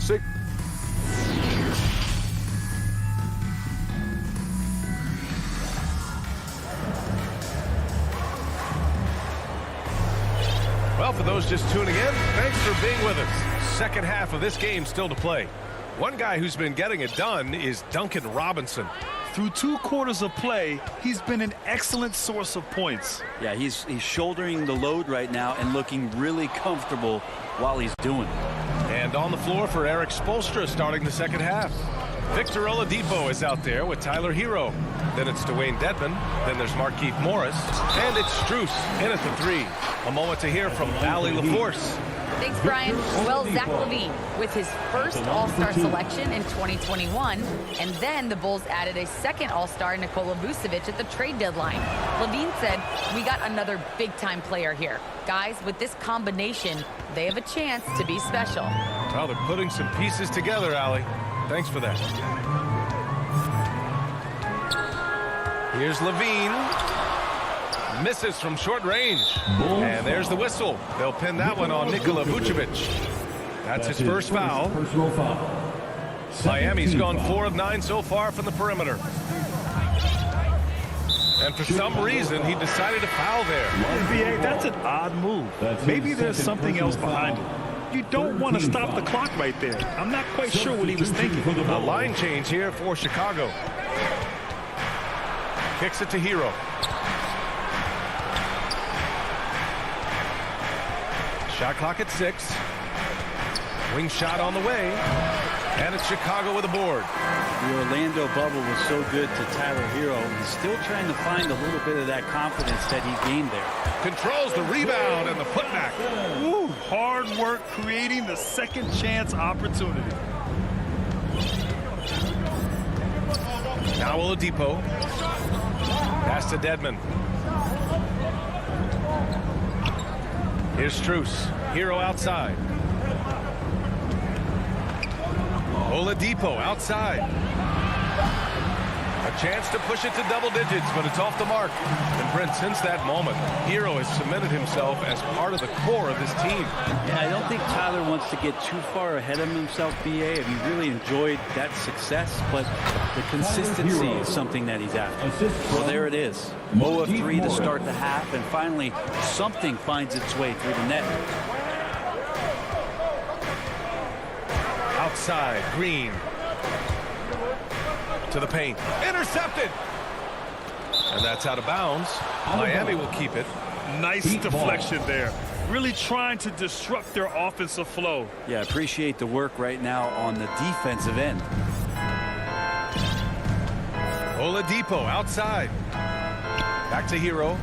Well, for those just tuning in, thanks for being with us. Second half of this game still to play. One guy who's been getting it done is Duncan Robinson. Through 2 quarters of play, he's been an excellent source of points. Yeah, he's shouldering the load right now and looking really comfortable while he's doing it. And on the floor for Eric Spoelstra starting the second half. Victor Oladipo is out there with Tyler Hero. Then it's Dwayne Dedmon. Then there's Markieff Morris. And it's Strus in at the 3. A moment to hear from Allie LaForce. Thanks, Brian. Well, Zach LaVine with his first All-Star selection in 2021, and then the Bulls added a second All-Star, Nikola Vucevic, at the trade deadline. LaVine said, "We got another big-time player here. Guys, with this combination, they have a chance to be special." Well, they're putting some pieces together, Allie. Thanks for that. Here's LaVine. Misses from short range. And there's the whistle. They'll pin that one on Nikola Vucevic. That's his first foul. Miami's gone 4 of 9 so far from the perimeter. And for some reason, he decided to foul there. NBA, that's an odd move. Maybe there's something else behind it. You don't want to stop the clock right there. I'm not quite sure what he was thinking. A line change here for Chicago. Kicks it to Hero. Shot clock at 6. Wing shot on the way. And it's Chicago with a board. The Orlando bubble was so good to Tyler Hero. He's still trying to find a little bit of that confidence that he gained there. Controls the rebound and the putback. Ooh, hard work creating the second chance opportunity. Now Oladipo. Pass to Dedmon. Here's Strus. Hero outside. Oladipo outside. A chance to push it to double digits, but it's off the mark. And Brent, since that moment, Hero has cemented himself as part of the core of this team. Yeah, I don't think Tyler wants to get too far ahead of himself, BA. He really enjoyed that success, but the consistency is something that he's after. Well, there it is. 0 of 3 to start the half, and finally something finds its way through the net. Outside, Green. To the paint. Intercepted! And that's out of bounds. Miami will keep it. Nice deflection there. Really trying to disrupt their offensive flow. Yeah, appreciate the work right now on the defensive end. Oladipo outside. Back to Hero.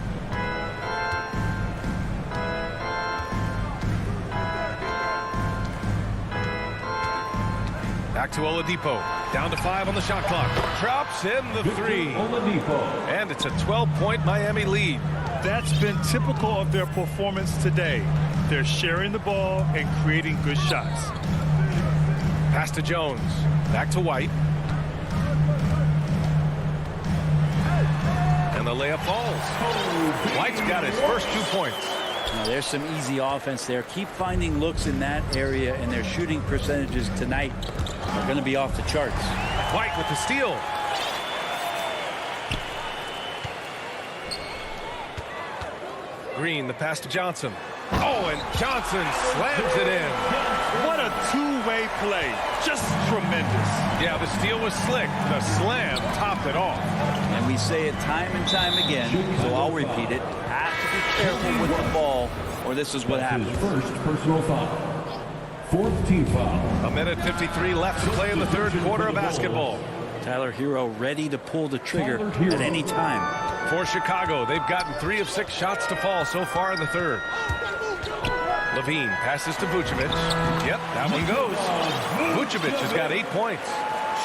Back to Oladipo. Down to 5 on the shot clock. Drops in the 3. And it's a 12-point Miami lead. That's been typical of their performance today. They're sharing the ball and creating good shots. Pass to Jones. Back to White. And the layup falls. White's got his first 2 points. Now, there's some easy offense there. Keep finding looks in that area, and their shooting percentages tonight are going to be off the charts. White with the steal. Green, the pass to Johnson. Oh, and Johnson slams it in. What a two-way play. Just tremendous. Yeah, the steal was slick. The slam topped it off. And we say it time and time again, so I'll repeat it. Have to be careful with the ball, or this is what happens. First personal foul. Fourth team foul. 1:53 left to play in the third quarter of basketball. Tyler Hero ready to pull the trigger at any time. For Chicago, they've gotten 3 of 6 shots to fall so far in the third. Levine passes to Vucevic. Yep, that one goes. Vucevic has got 8 points.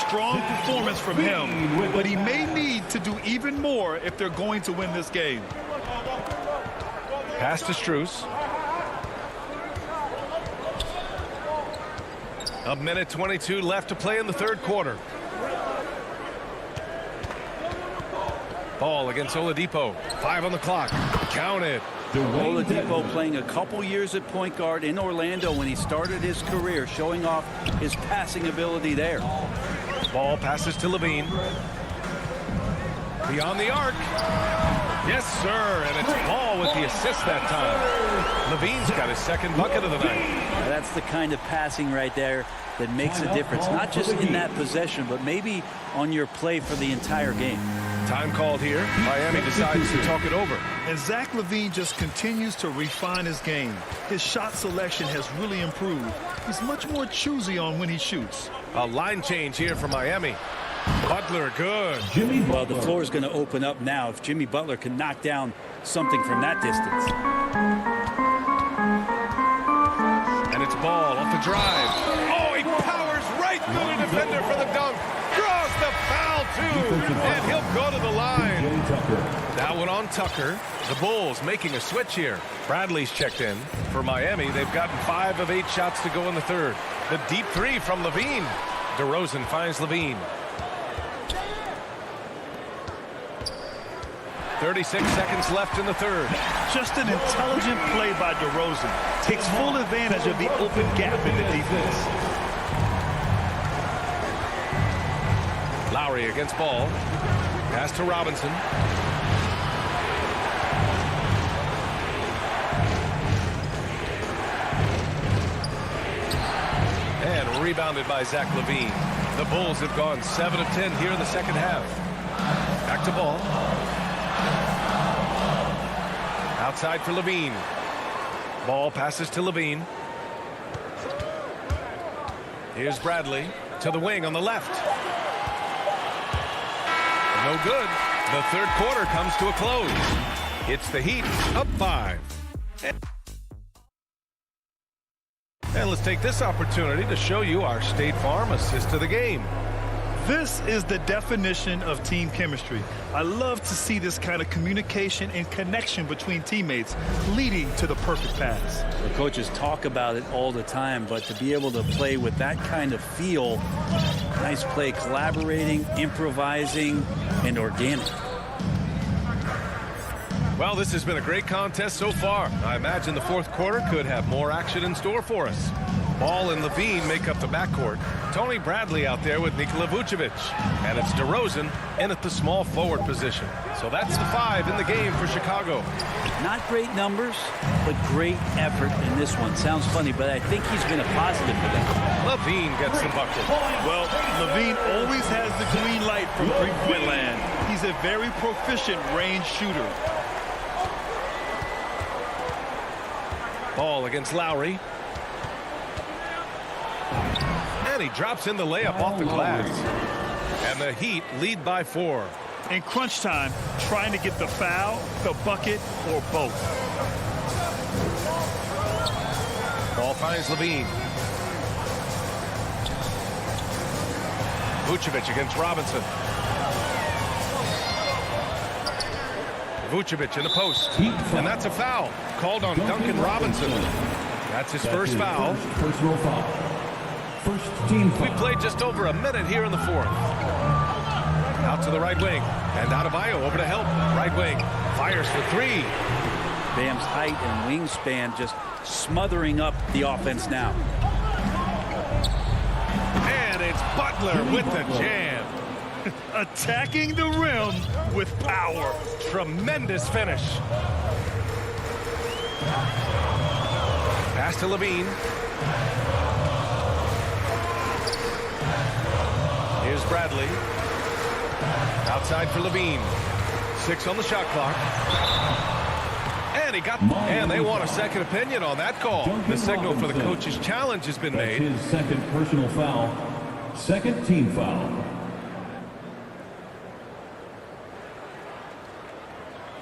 Strong performance from him, but he may need to do even more if they're going to win this game. Pass to Strus. 1:22 left to play in the third quarter. Ball against Oladipo. 5 on the clock. Counted. Oladipo playing a couple years at point guard in Orlando when he started his career, showing off his passing ability there. Ball passes to Levine. Beyond the arc. Yes, sir. And it's Ball with the assist that time. Levine's got his second bucket of the night. Now, that's the kind of passing right there that makes a difference. Not just in that possession, but maybe on your play for the entire game. Time called here. Miami decides to talk it over. And Zach LaVine just continues to refine his game. His shot selection has really improved. He's much more choosy on when he shoots. A line change here for Miami. Butler, good. Well, the floor is going to open up now if Jimmy Butler can knock down something from that distance. And it's Ball off the drive. Oh, he powers right through the defender for the dunk. Draws the foul, too. And he'll go to the line. That one on Tucker. The Bulls making a switch here. Bradley's checked in. For Miami, they've gotten 5 of 8 shots to go in the third. The deep 3 from Levine. DeRozan finds Levine. 36 seconds left in the third. Just an intelligent play by DeRozan. Takes full advantage of the open gap in the defense. Lowry against Ball. Pass to Robinson. And rebounded by Zach LaVine. The Bulls have gone 7 of 10 here in the second half. Back to Ball. Outside for Levine. Ball passes to Levine. Here's Bradley to the wing on the left. No good. The third quarter comes to a close. It's the Heat up 5. And let's take this opportunity to show you our State Farm assist of the game. This is the definition of team chemistry. I love to see this kind of communication and connection between teammates leading to the perfect pass. The coaches talk about it all the time, but to be able to play with that kind of feel, nice play, collaborating, improvising, and organic. Well, this has been a great contest so far. I imagine the fourth quarter could have more action in store for us. Ball and Levine make up the backcourt. Tony Bradley out there with Nikola Vucevic. And it's DeRozan in at the small forward position. So that's the 5 in the game for Chicago. Not great numbers, but great effort in this one. Sounds funny, but I think he's been a positive for them. Levine gets the bucket. Well, Levine always has the green light from three-point land. He's a very proficient range shooter. Ball against Lowry. And he drops in the layup off the glass. And the Heat lead by 4. In crunch time, trying to get the foul, the bucket, or both. Ball finds Levine. Vucevic against Robinson. Vucevic in the post. And that's a foul called on Duncan Robinson. That's his first foul. Personal foul. First team foul. We played just over a minute here in the 4th. Out to the right wing. And Adebayo over to help. Right wing. Fires for 3. Bam's height and wingspan just smothering up the offense now. And it's Butler with the jam. Attacking the rim with power. Tremendous finish. Pass to Levine. Here's Bradley. Outside for Levine. 6 on the shot clock. And he got, and they want a second opinion on that call. The signal for the coach's challenge has been made. His second personal foul. Second team foul.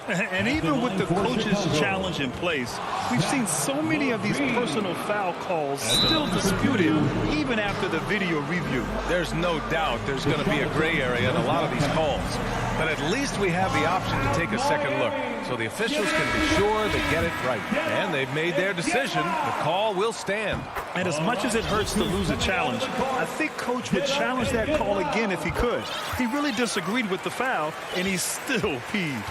And even with the coach's challenge in place, we've seen so many of these personal foul calls still disputed even after the video review. There's no doubt there's going to be a gray area in a lot of these calls. But at least we have the option to take a second look. So the officials can be sure they get it right. And they've made their decision. The call will stand. And as much as it hurts to lose a challenge, I think Coach would challenge that call again if he could. He really disagreed with the foul, and he's still peeved.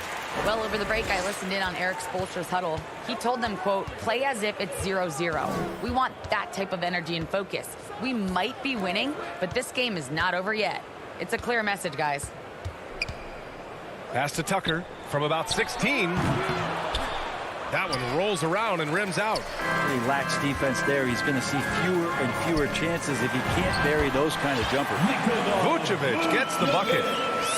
Well, over the break, I listened in on Eric Spoelstra's huddle. He told them, quote, play as if it's 0-0. We want that type of energy and focus. We might be winning, but this game is not over yet. It's a clear message, guys. Pass to Tucker from about 16. That one rolls around and rims out. He lacks defense there. He's going to see fewer and fewer chances if he can't bury those kind of jumpers. Vucevic gets the bucket.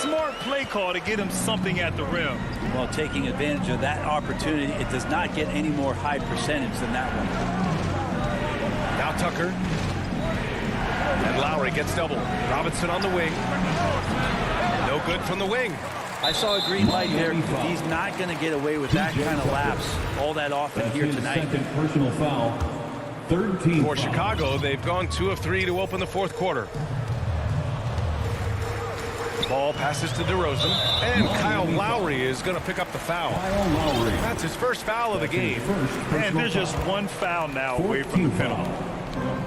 Smart play call to get him something at the rim. While taking advantage of that opportunity, it does not get any more high percentage than that one. Now Tucker. And Lowry gets double. Robinson on the wing. No good from the wing. I saw a green light there. He's not going to get away with that kind of lapse all that often here tonight. Second personal foul. Third team For Chicago, they've gone 2 of 3 to open the 4th quarter. Ball passes to DeRozan, and Kyle Lowry is going to pick up the foul. That's his first foul of the game. And there's just one foul now away from the penalty.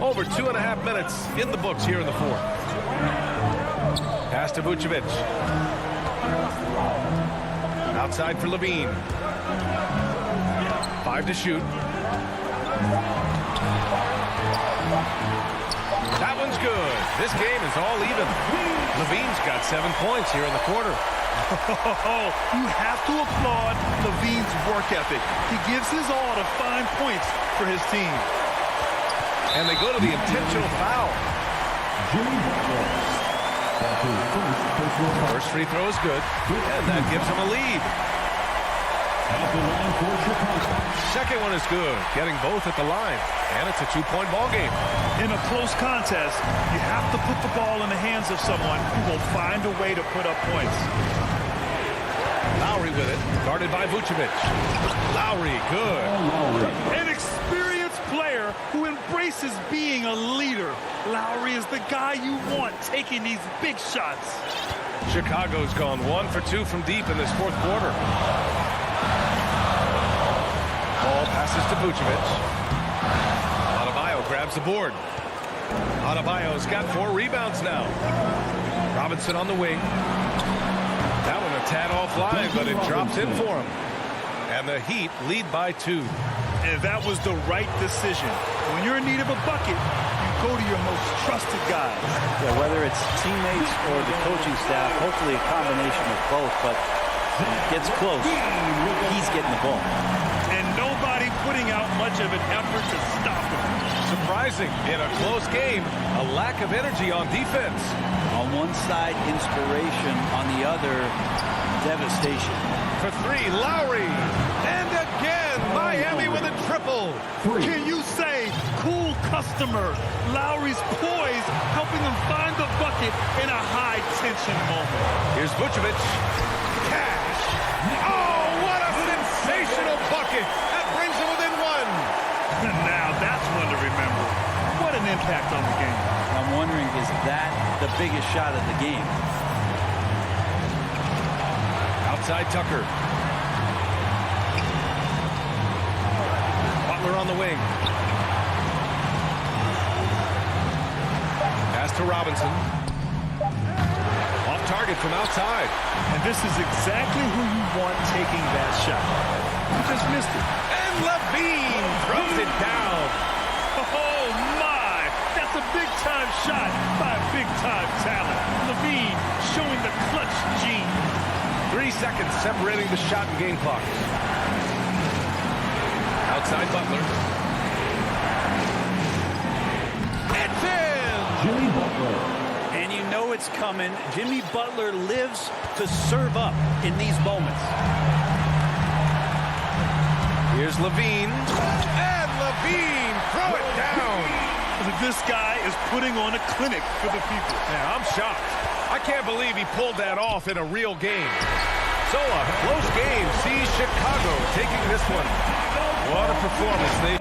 Over 2.5 minutes in the books here in the 4th. Pass to Vucevic. Outside for Levine. 5 to shoot. That one's good. This game is all even. Levine's got 7 points here in the quarter. You have to applaud Levine's work ethic. He gives his all to find points for his team. And they go to the intentional foul. First free throw is good, and that gives him a lead. Second one is good, getting both at the line, and it's a 2-point ball game. In a close contest, you have to put the ball in the hands of someone who will find a way to put up points. Lowry with it, guarded by Vucevic. Lowry, good. An experienced player who embraces being a leader. Lowry is the guy you want taking these big shots. Chicago's gone 1 for 2 from deep in this 4th quarter. Ball passes to Vucevic. Adebayo grabs the board. Adebayo's got 4 rebounds now. Robinson on the wing. That one a tad offline, but it drops in for him. And the Heat lead by 2. And that was the right decision. When you're in need of a bucket, you go to your most trusted guys. Yeah, whether it's teammates or the coaching staff, hopefully a combination of both, but when it gets close, he's getting the ball. And nobody putting out much of an effort to stop him. Surprising in a close game, a lack of energy on defense. On one side, inspiration. On the other, devastation. For three, Lowry. And again, Miami with a triple. Can you say, cool customer? Lowry's poise, helping him find the bucket in a high-tension moment. Here's Vucevic. Cash. Oh, what a sensational bucket. That brings him within one. Now that's one to remember. What an impact on the game. I'm wondering, is that the biggest shot of the game? Outside Tucker. Butler on the wing. Pass to Robinson. Off target from outside. And this is exactly who you want taking that shot. You just missed it. And Levine throws it down. Oh, my! That's a big-time shot by a big-time talent. Levine showing the clutch gene. 3 seconds separating the shot and game clock. Outside Butler. It's in! Jimmy Butler. And you know it's coming. Jimmy Butler lives to serve up in these moments. Here's Levine. And Levine, throw it down. This guy is putting on a clinic for the people. Yeah, I'm shocked. I can't believe he pulled that off in a real game. So a close game sees Chicago taking this one. What a performance they...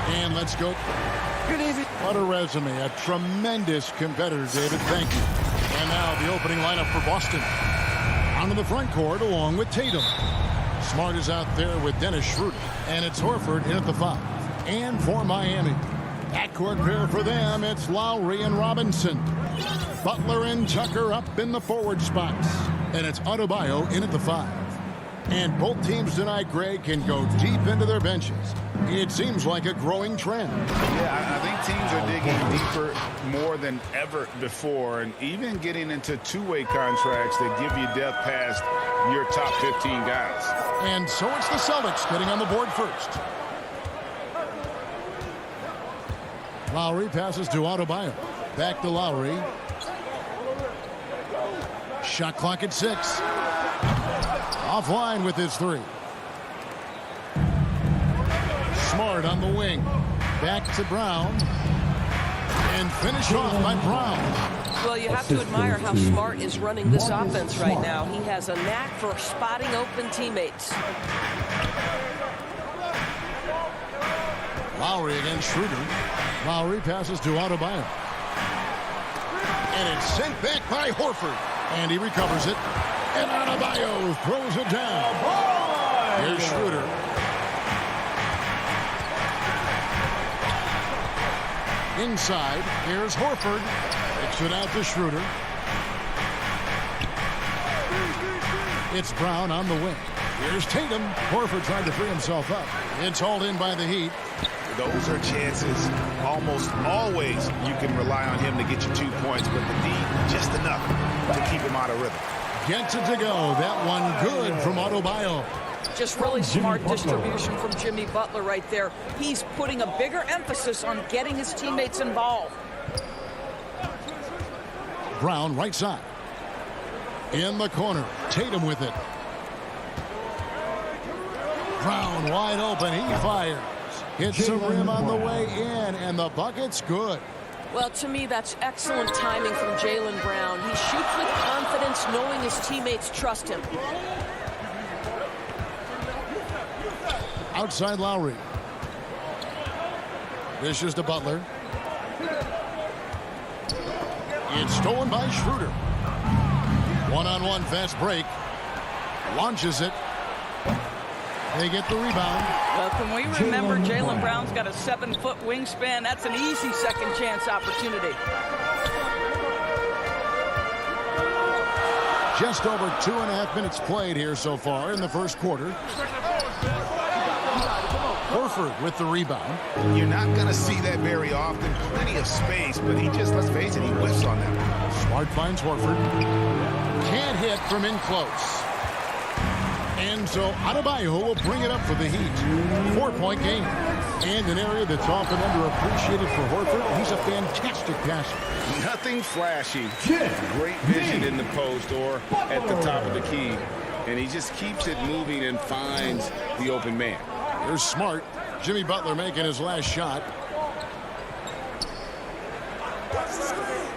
And let's go. Good evening. What a resume. A tremendous competitor, David. Thank you. And now the opening lineup for Boston. Onto the front court along with Tatum. Smart is out there with Dennis Schroeder. And it's Horford in at the 5. And for Miami, backcourt pair for them, it's Lowry and Robinson. Butler and Tucker up in the forward spots. And it's Adebayo in at the 5. And both teams tonight, Greg, can go deep into their benches. It seems like a growing trend. Yeah, I think teams are digging deeper more than ever before, and even getting into two-way contracts that give you depth past your top 15 guys. And so it's the Celtics getting on the board first. Lowry passes to Adebayo. Back to Lowry. Shot clock at 6. Offline with his 3. Smart on the wing. Back to Brown. And finish off by Brown. Well, you have to admire how Smart is running this offense right now. He has a knack for spotting open teammates. Lowry against Schroeder. Lowry passes to Adebayo. And it's sent back by Horford. And he recovers it. And Adebayo throws it down. Here's Schroeder. Inside, here's Horford. Kicks it out to Schroeder. It's Brown on the wing. Here's Tatum. Horford tried to free himself up. It's hauled in by the Heat. Those are chances. Almost always you can rely on him to get you 2 points, but the D, just enough to keep him out of rhythm. Gets it to go. That one good from Adebayo. Just really smart distribution from Jimmy Butler right there. He's putting a bigger emphasis on getting his teammates involved. Brown right side. In the corner. Tatum with it. Brown wide open. He fires. Hits the rim on the way in, and the bucket's good. Well, to me, that's excellent timing from Jaylen Brown. He shoots with confidence, knowing his teammates trust him. Outside Lowry. Dishes to Butler. It's stolen by Schroeder. One-on-one fast break. Launches it. They get the rebound. Well, can we remember Jaylen Brown's got a 7-foot wingspan? That's an easy second chance opportunity. Just over 2.5 minutes played here so far in the first quarter. Horford with the rebound. You're not going to see that very often. Plenty of space, but he just, let's face it, he whiffs on that. Smart finds Horford. Can't hit from in close. And so Adebayo will bring it up for the Heat. 4-point game. And an area that's often underappreciated for Horford. He's a fantastic passer. Nothing flashy. Great vision in the post or at the top of the key. And he just keeps it moving and finds the open man. Here's Smart. Jimmy Butler making his last shot.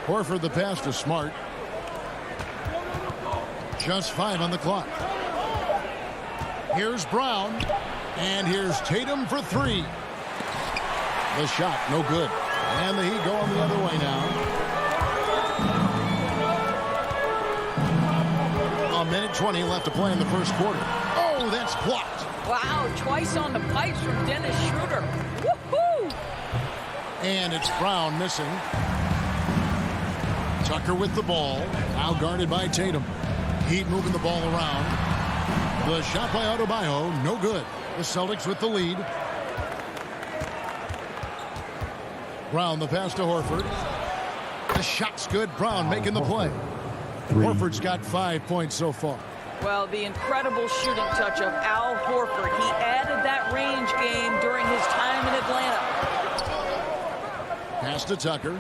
Horford the pass to Smart. Just 5 on the clock. Here's Brown. And here's Tatum for 3. The shot, no good. And the Heat going the other way now. A minute 20 left to play in the first quarter. Oh, that's blocked. Wow, twice on the pipes from Dennis Schroeder. Woohoo! And it's Brown missing. Tucker with the ball. Now guarded by Tatum. Heat moving the ball around. The shot by Adebayo, no good. The Celtics with the lead. Brown the pass to Horford. The shot's good. Brown making the play. Horford's got 5 points so far. Well, the incredible shooting touch of Al Horford. He added that range game during his time in Atlanta. Pass to Tucker.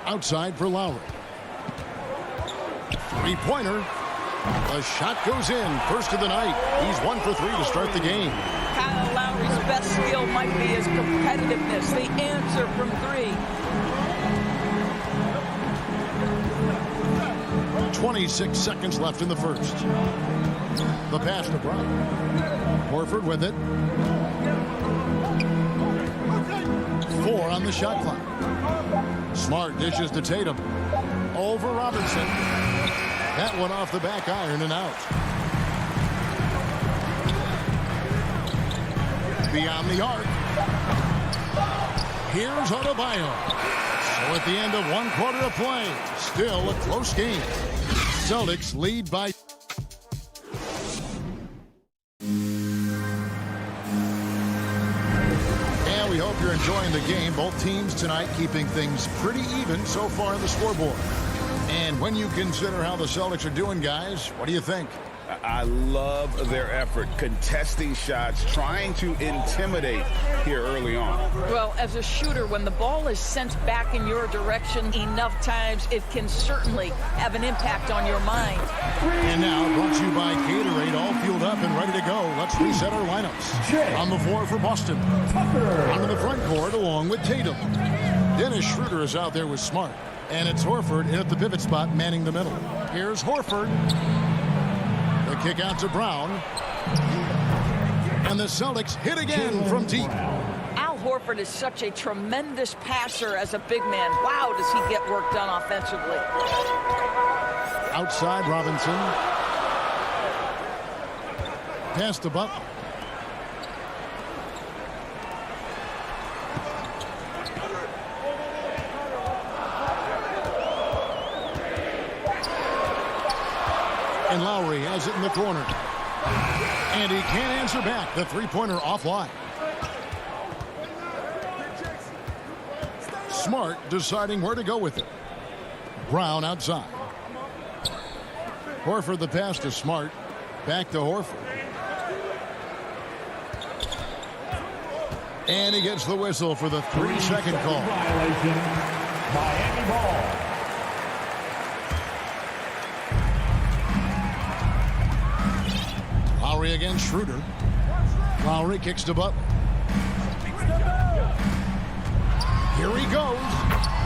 Outside for Lowry. Three-pointer. The shot goes in. First of the night. He's 1 for 3 to start the game. Kyle Lowry's best skill might be his competitiveness. The answer from 3. 26 seconds left in the first. The pass to Brown. Horford with it. 4 on the shot clock. Smart dishes to Tatum. Over Robinson. That one off the back iron and out. Beyond the arc. Here's Adebayo. So at the end of 1 quarter of play, still a close game. Celtics lead by... And we hope you're enjoying the game. Both teams tonight keeping things pretty even so far on the scoreboard. And when you consider how the Celtics are doing, guys, what do you think? I love their effort, contesting shots, trying to intimidate here early on. Well, as a shooter, when the ball is sent back in your direction enough times, it can certainly have an impact on your mind. And now, brought to you by Gatorade, all fueled up and ready to go. Let's reset our lineups. On the floor for Boston. Onto the front court along with Tatum. Dennis Schroeder is out there with Smart. And it's Horford in at the pivot spot, manning the middle. Here's Horford. The kick out to Brown. And the Celtics hit again from deep. Al Horford is such a tremendous passer as a big man. Wow, does he get work done offensively. Outside Robinson. Pass to Butler. And Lowry has it in the corner. And he can't answer back. The three-pointer offline. Smart deciding where to go with it. Brown outside. Horford the pass to Smart. Back to Horford. And he gets the whistle for the 3-second call. Violation. Miami ball. Lowry against Schroeder. Lowry kicks to Butler. Here he goes.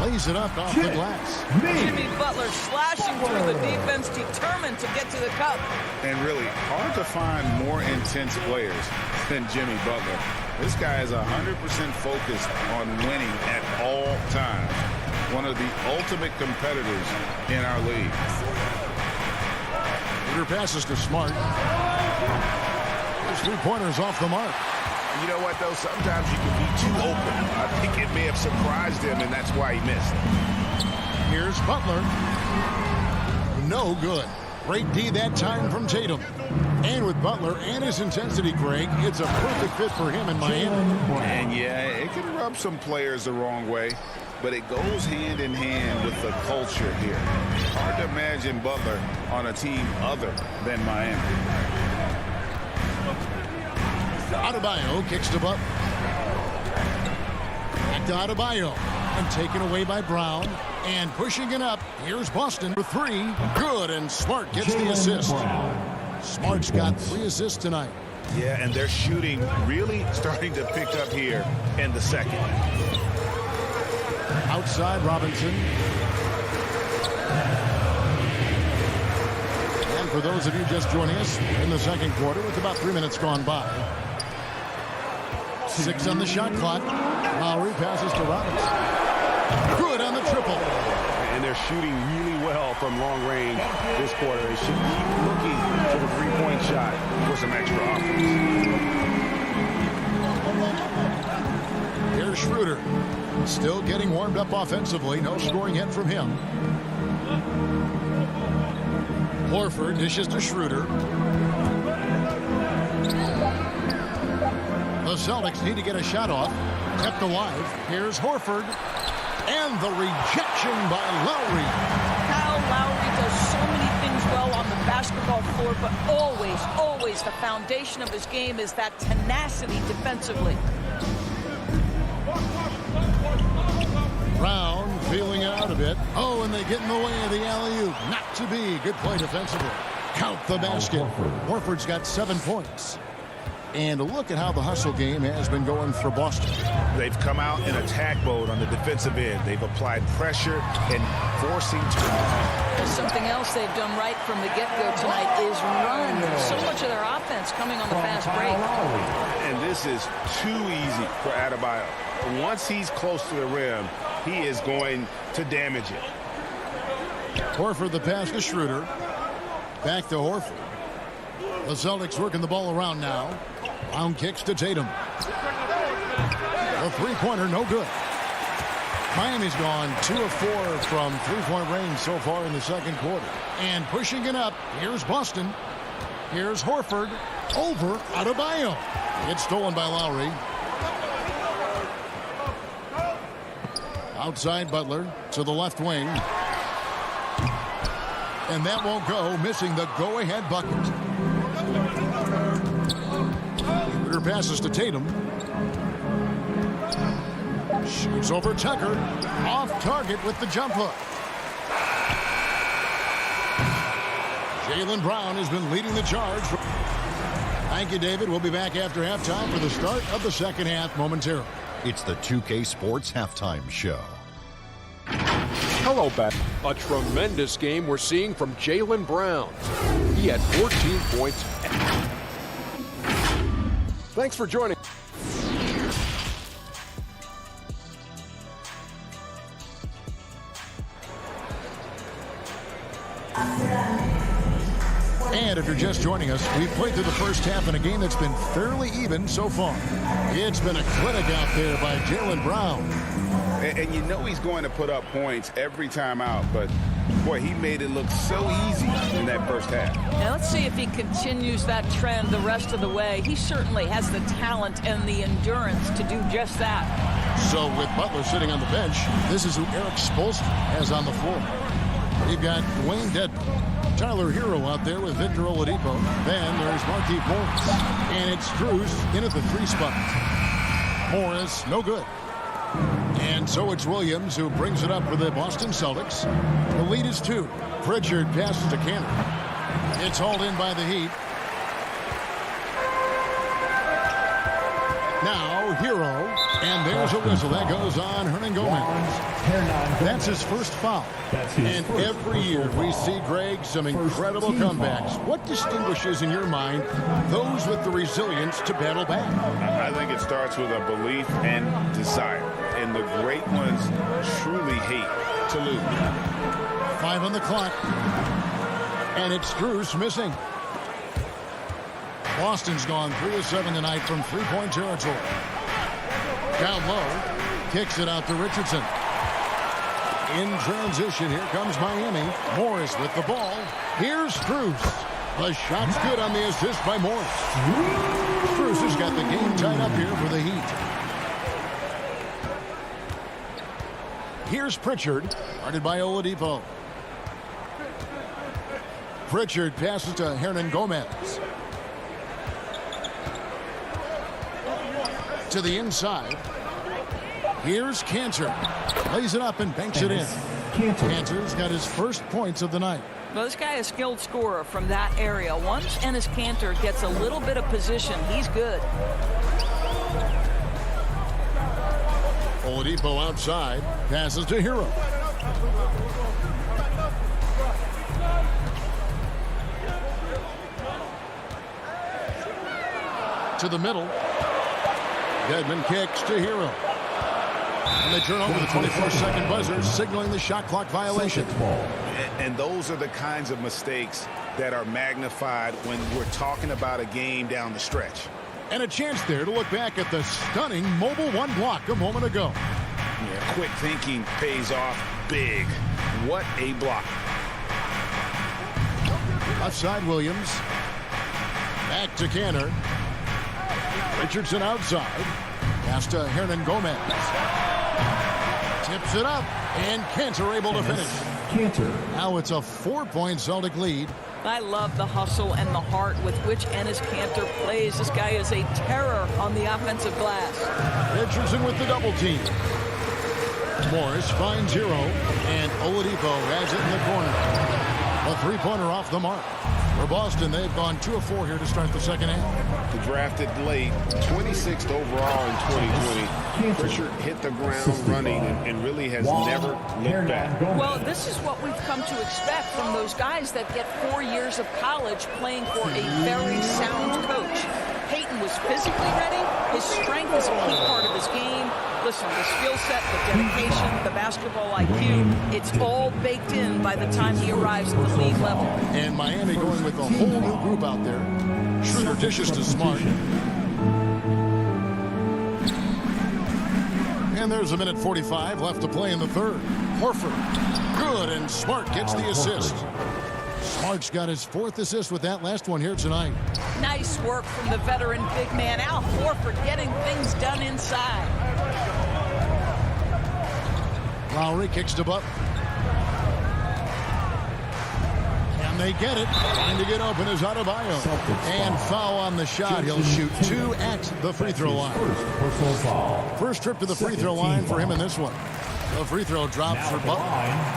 Lays it up off the glass. Jimmy Butler slashing through the defense, determined to get to the cup. And really hard to find more intense players than Jimmy Butler. This guy is 100% focused on winning at all times. One of the ultimate competitors in our league. Schroeder passes to Smart. His three-pointers off the mark. You know what, though? Sometimes you can be too open. I think it may have surprised him, and that's why he missed. Here's Butler. No good. Great D that time from Tatum. And with Butler and his intensity, Greg, it's a perfect fit for him in Miami. And yeah, it can rub some players the wrong way, but it goes hand in hand with the culture here. Hard to imagine Butler on a team other than Miami. Adebayo kicks to Butler. Back to Adebayo. And taken away by Brown. And pushing it up. Here's Boston for 3. Good, and Smart gets the assist. Smart's got 3 assists tonight. Yeah, and their shooting really starting to pick up here in the second. Outside Robinson. And for those of you just joining us in the second quarter with about 3 minutes gone by. 6 on the shot clock. Lowry passes to Robinson. Good on the triple. And they're shooting really well from long range this quarter. They should keep looking for the three-point shot for some extra offense. Here's Schroeder. Still getting warmed up offensively. No scoring yet from him. Horford dishes to Schroeder. The Celtics need to get a shot off. Kept alive. Here's Horford. And the rejection by Lowry. Kyle Lowry does so many things well on the basketball floor, but always the foundation of his game is that tenacity defensively. Brown feeling it out a bit. Oh, and they get in the way of the alley-oop. Not to be. Good play defensively. Count the basket. Horford's got 7 points. And look at how the hustle game has been going for Boston. They've come out in attack mode on the defensive end. They've applied pressure and forcing turnovers. Something else they've done right from the get-go tonight is run. So much of their offense coming on the fast break. And this is too easy for Adebayo. Once he's close to the rim, he is going to damage it. Horford the pass to Schroeder. Back to Horford. The Celtics working the ball around now. Round kicks to Tatum. The three-pointer, no good. Miami's gone 2 of 4 from three-point range so far in the second quarter. And pushing it up, here's Boston. Here's Horford. Over Adebayo. It's stolen by Lowry. Outside Butler to the left wing. And that won't go, missing the go-ahead bucket. Schroeder passes to Tatum. Shoots over Tucker. Off target with the jump hook. Jaylen Brown has been leading the charge. Thank you, David. We'll be back after halftime for the start of the second half momentarily. It's the 2K Sports Halftime Show. Hello, back. A tremendous game we're seeing from Jaylen Brown. He had 14 points. Thanks for joining. And if you're just joining us, we've played through the first half in a game that's been fairly even so far. It's been a clinic out there by Jaylen Brown. And you know he's going to put up points every time out, but boy, he made it look so easy in that first half. Now let's see if he continues that trend the rest of the way. He certainly has the talent and the endurance to do just that. So with Butler sitting on the bench, this is who Eric Spoelstra has on the floor. You've got Dwayne Dedmon, Tyler Hero out there with Victor Oladipo. Then there's Markieff Morris. And it's Strus in at the 3 spot. Morris, no good. And so it's Williams who brings it up for the Boston Celtics. The lead is 2. Pritchard passes to Cannon. It's hauled in by the Heat. Now Hero. And there's a whistle. That goes on Hernan Gomez. That's his first foul. And every year we see, Greg, some incredible comebacks. What distinguishes, in your mind, those with the resilience to battle back? I think it starts with a belief and desire. And the great ones truly hate to lose. 5 on the clock. And it's Strus missing. Boston's gone 3 of 7 tonight from three-point territory. Down low, kicks it out to Richardson. In transition, here comes Miami. Morris with the ball. Here's Strus. The shot's good on the assist by Morris. Strus has got the game tied up here for the Heat. Here's Pritchard, guarded by Oladipo. Pritchard passes to Hernan Gomez. To the inside. Here's Cantor. Lays it up and banks it in. Cantor's got his first points of the night. Well, this guy is a skilled scorer from that area. Once Enes Kanter gets a little bit of position, he's good. Oladipo outside. Passes to Hero. To the middle. Dedmon kicks to Hero. And they turn over the 24-second buzzer, signaling the shot clock violation. And those are the kinds of mistakes that are magnified when we're talking about a game down the stretch. And a chance there to look back at the stunning Mobile One block a moment ago. Yeah, quick thinking pays off big. What a block. Left side Williams. Back to Cantor. Richardson outside. Pass to Hernan Gomez. Tips it up. And Cantor able to finish. Cantor. Now it's a 4-point Celtic lead. I love the hustle and the heart with which Enes Kanter plays. This guy is a terror on the offensive glass. Richardson with the double team. Morris finds Hero. And Oladipo has it in the corner. A three-pointer off the mark. We're Boston, they've gone 2 of 4 here to start the second half. They drafted late, 26th overall in 2020. Pritchard hit the ground running and really has never looked back. Well, this is what we've come to expect from those guys that get 4 years of college playing for a very sound coach. Peyton was physically ready. His strength is a key part of his game. Listen, the skill set, the dedication, the basketball IQ, it's all baked in by the time he arrives at the league level. And Miami going with a whole new group out there. Schroeder dishes to Smart. And there's 1:45 left to play in the third. Horford, good, and Smart gets the assist. Smart's got his 4th assist with that last one here tonight. Nice work from the veteran big man Al Horford, getting things done inside. Lowry kicks to Butler. And they get it. Trying to get open is Adebayo. And foul on the shot. He'll shoot 2 at the free throw line. First trip to the free throw line for him in this one. The free throw drops for Butler.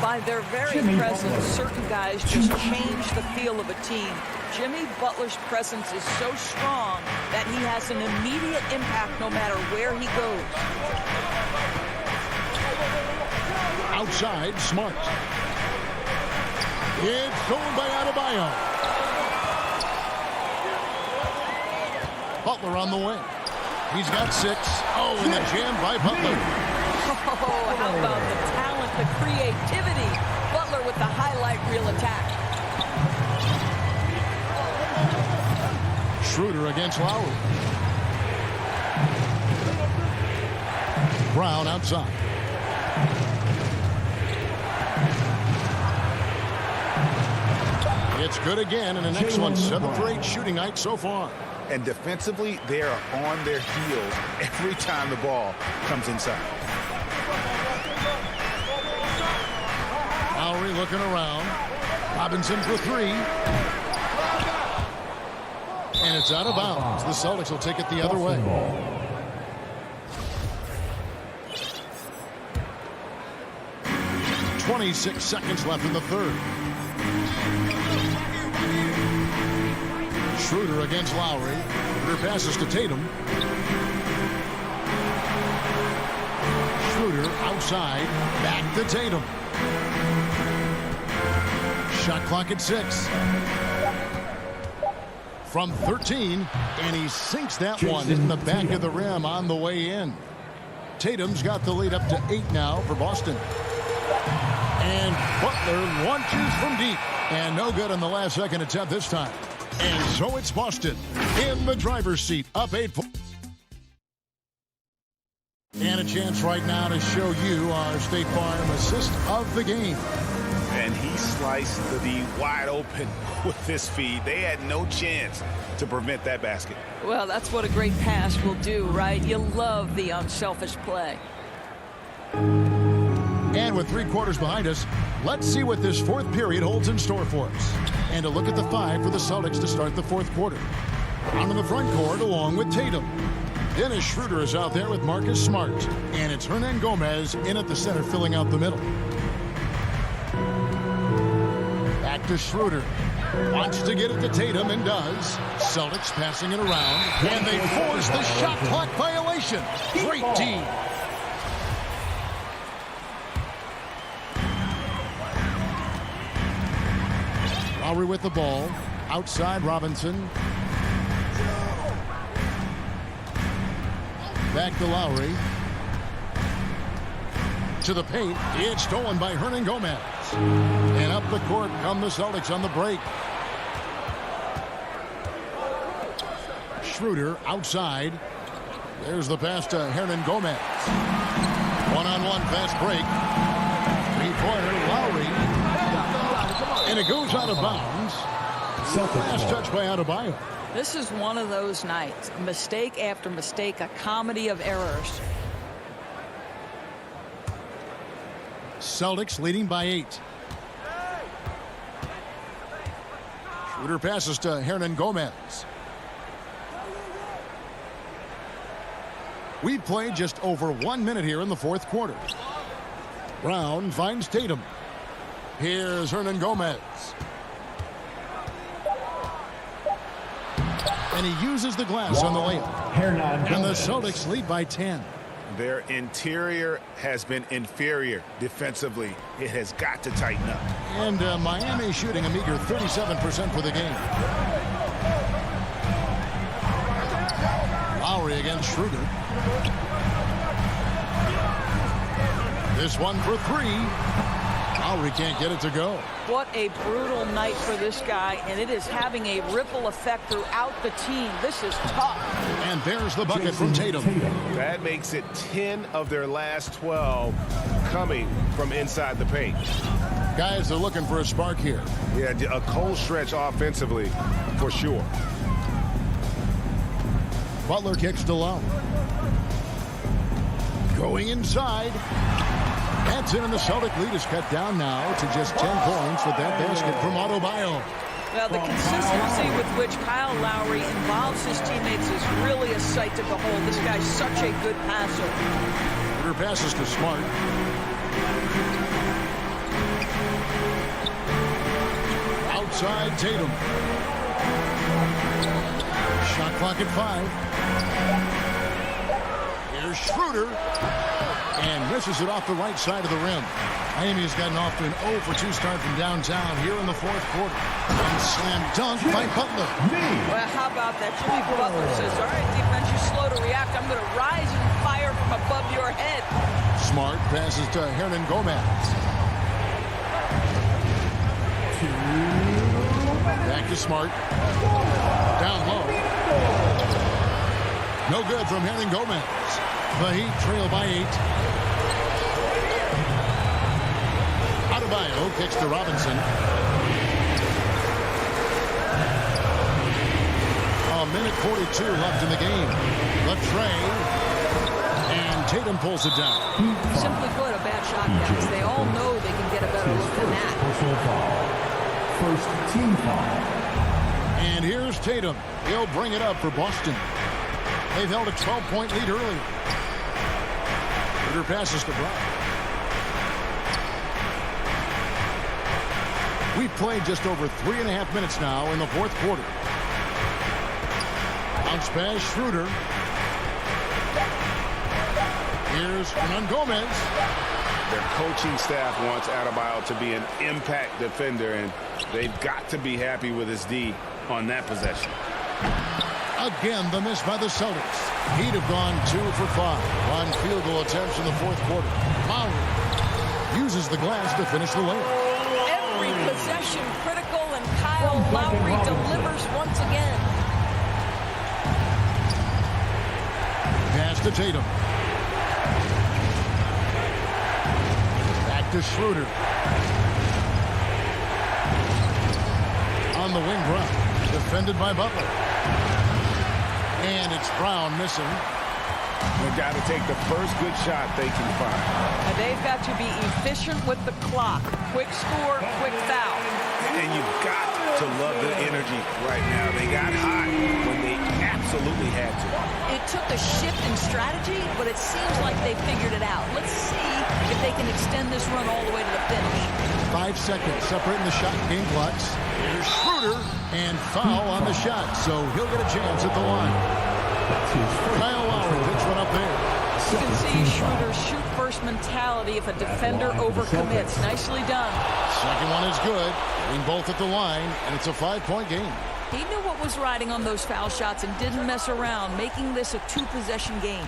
By their very presence, certain guys just change the feel of a team. Jimmy Butler's presence is so strong that he has an immediate impact no matter where he goes. Outside, Smart. It's stolen by Adebayo. Butler on the wing. He's got 6. Oh, and the jam by Butler. Oh, how about the talent, the creativity? Butler with the highlight reel attack. Schroeder against Lowry. Brown outside. It's good again, and the next one 7 for 8 shooting night so far. And defensively, they are on their heels every time the ball comes inside. Lowry looking around. Robinson for 3. And it's out of bounds. The Celtics will take it the other way. .26 seconds left in the third. Schroeder against Lowry. Schroeder passes to Tatum. Schroeder outside. Back to Tatum. Shot clock at 6. From 13, and he sinks that one in the back of the rim on the way in. Tatum's got the lead up to 8 now for Boston. And Butler launches from deep. And no good on the last second attempt this time. And so it's Boston in the driver's seat, up 8 points. And a chance right now to show you our State Farm assist of the game. And he sliced the D wide open with this feed. They had no chance to prevent that basket. Well, that's what a great pass will do, right? You love the unselfish play. And with 3 quarters behind us, let's see what this 4th period holds in store for us. And a look at the 5 for the Celtics to start the 4th quarter. Down in the front court along with Tatum. Dennis Schroeder is out there with Marcus Smart. And it's Hernan Gomez in at the center filling out the middle. Back to Schroeder. Wants to get it to Tatum and does. Celtics passing it around. And they force the shot clock violation. Great team. Lowry with the ball. Outside Robinson. Back to Lowry. To the paint. It's stolen by Hernan Gomez. And up the court come the Celtics on the break. Schroeder outside. There's the pass to Hernan Gomez. One-on-one fast break. 3-pointer Lowry. And it goes out of bounds. Last touch by Adebayo. This is one of those nights. Mistake after mistake, a comedy of errors. Celtics leading by 8. Schroeder passes to Hernan Gomez. We've played just over 1 minute here in the 4th quarter. Brown finds Tatum. Here's Hernan Gomez. And he uses the glass on the layup. And the Celtics lead by 10. Their interior has been inferior defensively. It has got to tighten up. And Miami shooting a meager 37% for the game. Lowry against Schroeder. This one for three. Lowry can't get it to go. What a brutal night for this guy, and it is having a ripple effect throughout the team. This is tough. And there's the bucket from Tatum. That makes it 10 of their last 12 coming from inside the paint. Guys are looking for a spark here. Yeah, a cold stretch offensively for sure. Butler kicks to Lowry. Going inside. That's in, and the Celtic lead is cut down now to just 10 points with that basket from Adebayo. Well, the consistency with which Kyle Lowry involves his teammates is really a sight to behold. This guy's such a good passer. Her passes to Smart. Outside Tatum. Shot clock at 5. Here's Schroeder. And misses it off the right side of the rim. Miami has gotten off to an 0 for 2 start from downtown here in the fourth quarter. And slam dunk by Butler. Well, how about that? Jimmy Butler says, all right, defense, you're slow to react. I'm going to rise and fire from above your head. Smart passes to Hernan Gomez. Back to Smart. Down low. No good from Hernan Gomez. The Heat trail by 8. Adebayo kicks to Robinson. A minute 42 left in the game. The tray. And Tatum pulls it down. Simply put, a bad shot, guys. They all know they can get a better look than that. First team foul. And here's Tatum. He'll bring it up for Boston. They've held a 12-point lead early. Schroeder passes to Brown. We've played just over 3.5 minutes now in the fourth quarter. Bounce pass, Schroeder. Here's Hernan Gomez. Their coaching staff wants Adebayo to be an impact defender, and they've got to be happy with his D on that possession. Again, the miss by the Celtics. He'd have gone 2 for 5 on field goal attempts in the fourth quarter. Lowry uses the glass to finish the layup. Every possession critical, and Kyle Lowry delivers once again. Pass to Tatum. Back to Schroeder. On the wing run. Defended by Butler. And it's Brown missing. They've got to take the first good shot they can find. And they've got to be efficient with the clock. Quick score, quick foul. And you've got to love the energy right now. They got hot when they absolutely had to. It took a shift in strategy, but it seems like they figured it out. Let's see if they can extend this run all the way to the finish. 5 seconds separating the shot game clocks. Here's Schroeder, and foul on the shot, so he'll get a chance at the line. Kyle Lowry picks one up there. You can see Schroeder's shoot-first mentality if a defender overcommits. Nicely done. Second one is good. Getting both at the line, and it's a 5-point game. He knew what was riding on those foul shots and didn't mess around, making this a 2-possession game.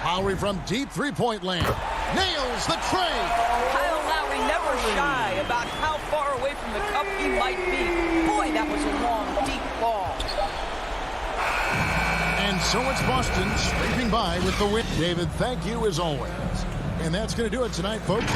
Lowry from deep three-point land. Nails the tray. Kyle Lowry never shy about how far away from the cup he might be. Boy, that was a long, deep ball. And so it's Boston scraping by with the win. David, thank you as always. And that's going to do it tonight, folks.